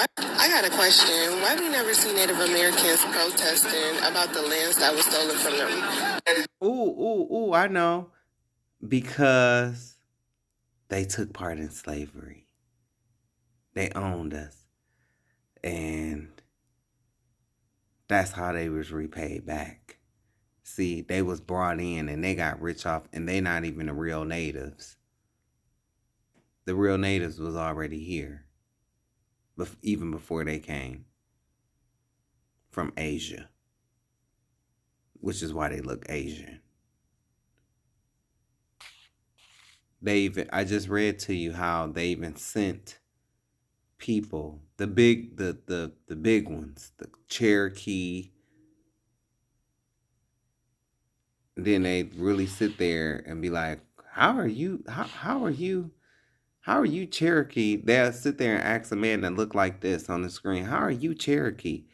Why we never see Native Americans protesting about the lands that was stolen from them? Ooh, I know. Because they took part in slavery. They owned us. And that's how they was repaid back. See, they was brought in and they got rich off, and they not even the real natives. The real natives was already here. Even before they came from Asia. Which is why they look Asian. I just read to you how they even sent people, the big ones, the Cherokee. Then they really sit there and be like, how are you Cherokee? They'll sit there and ask a man that look like this on the screen, how are you Cherokee?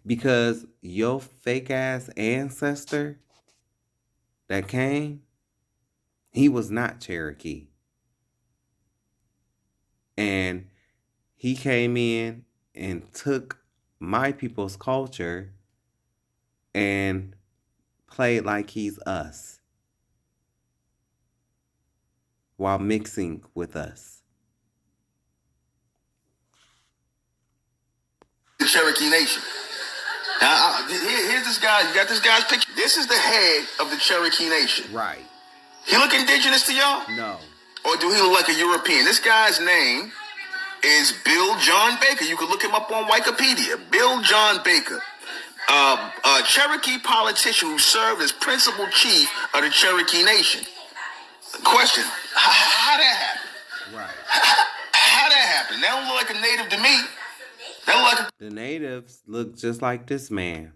Because your fake ass ancestor that came, he was not Cherokee. And he came in and took my people's culture and played like he's us while mixing with us. The Cherokee Nation. Now, here's this guy. You got this guy's picture. This is the head of the Cherokee Nation. Right. He look indigenous to y'all? No. Or do he look like a European? This guy's name is Bill John Baker. You can look him up on Wikipedia. Bill John Baker. A Cherokee politician who served as principal chief of the Cherokee Nation. Question, how that happen? Right. How that happen? They don't look like a native to me. They look like The natives look just like this man.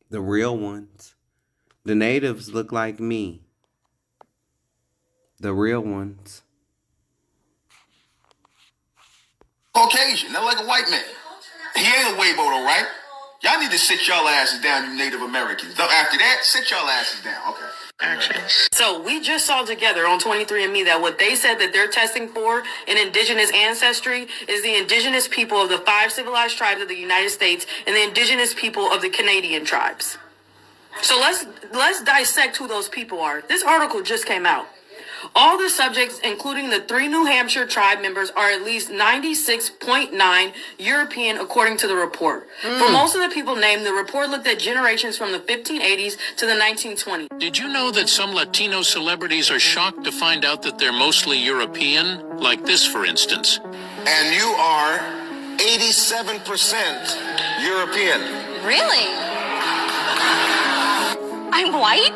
The real ones. The natives look like me. The real ones. Caucasian. They're like a white man. He ain't a Weibo though, right? Y'all need to sit y'all asses down, you Native Americans. After that, sit y'all asses down. Okay. So we just saw together on 23andMe that what they said that they're testing for in indigenous ancestry is the indigenous people of the 5 civilized tribes of the United States and the indigenous people of the Canadian tribes. So let's dissect who those people are. This article just came out. All the subjects, including the 3 New Hampshire tribe members, are at least 96.9 European, according to the report. For most of the people named, the report looked at generations from the 1580s to the 1920s. Did you know that some Latino celebrities are shocked to find out that they're mostly European? Like this, for instance. And you are 87% European. Really? I'm white?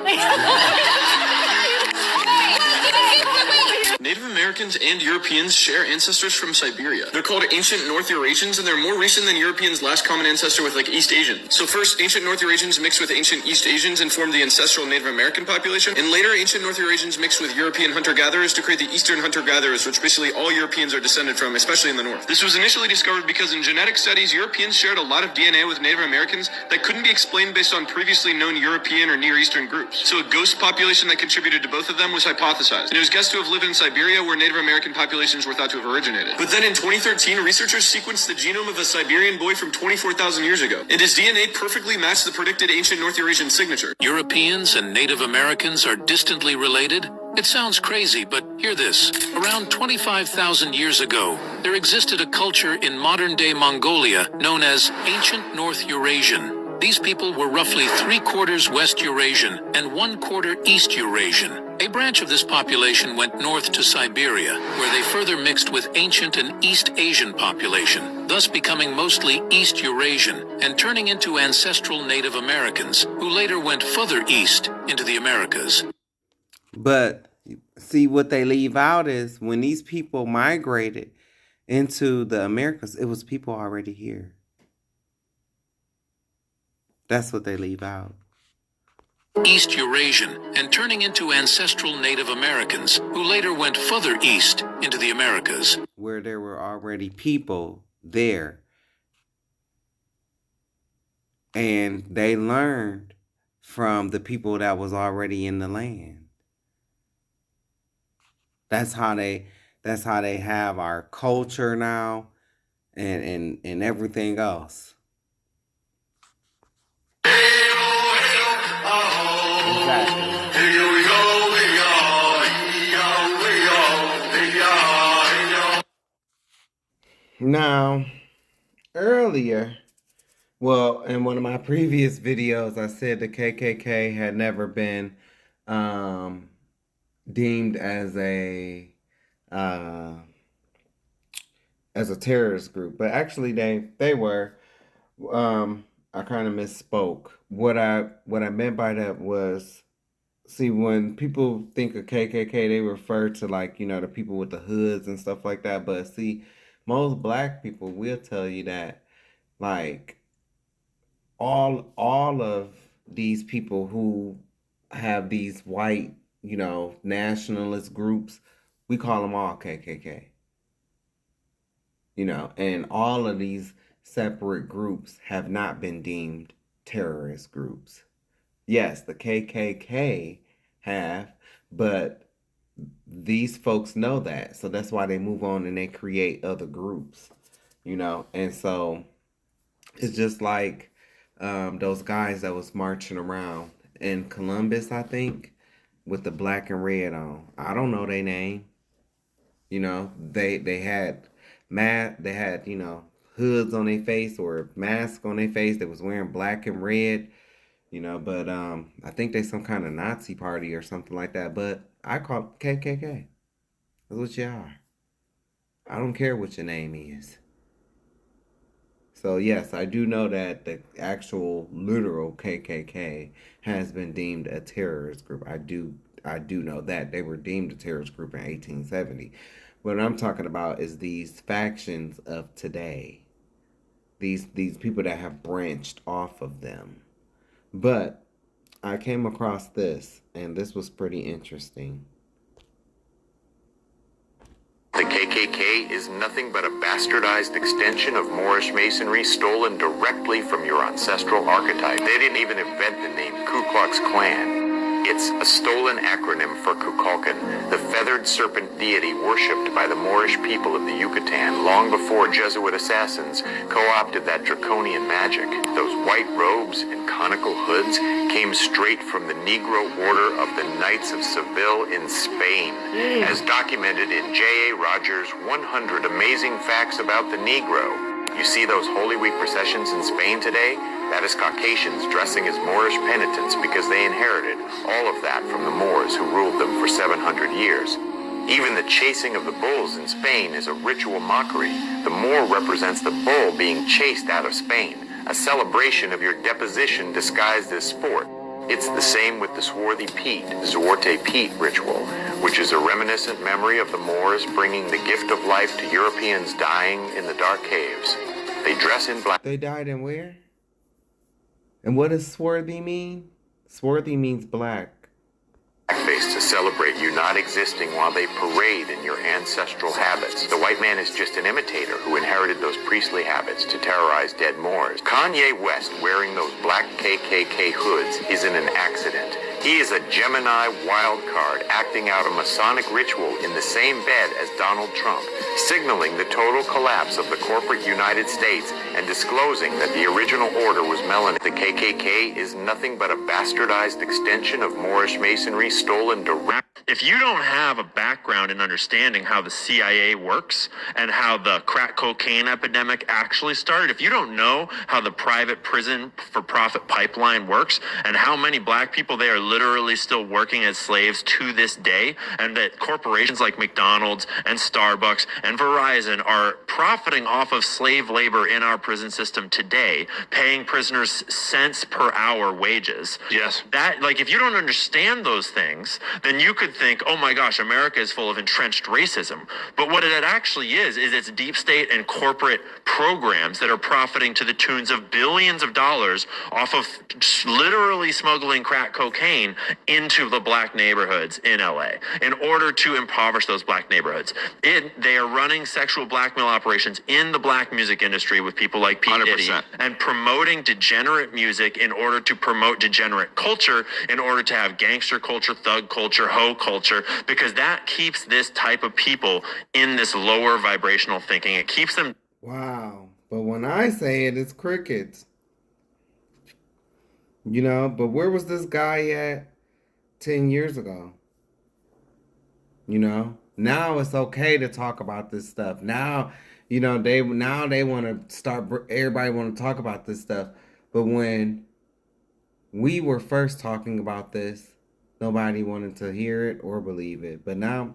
Native Americans Americans and Europeans share ancestors from Siberia. They're called ancient North Eurasians, and they're more recent than Europeans' last common ancestor with like East Asians. So first, ancient North Eurasians mixed with ancient East Asians and formed the ancestral Native American population, and later ancient North Eurasians mixed with European hunter-gatherers to create the Eastern hunter-gatherers, which basically all Europeans are descended from, especially in the north. This was initially discovered because in genetic studies, Europeans shared a lot of DNA with Native Americans that couldn't be explained based on previously known European or Near Eastern groups. So a ghost population that contributed to both of them was hypothesized, and it was guessed to have lived in Siberia, where Native American populations were thought to have originated. But then in 2013, researchers sequenced the genome of a Siberian boy from 24,000 years ago, and his DNA perfectly matched the predicted ancient North Eurasian signature. Europeans and Native Americans are distantly related? It sounds crazy, but hear this. Around 25,000 years ago, there existed a culture in modern-day Mongolia known as Ancient North Eurasian. These people were roughly 3/4 West Eurasian and 1/4 East Eurasian. A branch of this population went north to Siberia, where they further mixed with ancient and East Asian population, thus becoming mostly East Eurasian and turning into ancestral Native Americans, who later went further east into the Americas. But see, what they leave out is when these people migrated into the Americas, it was people already here. That's what they leave out. East Eurasian and turning into ancestral Native Americans, who later went further east into the Americas, where there were already people there. And they learned from the people that was already in the land. That's how they have our culture now and everything else. Now, earlier, well, in one of my previous videos, I said the KKK had never been deemed as a terrorist group, but actually they were. I kind of misspoke. What I meant by that was, see, when people think of KKK, they refer to, like, the people with the hoods and stuff like that. But see, most black people will tell you that, like, all of these people who have these white, nationalist groups, we call them all KKK. And all of these separate groups have not been deemed terrorist groups. Yes, the KKK have, but these folks know that. So that's why they move on and they create other groups, And so it's just like those guys that was marching around in Columbus, I think, with the black and red on. I don't know their name. They had hoods on their face or masks on their face that was wearing black and red, but I think they some kind of Nazi party or something like that. But I call it KKK. That's what you are. I don't care what your name is. So yes, I do know that the actual literal KKK has been deemed a terrorist group. I do know that they were deemed a terrorist group in 1870. What I'm talking about is these factions of today. These people that have branched off of them. But I came across this, and this was pretty interesting. The KKK is nothing but a bastardized extension of Moorish Masonry stolen directly from your ancestral archetype. They didn't even invent the name Ku Klux Klan. It's a stolen acronym for Kukulkan, the feathered serpent deity worshipped by the Moorish people of the Yucatan long before Jesuit assassins co-opted that draconian magic. Those white robes and conical hoods came straight from the Negro order of the Knights of Seville in Spain, as documented in J.A. Rogers' 100 Amazing Facts About the Negro. You see those Holy Week processions in Spain today? That is Caucasians dressing as Moorish penitents because they inherited all of that from the Moors who ruled them for 700 years. Even the chasing of the bulls in Spain is a ritual mockery. The Moor represents the bull being chased out of Spain, a celebration of your deposition disguised as sport. It's the same with the swarthy Pete, Zwarte Pete ritual, which is a reminiscent memory of the Moors bringing the gift of life to Europeans dying in the dark caves. They dress in black. They died in where? And what does swarthy mean? Swarthy means black. Blackface to celebrate you not existing while they parade in your ancestral habits. The white man is just an imitator who inherited those priestly habits to terrorize dead Moors. Kanye West wearing those black KKK hoods isn't an accident. He is a Gemini wild card acting out a Masonic ritual in the same bed as Donald Trump, signaling the total collapse of the corporate United States and disclosing that the original order was melanin. The KKK is nothing but a bastardized extension of Moorish Masonry stolen direct. If you don't have a background in understanding how the CIA works and how the crack cocaine epidemic actually started, if you don't know how the private prison for profit pipeline works and how many black people they are literally still working as slaves to this day, and that corporations like McDonald's and Starbucks and Verizon are profiting off of slave labor in our prison system today, paying prisoners cents per hour wages. Yes. That, like, if you don't understand those things, then you could think, oh my gosh, America is full of entrenched racism. But what it actually is it's deep state and corporate programs that are profiting to the tunes of billions of dollars off of literally smuggling crack cocaine into the black neighborhoods in LA in order to impoverish those black neighborhoods. They are running sexual blackmail operations in the black music industry with people like P. Diddy and promoting degenerate music in order to promote degenerate culture, in order to have gangster culture, thug culture, hoe culture, because that keeps this type of people in this lower vibrational thinking. It keeps them. Wow. But when I say it, it's crickets. You know, but where was this guy at 10 years ago? You know, now it's okay to talk about this stuff. Now, you know, they want to start, everybody want to talk about this stuff. But when we were first talking about this, nobody wanted to hear it or believe it. But now,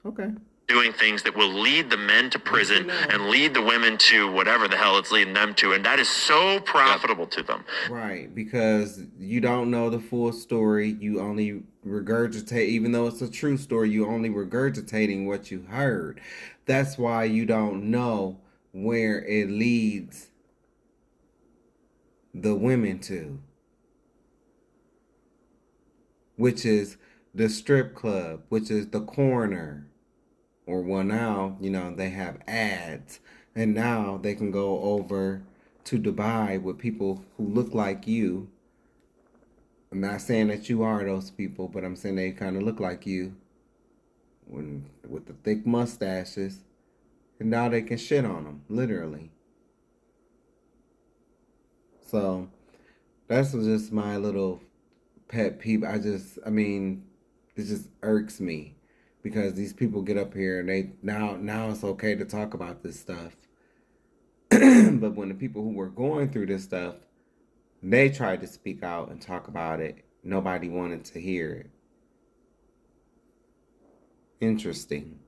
okay. Doing things that will lead the men to prison and lead the women to whatever the hell it's leading them to. And that is so profitable to them. Right, because you don't know the full story. You only regurgitate, even though it's a true story, you only regurgitating what you heard. That's why you don't know where it leads the women to, which is the strip club, which is the corner. Or well, now, you know, they have ads, and now they can go over to Dubai with people who look like you. I'm not saying that you are those people, but I'm saying they kind of look like you with the thick mustaches, and now they can shit on them, literally. So that's just my little pet peeve. I mean, it just irks me. Because these people get up here and they now it's okay to talk about this stuff. But when the people who were going through this stuff, they tried to speak out and talk about it, nobody wanted to hear it. Interesting.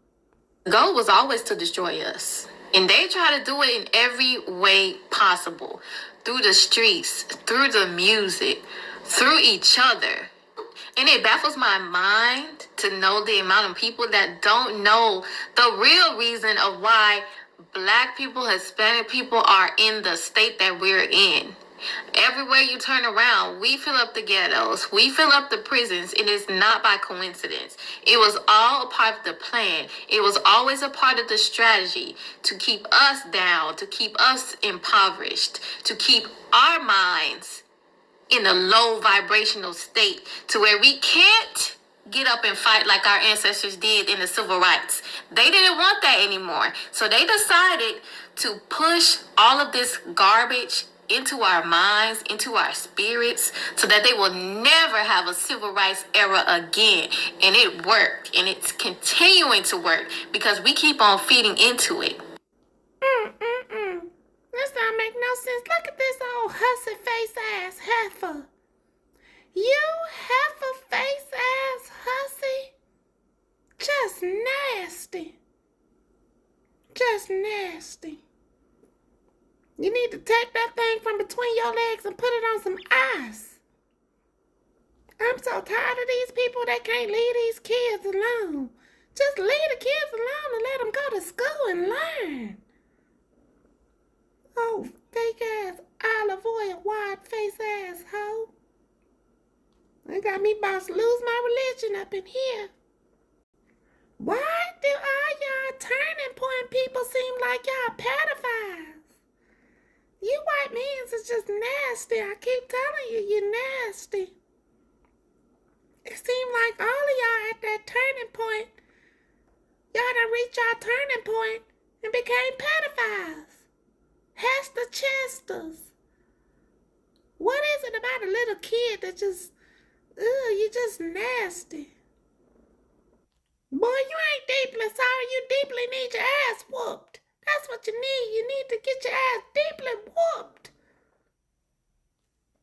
The goal was always to destroy us. And they try to do it in every way possible. Through the streets, through the music, through each other. And it baffles my mind to know the amount of people that don't know the real reason of why Black people, Hispanic people are in the state that we're in. Everywhere you turn around, we fill up the ghettos, we fill up the prisons. It is not by coincidence. It was all a part of the plan. It was always a part of the strategy to keep us down, to keep us impoverished, to keep our minds in a low vibrational state to where we can't get up and fight like our ancestors did in the civil rights. They didn't want that anymore. So they decided to push all of this garbage into our minds, into our spirits, so that they will never have a civil rights era again. And it worked, and it's continuing to work because we keep on feeding into it. This don't make no sense. Look at this old hussy face ass heifer. You heifer face ass hussy. Just nasty. Just nasty. You need to take that thing from between your legs and put it on some ice. I'm so tired of these people that can't leave these kids alone. Just leave the kids alone and let them go to school and learn. Oh, fake ass olive oil, wide face ass hoe. They got me about to lose my religion up in here. Why do all y'all turning point people seem like y'all pedophiles? You white men is just nasty. I keep telling you, you're nasty. It seemed like all of y'all at that turning point, y'all done reached y'all turning point and became pedophiles. Hester Chesters. What is it about a little kid that just, you just nasty? Boy, you ain't deeply sorry. You deeply need your ass whooped. That's what you need. You need to get your ass deeply whooped.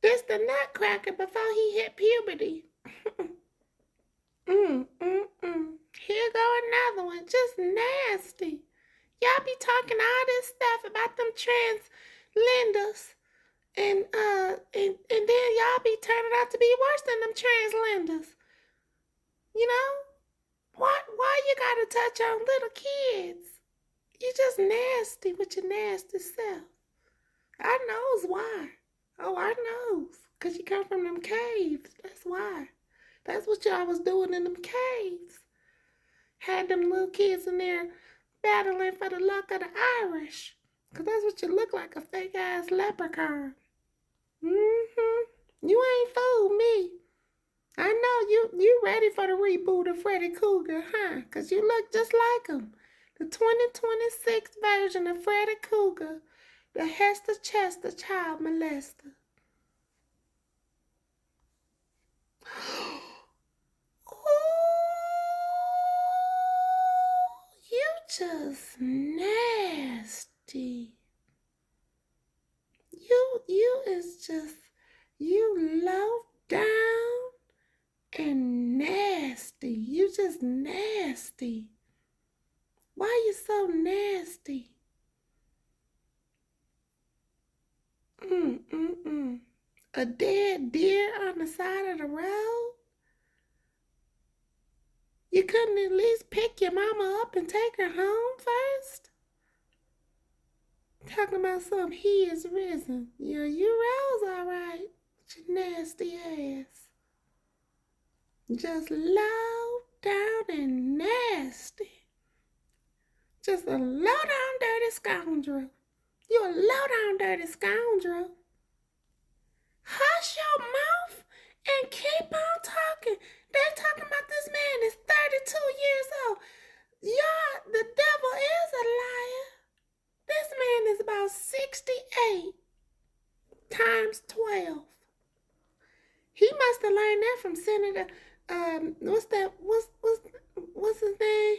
This the nutcracker before he hit puberty. Here go another one. Just nasty. Y'all be talking all this stuff about them translenders. And then y'all be turning out to be worse than them translenders. You know? Why you gotta touch on little kids? You just nasty with your nasty self. I knows why. Oh, I knows. Because you come from them caves. That's why. That's what y'all was doing in them caves. Had them little kids in there battling for the luck of the Irish. Because that's what you look like, a fake-ass leprechaun. You ain't fooled me. I know you ready for the reboot of Freddy Krueger, huh? Because you look just like him. The 2026 version of Freddy Krueger, the Hester Chester child molester. You just nasty. You is just, you low down and nasty. You just nasty. Why you so nasty? A dead deer on the side of the road? You couldn't at least pick your mama up and take her home first? Talking about some he is risen. Yeah, you rose all right. Your nasty ass. Just low down and nasty. Just a low-down dirty scoundrel. You a low-down dirty scoundrel. Hush your mouth and keep on talking. They're talking about this man is 32 years old. Y'all, the devil is a liar. This man is about 68 times 12. He must have learned that from Senator, what's his name?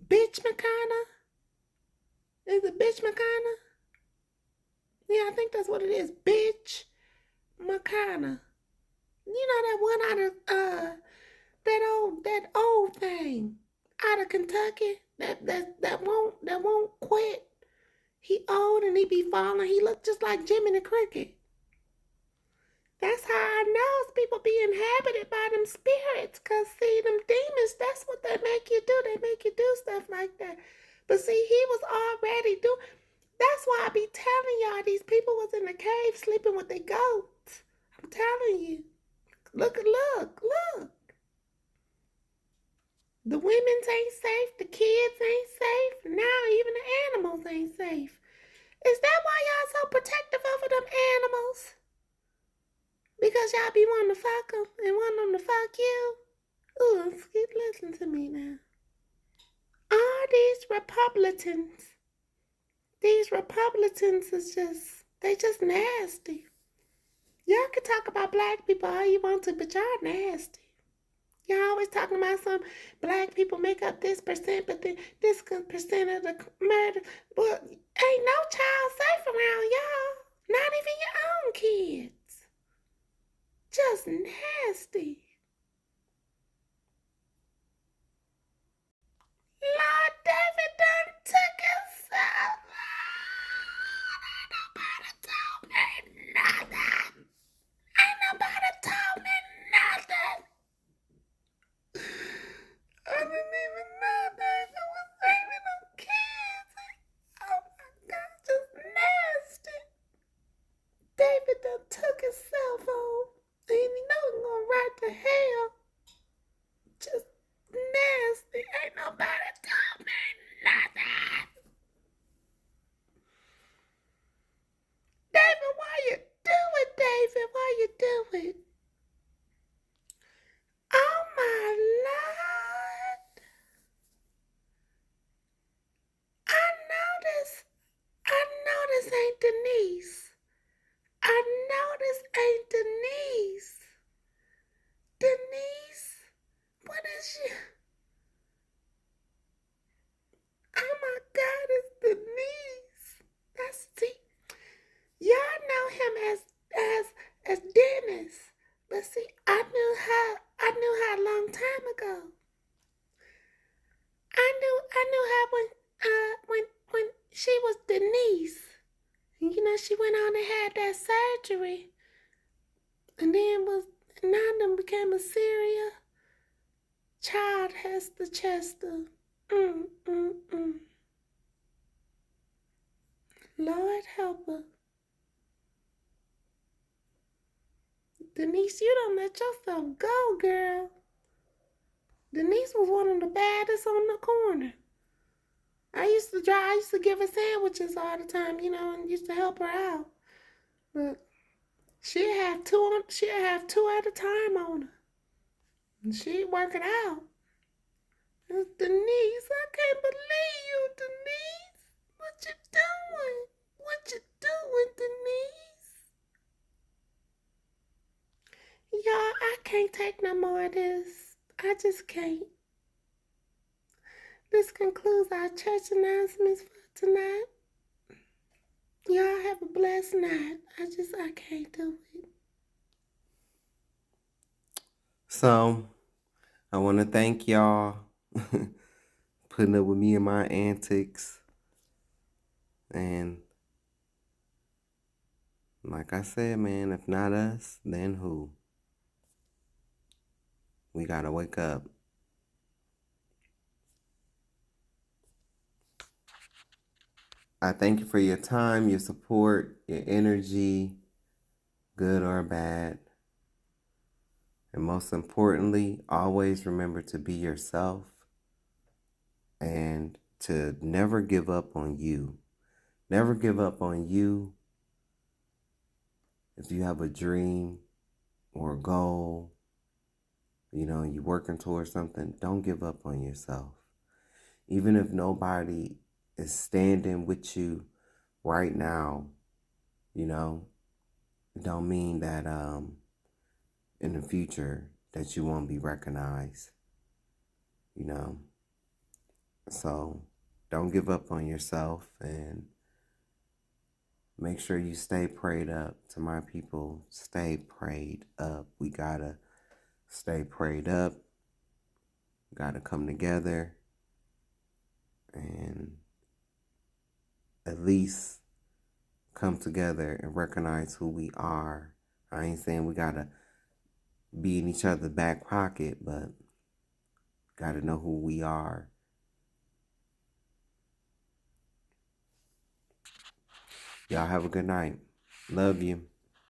Bitch McConnell? Is it Bitch McConnell? Yeah, I think that's what it is. Bitch McConnell. You know that one out of that old thing out of Kentucky that won't quit. He old and he be falling. He look just like Jimmy the Cricket. That's how I know people be inhabited by them spirits. Cause see, them demons, that's what they make you do. They make you do stuff like that. But see, he was already doing. That's why I be telling y'all these people was in the cave sleeping with their goats. I'm telling you. Look. The women ain't safe. The kids ain't safe. Now even the animals ain't safe. Is that why y'all so protective over them animals? Because y'all be wanting to fuck them and want them to fuck you? Ooh, listen to me now. All these Republicans is just nasty. Y'all can talk about black people all you want to, but y'all nasty. Y'all always talking about some black people make up this percent, but then this percent of the murder. Well, ain't no child safe around y'all. Not even your own kids. Just nasty. Lord David done took himself. Nobody told me nothing. Oh my God, it's Denise. That's see, y'all know him as Dennis, but see, I knew her a long time ago. I knew her when she was Denise. And you know, she went on and had that surgery, and then became a serial child Hester Chester. Lord help her. Denise, you don't let yourself go, girl. Denise was one of the baddest on the corner. I used to give her sandwiches all the time, you know, and used to help her out. But she'd have two at a time on her. And she'd work it out. It's Denise, I can't believe you, Denise. What you doing? What you doing, Denise? Y'all, I can't take no more of this. I just can't. This concludes our church announcements for tonight. Y'all have a blessed night. I can't do it. So, I want to thank y'all putting up with me and my antics. And like I said, man, if not us, then who? We gotta wake up. I thank you for your time, your support, your energy, good or bad. And most importantly, always remember to be yourself and to never give up on you. Never give up on you. If you have a dream or a goal, you know, you're working towards something, don't give up on yourself. Even if nobody is standing with you right now, you know, it don't mean that in the future that you won't be recognized, you know. So don't give up on yourself and make sure you stay prayed up. To my people, stay prayed up. We gotta stay prayed up. We gotta come together and at least come together and recognize who we are. I ain't saying we gotta be in each other's back pocket, but gotta know who we are. Y'all have a good night. Love you.